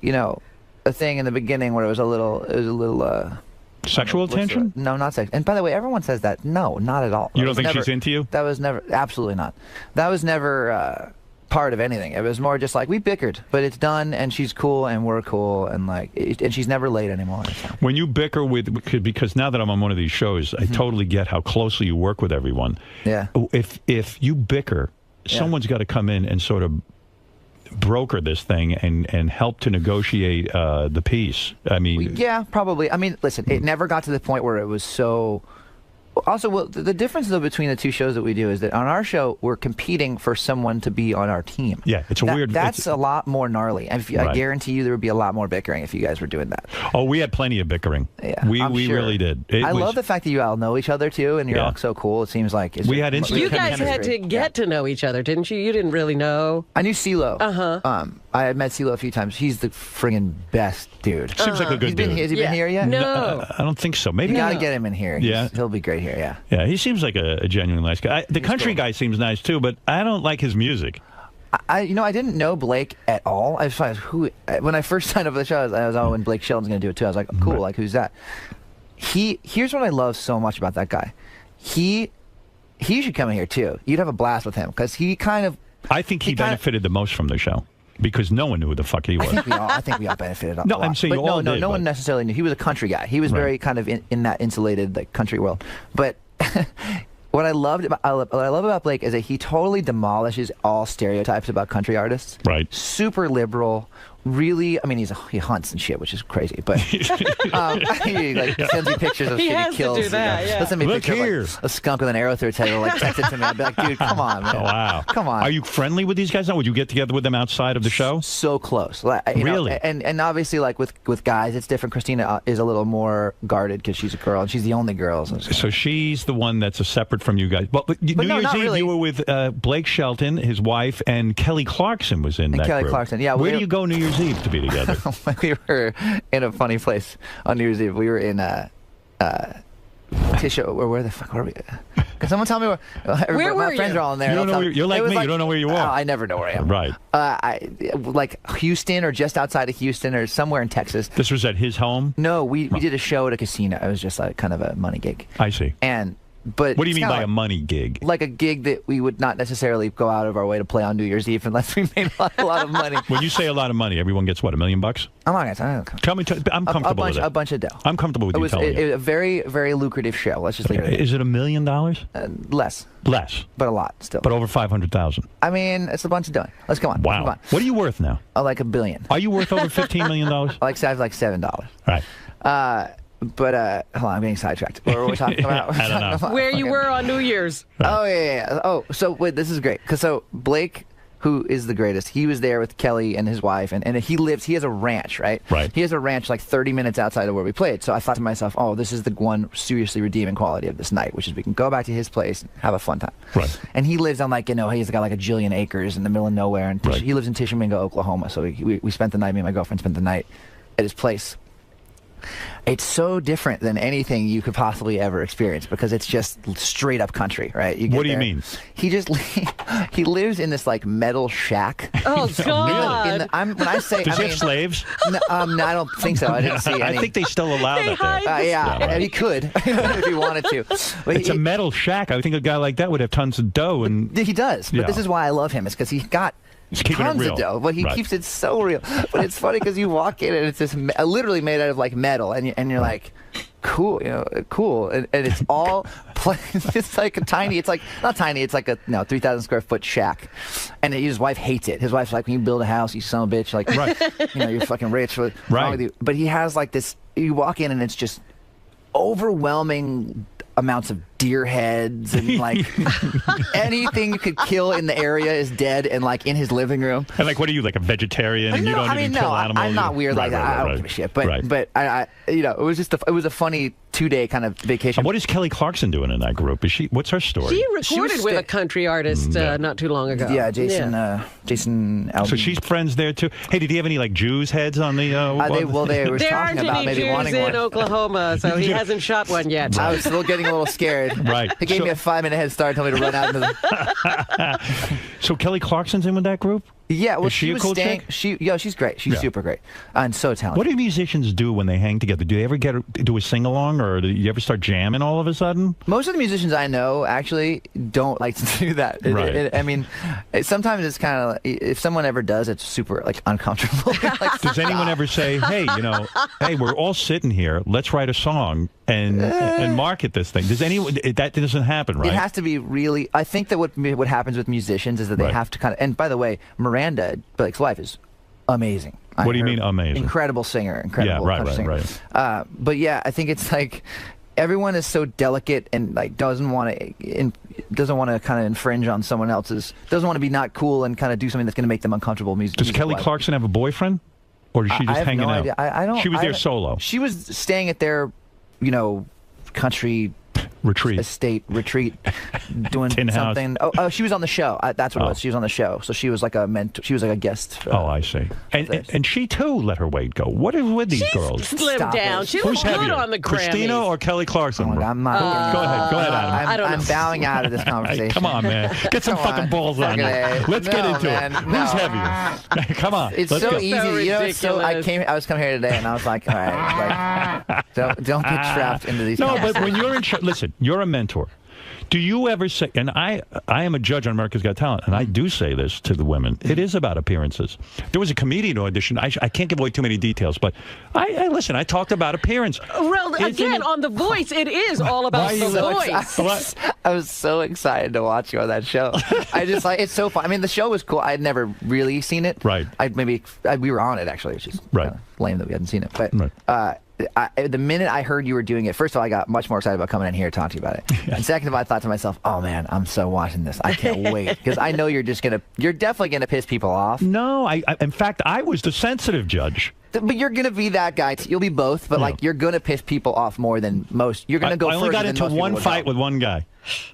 you know, a thing in the beginning where it was a little. Sexual tension? No, not sex. And by the way, everyone says that. No, not at all. You don't think she's into you? That was never. Absolutely not. That was never part of anything. It was more just like we bickered, but it's done, and she's cool, and we're cool, and like, and she's never late anymore. When you bicker because now that I'm on one of these shows, I totally get how closely you work with everyone. Yeah. If you bicker, someone's got to come in and sort of broker this thing and help to negotiate the peace. I mean, yeah, probably. I mean, listen, it never got to the point where it was so. Also, well, the difference though between the two shows that we do is that on our show we're competing for someone to be on our team. Yeah, it's a weird. That's a lot more gnarly. And I guarantee you there would be a lot more bickering if you guys were doing that. Oh, we had plenty of bickering. Yeah, we sure. really did. I love the fact that you all know each other too, and you're all so cool. It seems like we had instant. You guys had to get to know each other, didn't you? You didn't really know. I knew 𝗧𝗵𝗲. I had met 𝗧𝗵𝗲 a few times. He's the friggin' best dude. Seems like a good dude. Has he been here yet? No. I don't think so. Maybe you gotta get him in here. Yeah, he'll be great here. Yeah. Yeah, he seems like a genuinely nice guy. The country guy seems nice too, but I don't like his music. I didn't know Blake at all. I was when I first signed up for the show, I was when Blake Shelton's going to do it too. I was like, cool, like who's that? Here's what I love so much about that guy. He should come in here too. You'd have a blast with him because he kind of. I think he benefited the most from the show because no one knew who the fuck he was. I think we all benefited a lot. No, I'm saying but no one necessarily knew. He was a country guy. He was very kind of in that insulated like country world, but. What I love about Blake is that he totally demolishes all stereotypes about country artists. Right. Super liberal. Really, I mean, he hunts and shit, which is crazy. But he like sends me pictures of shit he kills. To do that, yeah. He'll send me pictures of like, a skunk with an arrow through its head. He'll like text it to me. I'll be like, dude, come on, man. Oh, wow. Come on. Are you friendly with these guys now? Would you get together with them outside of the show? So close. Like, really? And obviously, like with guys, it's different. Christina is a little more guarded because she's a girl and she's the only girl. So she's the one that's separate from you guys. But New Year's Eve, you were with Blake Shelton, his wife, and Kelly Clarkson was in that Kelly group. Clarkson, yeah. Where do you go New Year's Eve to be together? We were in a funny place on New Year's Eve. We were in Tisha. Where the fuck were we? Can someone tell me where were my friends you? are all in there? You don't know you're like me. You don't know where you are. I never know where I am. Right. Like Houston or just outside of Houston or somewhere in Texas. This was at his home? No, we did a show at a casino. It was just like kind of a money gig. I see. But what do you mean by a money gig? Like a gig that we would not necessarily go out of our way to play on New Year's Eve unless we made a lot of money. When you say a lot of money, everyone gets what, $1 million? I'm not gonna tell me. I'm comfortable with it. A bunch of dough. I'm comfortable with you telling me. It was a very, very lucrative show. Let's just leave it at that. Is it $1 million? Less. Less. But a lot still. But over 500,000. I mean, it's a bunch of dough. Let's go on. Wow. Come on. What are you worth now? Like $1 billion. Are you worth over $15 million? like $7. Right. But hold on, I'm getting sidetracked. What were we talking about? I don't know. Where you were on New Year's. Oh yeah. Oh, so wait, this is great. So Blake, who is the greatest, he was there with Kelly and his wife, and he has a ranch, right? Right. He has a ranch like 30 minutes outside of where we played. So I thought to myself, oh, this is the one seriously redeeming quality of this night, which is we can go back to his place and have a fun time. Right. And he lives on he's got like a jillion acres in the middle of nowhere, and he lives in Tishomingo, Oklahoma. So we spent the night. Me and my girlfriend spent the night at his place. It's so different than anything you could possibly ever experience because it's just straight up country, right? What do you mean? He lives in this like metal shack. Oh God! When I say, does he have slaves? No, I don't think so. I didn't see any. I think they still allow that there. Yeah, he could if he wanted to. But it's a metal shack. I would think a guy like that would have tons of dough, and he does. But this is why I love him. It's because he's got. Tons of dough, but he keeps it so real. But it's funny because you walk in and it's just literally made out of like metal, and you're like, cool, cool, and it's all. It's like a tiny. It's like not tiny. It's like a 3,000 square foot shack, and his wife hates it. His wife's like, when you build a house, you son of a bitch, like, you're fucking rich. What's wrong with you? But he has like this. You walk in and it's just overwhelming amounts of deer heads and like anything you could kill in the area is dead and like in his living room. And like, what are you, like a vegetarian? And you don't even kill animals? I'm not weird like that. I don't give a shit. But I it was just it was a funny 2-day kind of vacation. And what is Kelly Clarkson doing in that group? What's her story? She recorded with a country artist not too long ago. Yeah, Jason Aldean. So she's friends there too. Hey, did he have any like Jews heads on the? They were there talking aren't about any maybe Jews wanting in one. Oklahoma, so he hasn't shot one yet. I was still getting a little scared. Right. He gave me a 5-minute head start, told me to run out into the. So Kelly Clarkson's in with that group? Yeah, well, Is she a was cool staying. chick? She's great. She's Yeah. super great and so talented. What do musicians do when they hang together? Do they ever do a sing along, or do you ever start jamming all of a sudden? Most of the musicians I know actually don't like to do that. Right. I mean, sometimes it's kind of if someone ever does, it's super like uncomfortable. Does anyone ever say, "Hey, hey, we're all sitting here. Let's write a song and market this thing"? Does anyone? That doesn't happen, right? It has to be really. I think that what happens with musicians is that they have to kind of. And by the way, Miranda, Blake's wife, is amazing. What do you mean amazing? Incredible singer, incredible singer. Right. But yeah, I think it's like everyone is so delicate and like doesn't want to kind of infringe on someone else's. Doesn't want to be not cool and kind of do something that's going to make them uncomfortable. Does Kelly Clarkson have a boyfriend, or is she just hanging out? Idea. I don't. She was there solo. She was staying at their, country estate retreat, doing something. Oh, she was on the show. That's what it was. She was on the show, so she was like a mentor. She was like a guest. I see. And she too let her weight go. What is with these girls? Slimmed down. She looks good on the Grammys. Christina or Kelly Clarkson? I'm not. Go ahead, Adam. I don't know. I'm bowing out of this conversation. Come on, man. Get some fucking balls on you. Let's get into it. Who's heavier? Come on. It's so easy. I was coming here today, and I was like, all right, don't get trapped into these. No, but when you're in listen, you're a mentor. Do you ever say, and I am a judge on America's Got Talent, and I do say this to the women, it is about appearances. There was a comedian audition. I can't give away too many details, but listen, I talked about appearance. Well, again, on The Voice, it is all about The Voice. I was so excited to watch you on that show. It's so fun. I mean, the show was cool. I had never really seen it. Right. We were on it, actually, which is kind of lame that we hadn't seen it. But the minute I heard you were doing it, first of all, I got much more excited about coming in here and talking to you about it. And second of all, I thought to myself, oh man, I'm so watching this. I can't wait. Because I know you're definitely going to piss people off. No, in fact, I was the sensitive judge. But you're going to be that guy. You'll be both, but you're going to piss people off more than most. You're going to go I only further got than into most one people fight with one guy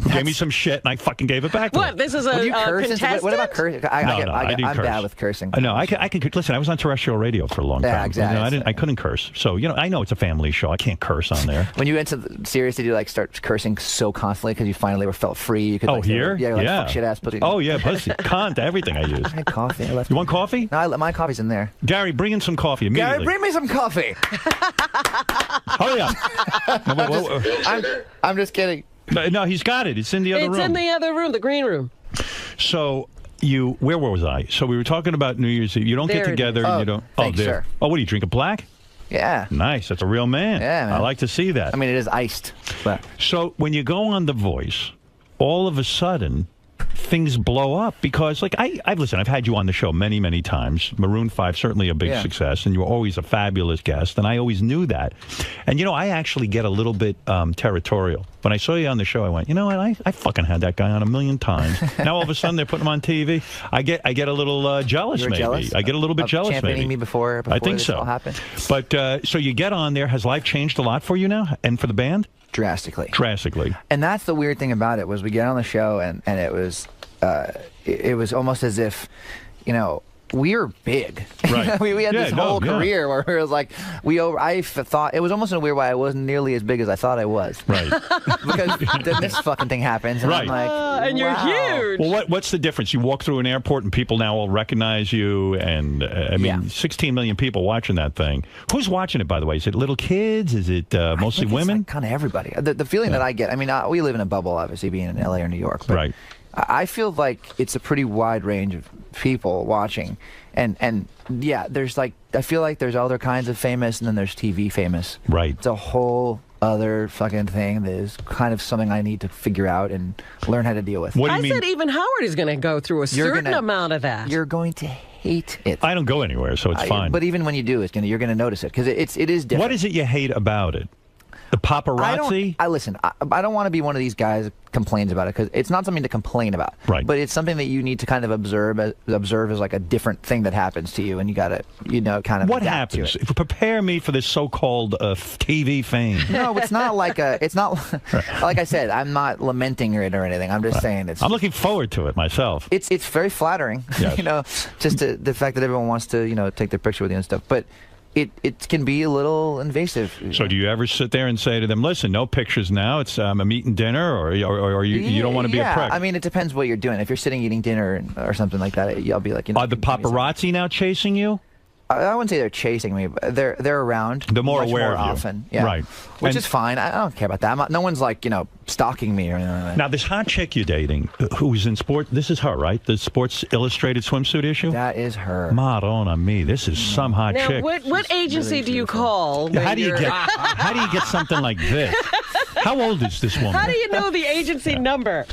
who gave me some shit, and I fucking gave it back to him. This is a contestant? What about cursing? I didn't I'm curse. bad with cursing. No, I can listen. I was on terrestrial radio for a long time. Yeah, exactly. I couldn't curse. So I know it's a family show. I can't curse on there. When you went to Sirius, did you start cursing so constantly because you finally felt free? You could, here? Yeah. Fuck shit ass pussy. Oh yeah, pussy, cunt, everything I use. I had coffee. You want coffee? No, my coffee's in there. Gary, bring in some coffee immediately. Gary, bring me some coffee. Hurry up. I'm just kidding. No, he's got it. It's in the other room. It's in the other room, the green room. So where was I? So we were talking about New Year's Eve. You don't get together and you don't. Thanks, there. sir. Oh, what do you drink? A black? Yeah. Nice. That's a real man. Yeah, man. I like to see that. I mean, it is iced. But. So when you go on The Voice, all of a sudden, things blow up because, I've had you on the show many, many times. Maroon 5, certainly a big success, and you were always a fabulous guest, and I always knew that. And, I actually get a little bit territorial. When I saw you on the show, I went, you know what, I fucking had that guy on 1,000,000 times. Now all of a sudden they're putting him on TV. I get a little jealous, maybe. Jealous? I get a little bit jealous, maybe. Championing me before I think this so. all happened. But, so you get on there. Has life changed a lot for you now and for the band? Drastically. And that's the weird thing about it was we get on the show and it was almost as if, we were big. Right. we had this whole career where it was like I thought it was almost in a weird way I wasn't nearly as big as I thought I was. Right. Because then this fucking thing happens and I'm like, and you're huge. Well, what's the difference? You walk through an airport and people now all recognize you, and 16 million people watching that thing. Who's watching it, by the way? Is it little kids? Is it mostly women? Kind of everybody. The feeling that I get. I mean, we live in a bubble, obviously, being in LA or New York. But right. I feel like it's a pretty wide range of people watching, and there's I feel like there's other kinds of famous, and then there's TV famous. Right. It's a whole other fucking thing that is kind of something I need to figure out and learn how to deal with. I said even Howard is going to go through a certain amount of that. You're going to hate it. I don't go anywhere, so it's fine. But even when you do, you're going to notice it because it is different. What is it you hate about it? The paparazzi? I don't want to be one of these guys that complains about it because it's not something to complain about. Right. But it's something that you need to kind of observe as like a different thing that happens to you, and you got to, kind of. What happens? Prepare me for this so-called TV fame. No, it's not like like I said, I'm not lamenting it or anything. I'm just saying it's. I'm looking forward to it myself. It's very flattering, yes. just the fact that everyone wants to, take their picture with you and stuff, but. it can be a little invasive. So do you ever sit there and say to them, listen, no pictures now, it's I'm eating dinner, or you don't want to be a prick? I mean, it depends what you're doing. If you're sitting eating dinner or something like that, I'll be like, Are the paparazzi now chasing you? I wouldn't say they're chasing me, but they're around. They're more much aware more of you. often. Yeah. Right. Which And- is fine. I don't care about that. No one's like, stalking me or anything like that. Now, this hot chick you're dating, who's in sport, this is her, right? The Sports Illustrated swimsuit issue? That is her. Madonna me. This is some hot Now, chick. what agency do you call? Yeah, when how do you you're- get something like this? How old is this woman? How do you know the agency number?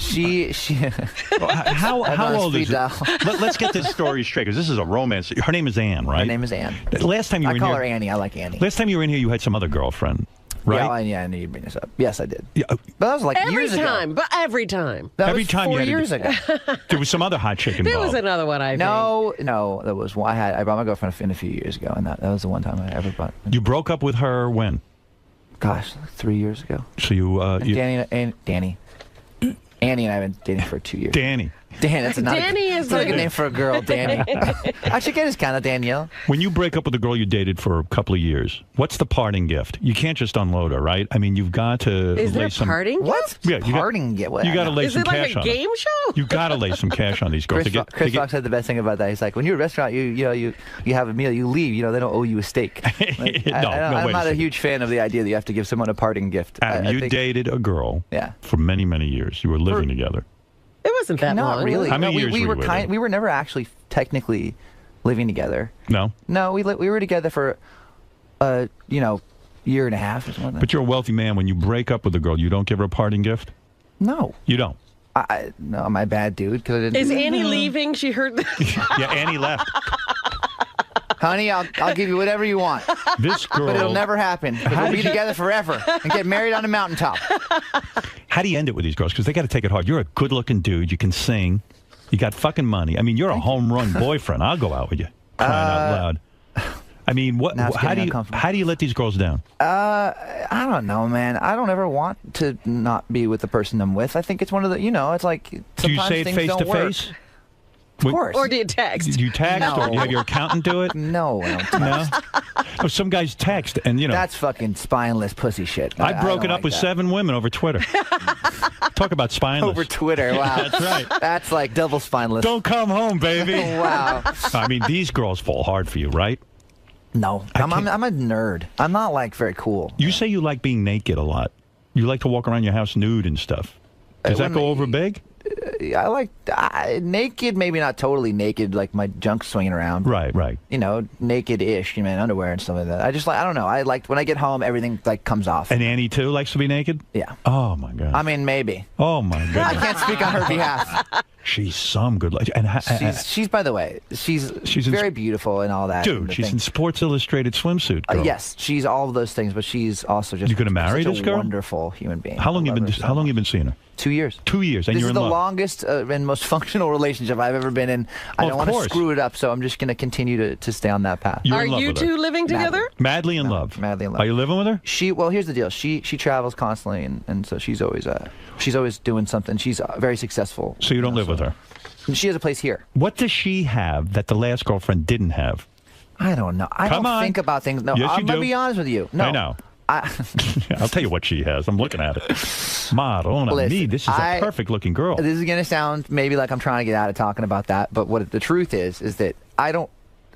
How old is it? Let's get this story straight, because this is a romance. Her name is Ann, right? Her name is Ann. Last time you were I in call here, her Annie. I like Annie. Last time you were in here, you had some other girlfriend, right? Yeah, I knew you'd bring this up. Yes, I did. But that was like Every years ago. time, but every time. That Every was time you 4 had to years do- ago. There was some other hot chick There involved. was another one, I think. No, there was one. I brought my girlfriend in a few years ago, and that was the one time I ever brought. You broke up with her when? Gosh, like 3 years ago. So you, Danny and I have been dating for 2 years. Danny. Dan, that's not Danny is that's not a the- good name for a girl, Danny. I should get his kind of Danielle. When you break up with a girl you dated for a couple of years, what's the parting gift? You can't just unload her, right? I mean, you've got to Is there lay a some. parting gift? What? Yeah, you Parting gift? What? You got to lay Is some it like cash a on her. game show? You got to lay some cash on these girls. Chris Fox said the best thing about that. He's like, when you're at a restaurant, you have a meal, you leave. They don't owe you a steak. Like, No, I'm wait a not a second. huge fan of the idea that you have to give someone a parting gift. Adam, I you think- dated a girl Yeah. for many, many years. You were living together. It wasn't that Not long. really. How many No, years we were were you with her? we were never actually technically living together. No? No, we were together for year and a half or something like that. But you're a wealthy man. When you break up with a girl, you don't give her a parting gift? No. You don't? No, I'm a bad dude because I didn't. Is Annie leaving? She heard this. Yeah, Annie left. Honey, I'll give you whatever you want. This girl. But it'll never happen. 'Cause we'll be together forever and get married on a mountaintop. How do you end it with these girls? Because they got to take it hard. You're a good-looking dude. You can sing. You got fucking money. I mean, you're a home-run boyfriend. I'll go out with you. Crying out loud. I mean, what? Now it's How getting do you uncomfortable. let these girls down? I don't know, man. I don't ever want to not be with the person I'm with. I think it's one of the, it's like Do you sometimes say it things face don't to work. face? Of course. Or do you text? Do you text? No. Or do you have your accountant do it? No, I don't text. No. Oh, some guys text, and That's fucking spineless pussy shit. I've broken don't up like with that. 7 women over Twitter. Talk about spineless. Over Twitter, wow. That's right. That's like double spineless. Don't come home, baby. Wow. I mean, these girls fall hard for you, right? No, I'm a nerd. I'm not like very cool. You say you like being naked a lot. You like to walk around your house nude and stuff. Does that go over big? I like naked, maybe not totally naked, like my junk swinging around. Right. Naked-ish, underwear and stuff like that. I don't know. I like when I get home, everything like comes off. And Annie too likes to be naked? Yeah. Oh my God. I mean, maybe. Oh my I God. can't speak on her behalf. She's some good. She's by the way, she's very beautiful and all that. Dude, she's in Sports Illustrated swimsuit. Girl. Yes, she's all of those things, but she's also just. You gonna marry such this a girl? Wonderful human being. How long you been? How long you been seeing her? 2 years. 2 years, and This you're is in the love. longest and most functional relationship I've ever been in. I Well, don't of want to course. screw it up, so I'm just going to continue to stay on that path. You're Are in love you with her. two living together? Madly in love. Madly in love. Are you living with her? Well, here's the deal. She travels constantly, and so she's always doing something. She's very successful. So you don't live with her. She has a place here. What does she have that the last girlfriend didn't have? I don't know. I Come don't on. think about things. No, Yes, you I'm going do. to be honest with you. No, I know. I, I'll tell you what she has. I'm looking at it. Madonna me, Listen, this is a perfect looking girl. This is going to sound maybe like I'm trying to get out of talking about that, but what the truth is that I don't.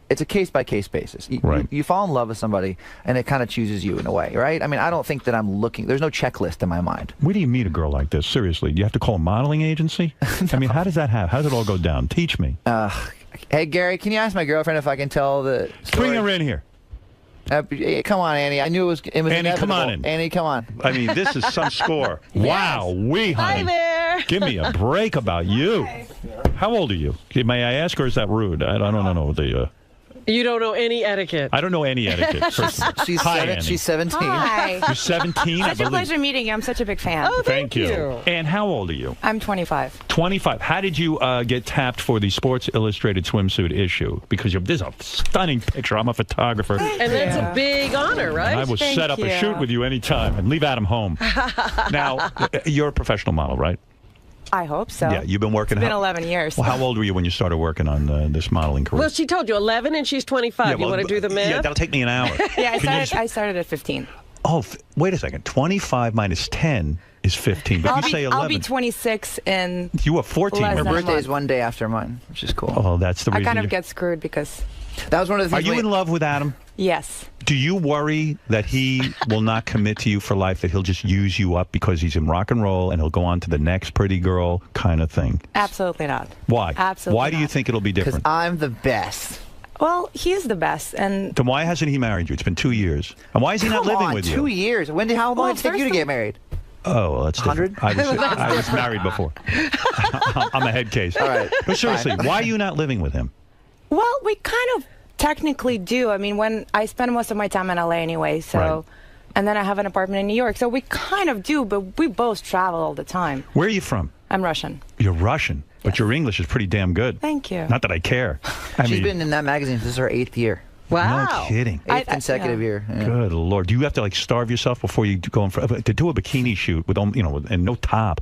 It's a case-by-case basis. You fall in love with somebody, and it kind of chooses you in a way, right? I mean, I don't think that I'm looking. There's no checklist in my mind. Where do you meet a girl like this? Seriously, do you have to call a modeling agency? I mean, how does that happen? How does it all go down? Teach me. Hey, Gary, can you ask my girlfriend if I can tell the story? Bring her in here. Hey, come on, Annie. I knew it was Annie, inevitable. come on in. Annie, come on. I mean, this is some score. Wow, honey. Hi there. Give me a break about you. How old are you? May I ask, or is that rude? I don't know the. You don't know any etiquette. I don't know any etiquette. First of all. Hi, Annie. She's 17. Hi. You're 17, I Such a believe. pleasure meeting you. I'm such a big fan. Oh, Thank you. And how old are you? I'm 25. 25. How did you get tapped for the Sports Illustrated swimsuit issue? Because there's a stunning picture. I'm a photographer. And that's a big honor, right? I will set up a shoot with you anytime and leave Adam home. Now, you're a professional model, right? I hope so. Yeah, you've been working. It's been 11 years. Well, how old were you when you started working on this modeling career? Well, she told you 11 and she's 25. Yeah, You well, want to do the math? Yeah, that'll take me an hour. Yeah, I started at 15. Oh, wait a second. 25 minus 10 is 15. But you say 11. I'll be 26 in. You were 14. Her less than a birthday is month. one day after mine, which is cool. Oh, that's the I reason. kind of get screwed because. That was one of the Are things. you in love with Adam? Yes. Do you worry that he will not commit to you for life, that he'll just use you up because he's in rock and roll and he'll go on to the next pretty girl kind of thing? Absolutely not. Why? Absolutely Why do you not. think it'll be Because different? I'm the best. Well, he is the best, and Then why hasn't he married you? It's been 2 years. And why is he not Come living on, with 2 you? years. How long did it take you to get married? Oh, well, that's different. 100? I was married before. I'm a head case. All right. But seriously, Fine. why are you not living with him? well, we kind of technically do. I mean, when I spend most of my time in LA anyway, so. Right. And then I have an apartment in New York, so we kind of do, but we both travel all the time. Where are you from? I'm Russian. You're Russian, but your English is pretty damn good. Thank you. Not that I care. She's been in that magazine. This is her 8th year. No kidding. 8th consecutive year. Yeah. Good Lord. Do you have to like starve yourself before you go in for to do a bikini shoot with and no top?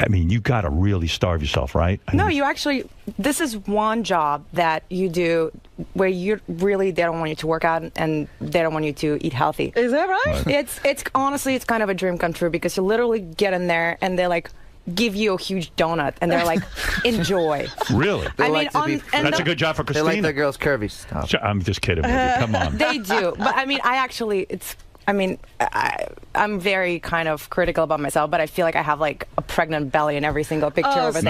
I mean, you got to really starve yourself, right? No, you actually, this is one job that you do where you really, they don't want you to work out and they don't want you to eat healthy. Is that right? It's honestly, it's kind of a dream come true because you literally get in there and they like give you a huge donut and they're like, enjoy. Really? I mean, that's a good job for Christina. They like their girls curvy stuff. I'm just kidding with you. Come on. They do. But I mean, I'm very kind of critical about myself, but I feel like I have like a pregnant belly in every single picture over there.